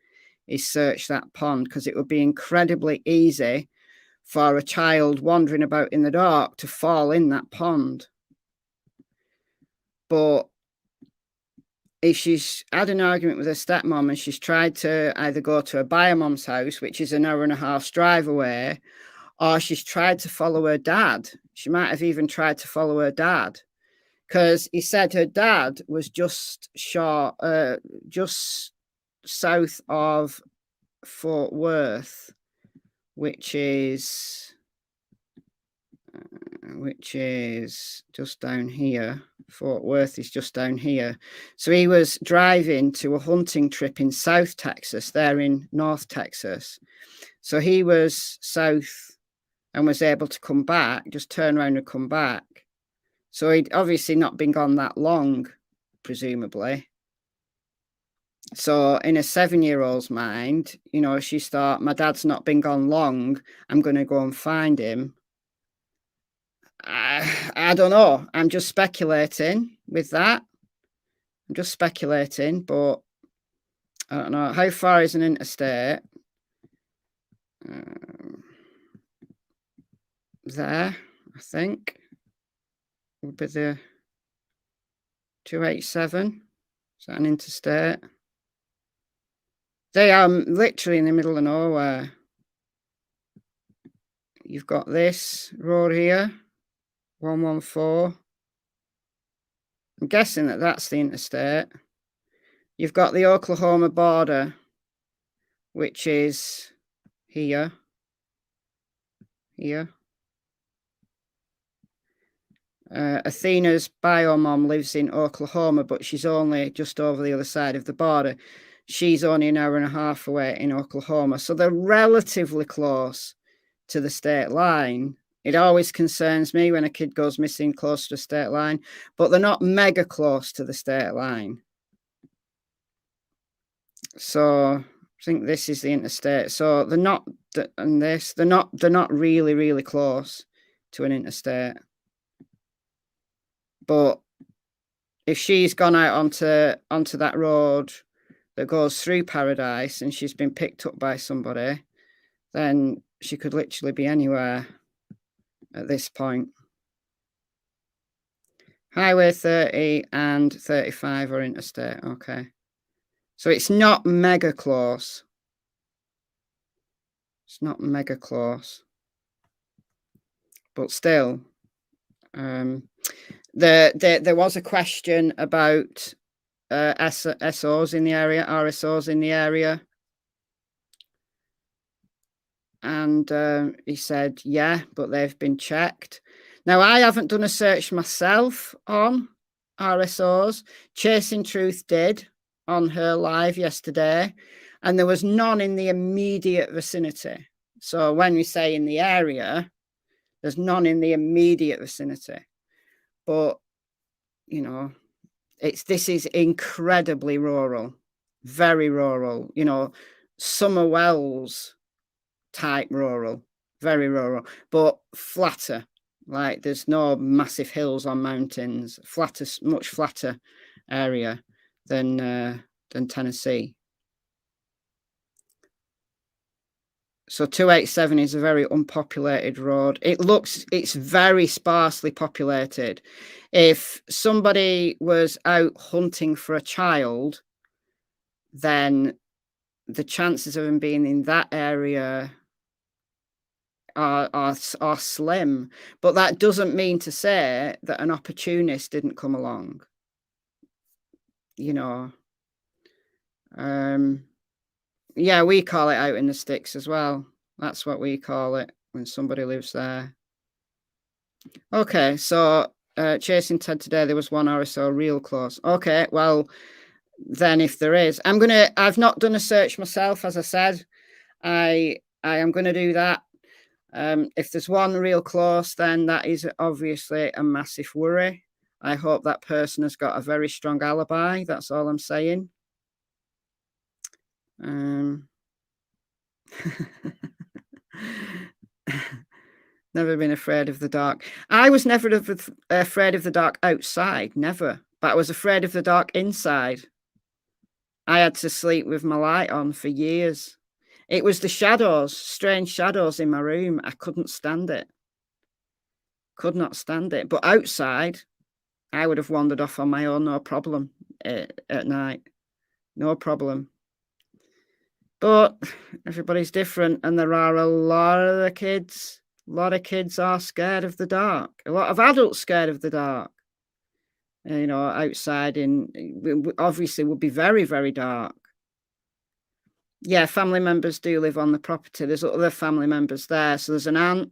is search that pond, because it would be incredibly easy for a child wandering about in the dark to fall in that pond. But if she's had an argument with her stepmom and she's tried to either go to her biomom's house, which is an hour and a half drive away, or she's tried to follow her dad. She might have even tried to follow her dad, because he said her dad was just short, just south of Fort Worth, which is just down here. Fort Worth is just down here. So he was driving to a hunting trip in South Texas. They're in North Texas. So he was south and was able to come back, just turn around and come back. So he'd obviously not been gone that long, presumably. So in a 7-year-old's mind, you know, she's thought, my dad's not been gone long, I'm going to go and find him. I don't know. I'm just speculating with that. I'm just speculating, but I don't know. How far is an interstate? There, I think, would be the 287. Is that an interstate? They are literally in the middle of nowhere. You've got this road here, 114. I'm guessing that that's the interstate. You've got the Oklahoma border, which is here. Athena's biomom lives in Oklahoma, but she's only just over the other side of the border. She's only an hour and a half away in Oklahoma. So they're relatively close to the state line. It always concerns me when a kid goes missing close to the state line, but they're not mega close to the state line. So I think this is the interstate. So they're not, and this, they're not really, really close to an interstate. But if she's gone out onto that road that goes through Paradise and she's been picked up by somebody, then she could literally be anywhere at this point. Highway 30 and 35 are interstate. Okay. So it's not mega close. It's not mega close. But still, there was a question about SOs in the area, RSOs in the area. And he said, yeah, but they've been checked. Now, I haven't done a search myself on RSOs. Chasing Truth did on her live yesterday, and there was none in the immediate vicinity. So when we say in the area, there's none in the immediate vicinity. But, you know, this is incredibly rural, very rural, you know, Summer Wells type rural, very rural, but flatter. Like there's no massive hills or mountains, flatter, much flatter area than Tennessee. So 287 is a very unpopulated road. It's very sparsely populated. If somebody was out hunting for a child, then the chances of him being in that area are slim. But that doesn't mean to say that an opportunist didn't come along. You know, yeah, we call it out in the sticks as well. That's what we call it when somebody lives there. Okay, so chasing Ted today, there was one RSO real close. Okay, well, then if there is, I've not done a search myself, as I said. I am going to do that. If there's one real close, then that is obviously a massive worry. I hope that person has got a very strong alibi. That's all I'm saying. Never been afraid of the dark. I was never afraid of the dark outside, never. But I was afraid of the dark inside. I had to sleep with my light on for years. It was the shadows, strange shadows in my room. I couldn't stand it. Could not stand it. But outside, I would have wandered off on my own, no problem, at night. No problem. But everybody's different, and there are a lot of the kids A lot of kids are scared of the dark. A lot of adults scared of the dark. You know, outside obviously would be very, very dark. Yeah, family members do live on the property. There's other family members there. So there's an aunt.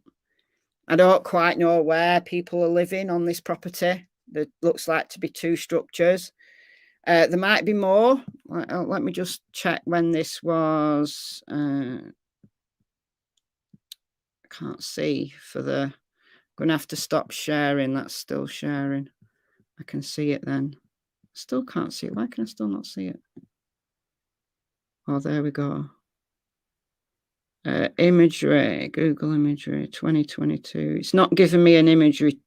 I don't quite know where people are living on this property. There looks like to be 2 structures. There might be more. Let me just check when this was. I can't see for the. I'm going to have to stop sharing. That's still sharing. I can see it then. Still can't see it. Why can I still not see it? Oh, there we go. Imagery, Google imagery, 2022. It's not giving me an imagery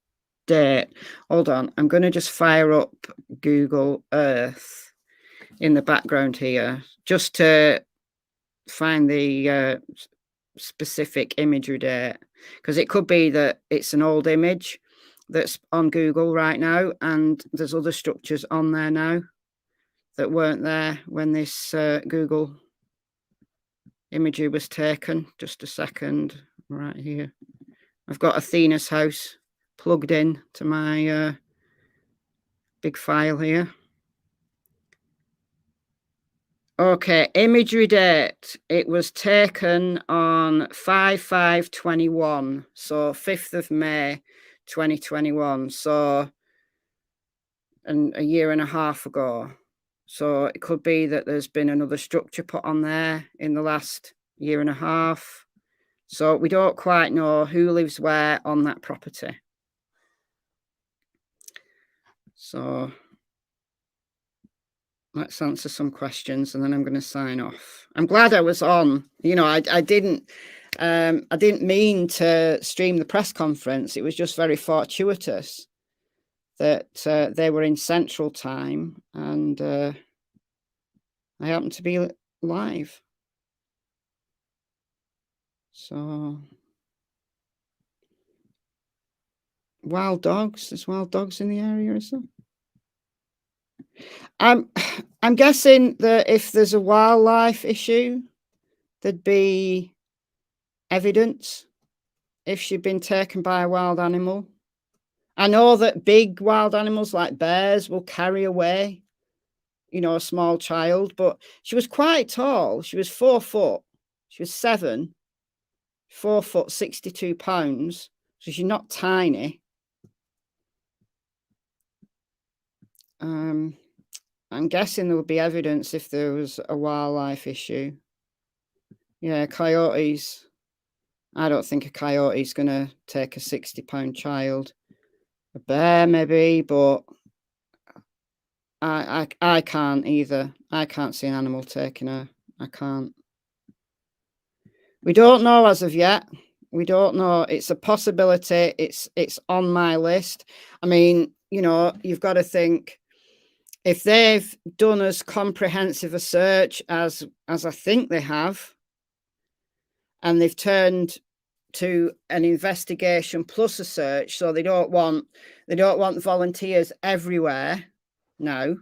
date. Hold on. I'm going to just fire up Google Earth in the background here just to find the specific imagery date, because it could be that it's an old image that's on Google right now, and there's other structures on there now that weren't there when this Google imagery was taken. Just a second, right here. I've got Athena's house plugged in to my big file here. Okay, imagery date. It was taken on 5/5/21, so 5th of May 2021, so a year and a half ago. So it could be that there's been another structure put on there in the last year and a half. So we don't quite know who lives where on that property. So let's answer some questions and then I'm going to sign off. I'm glad I was on. You know, I didn't mean to stream the press conference. It was just very fortuitous that they were in Central Time, and I happened to be live. So, wild dogs. There's wild dogs in the area, is there? I'm guessing that if there's a wildlife issue, there'd be evidence if she'd been taken by a wild animal. I know that big wild animals like bears will carry away, you know, a small child, but she was quite tall. She was 4 foot. She was 7, 4 foot, 62 pounds. So she's not tiny. I'm guessing there would be evidence if there was a wildlife issue. Yeah, coyotes. I don't think a coyote is going to take a 60-pound child. A bear maybe, but I can't either. I can't see an animal taking her. I can't. We don't know as of yet. We don't know. It's a possibility. It's on my list. I mean, you know, you've got to think, if they've done as comprehensive a search as I think they have, and they've turned to an investigation plus a search, so they don't want volunteers everywhere now.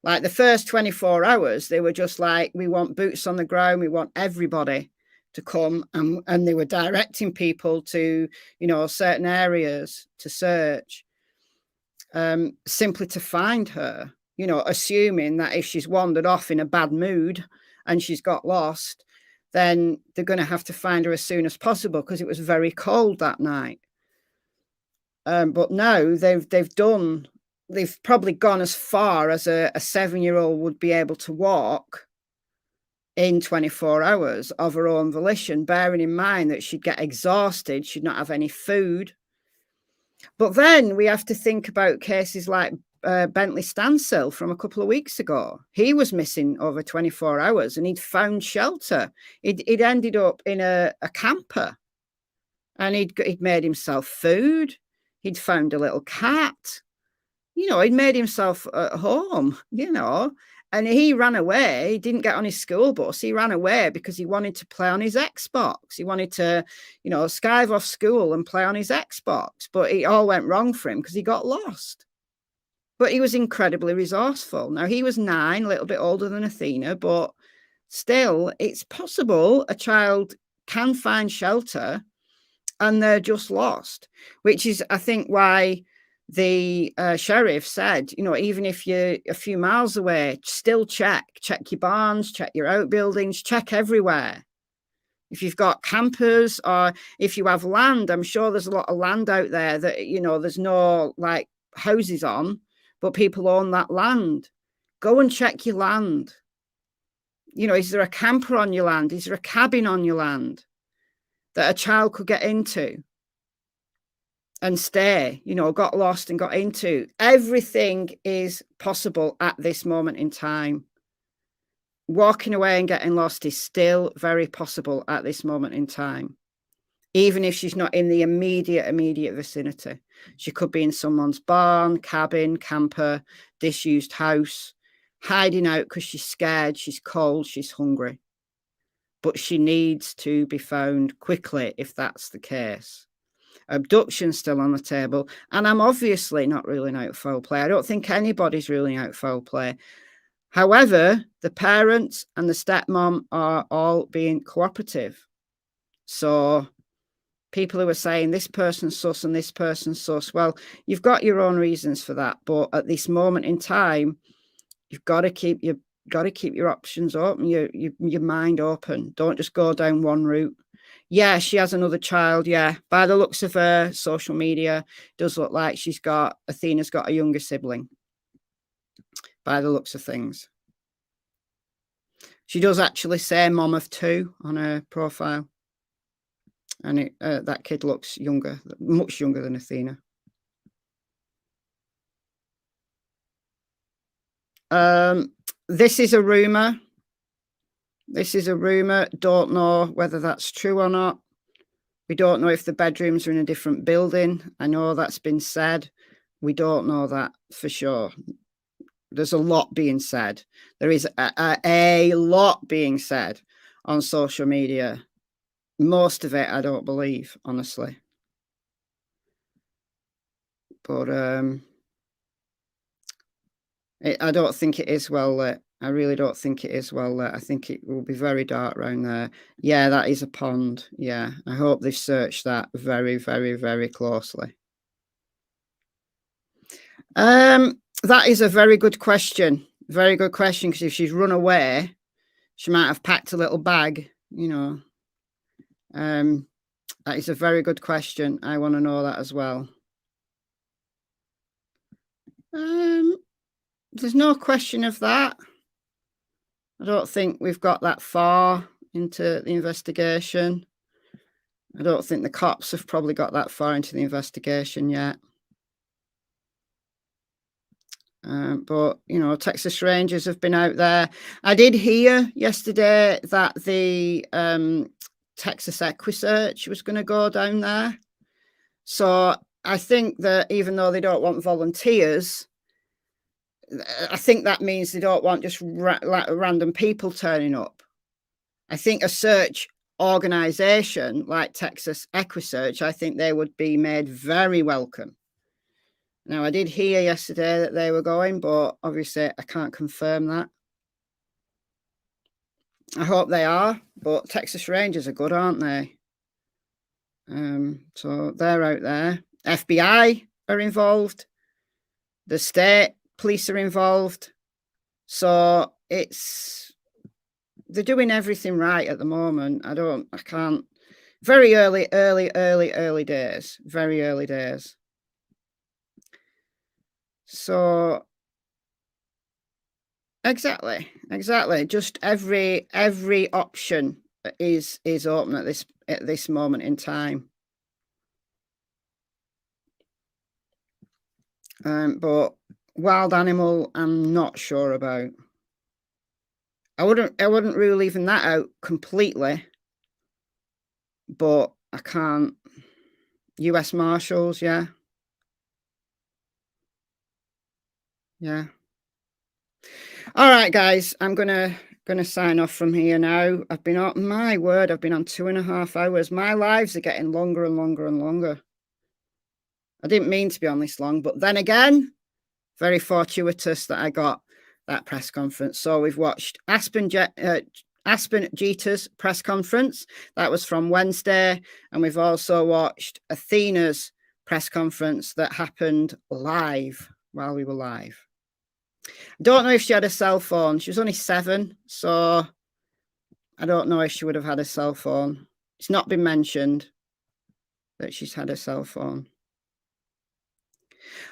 Like the first 24 hours, they were just like, we want boots on the ground, we want everybody to come, and they were directing people to, you know, certain areas to search, simply to find her, you know, assuming that if she's wandered off in a bad mood and she's got lost, then they're going to have to find her as soon as possible because it was very cold that night. But now they've probably gone as far as a 7-year-old would be able to walk in 24 hours of her own volition, bearing in mind that she'd get exhausted, she'd not have any food. But then we have to think about cases like Bentley Stansell from a couple of weeks ago. He was missing over 24 hours and he'd found shelter. He'd ended up in a camper, and he'd made himself food. He'd found a little cat. You know, he'd made himself at home, you know, and he ran away. He didn't get on his school bus. He ran away because he wanted to play on his Xbox. He wanted to, you know, skive off school and play on his Xbox, but it all went wrong for him because he got lost. But he was incredibly resourceful. Now, he was 9, a little bit older than Athena, but still, it's possible a child can find shelter and they're just lost, which is, I think, why the sheriff said, you know, even if you're a few miles away, still check your barns, check your outbuildings, check everywhere. If you've got campers or if you have land, I'm sure there's a lot of land out there that, you know, there's no like houses on, but people own that land. Go and check your land. You know, is there a camper on your land? Is there a cabin on your land that a child could get into and stay, you know, got lost and got into? Everything is possible at this moment in time. Walking away and getting lost is still very possible at this moment in time. Even if she's not in the immediate vicinity. She could be in someone's barn, cabin, camper, disused house, hiding out because she's scared, she's cold, she's hungry. But she needs to be found quickly if that's the case. Abduction's still on the table, and I'm obviously not ruling out foul play. I don't think anybody's ruling out foul play. However, the parents and the stepmom are all being cooperative. So people who are saying this person's sus and this person's sus, well, you've got your own reasons for that. But at this moment in time, you've got to keep your options open, your mind open. Don't just go down one route. Yeah, she has another child. Yeah, by the looks of her social media, it does look like Athena's got a younger sibling. By the looks of things. She does actually say mom of 2 on her profile. And that kid looks younger, much younger than Athena. This is a rumor. This is a rumor. Don't know whether that's true or not. We don't know if the bedrooms are in a different building. I know that's been said. We don't know that for sure. There's a lot being said. There is a lot being said on social media. Most of it, I don't believe, honestly. But I don't think it is well lit. I really don't think it is well lit. I think it will be very dark around there. Yeah, that is a pond. Yeah, I hope they've searched that very, very, very closely. That is a very good question. Very good question, because if she's run away, she might have packed a little bag, you know. That is a very good question. I want to know that as well. There's no question of that. I don't think we've got that far into the investigation. I don't think the cops have probably got that far into the investigation yet. But, you know, Texas Rangers have been out there. I did hear yesterday that the Texas Equisearch was going to go down there. So I think that even though they don't want volunteers, I think that means they don't want just random people turning up. I think a search organization like Texas Equisearch, I think they would be made very welcome. Now, I did hear yesterday that they were going, but obviously I can't confirm that. I hope they are, but Texas Rangers are good, aren't they? So they're out there. FBI are involved. The state police are involved. So they're doing everything right at the moment. I can't. Very early days. Very early days. So exactly. Just every option is open at this moment in time. But wild animal, I'm not sure about. I wouldn't rule even that out completely. But I can't. US Marshals, yeah. Yeah. All right, guys, I'm gonna sign off from here now. I've been on 2.5 hours. My lives are getting longer and longer and longer. I didn't mean to be on this long, but then again, very fortuitous that I got that press conference. So we've watched Aspen Aspen Jeter's press conference. That was from Wednesday. And we've also watched Athena's press conference that happened live while we were live. I don't know if she had a cell phone. She was only 7, so I don't know if she would have had a cell phone. It's not been mentioned that she's had a cell phone.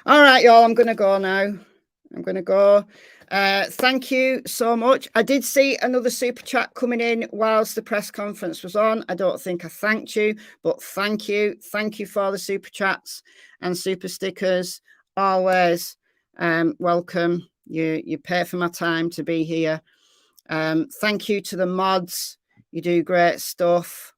All right, y'all, I'm going to go now. I'm going to go. Thank you so much. I did see another super chat coming in whilst the press conference was on. I don't think I thanked you, but thank you. Thank you for the super chats and super stickers. Always welcome. You pay for my time to be here. Thank you to the mods. You do great stuff.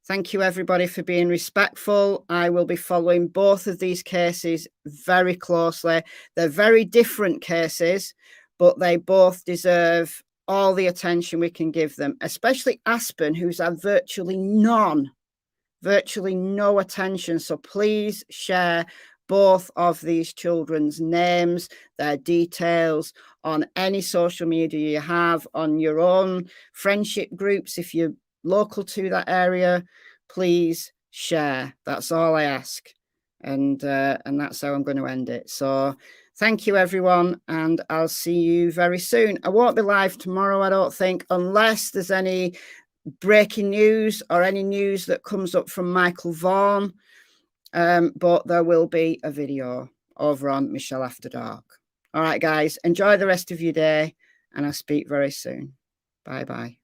Thank you, everybody, for being respectful. I will be following both of these cases very closely. They're very different cases, but they both deserve all the attention we can give them, especially Aspen, who's had virtually no attention. So please share both of these children's names, their details on any social media you have, on your own friendship groups. If you're local to that area, please share. That's all I ask. And that's how I'm going to end it. So thank you, everyone, and I'll see you very soon. I won't be live tomorrow, I don't think, unless there's any breaking news or any news that comes up from Michael Vaughan. But there will be a video over on Michelle After Dark. All right, guys, enjoy the rest of your day, and I'll speak very soon. Bye-bye.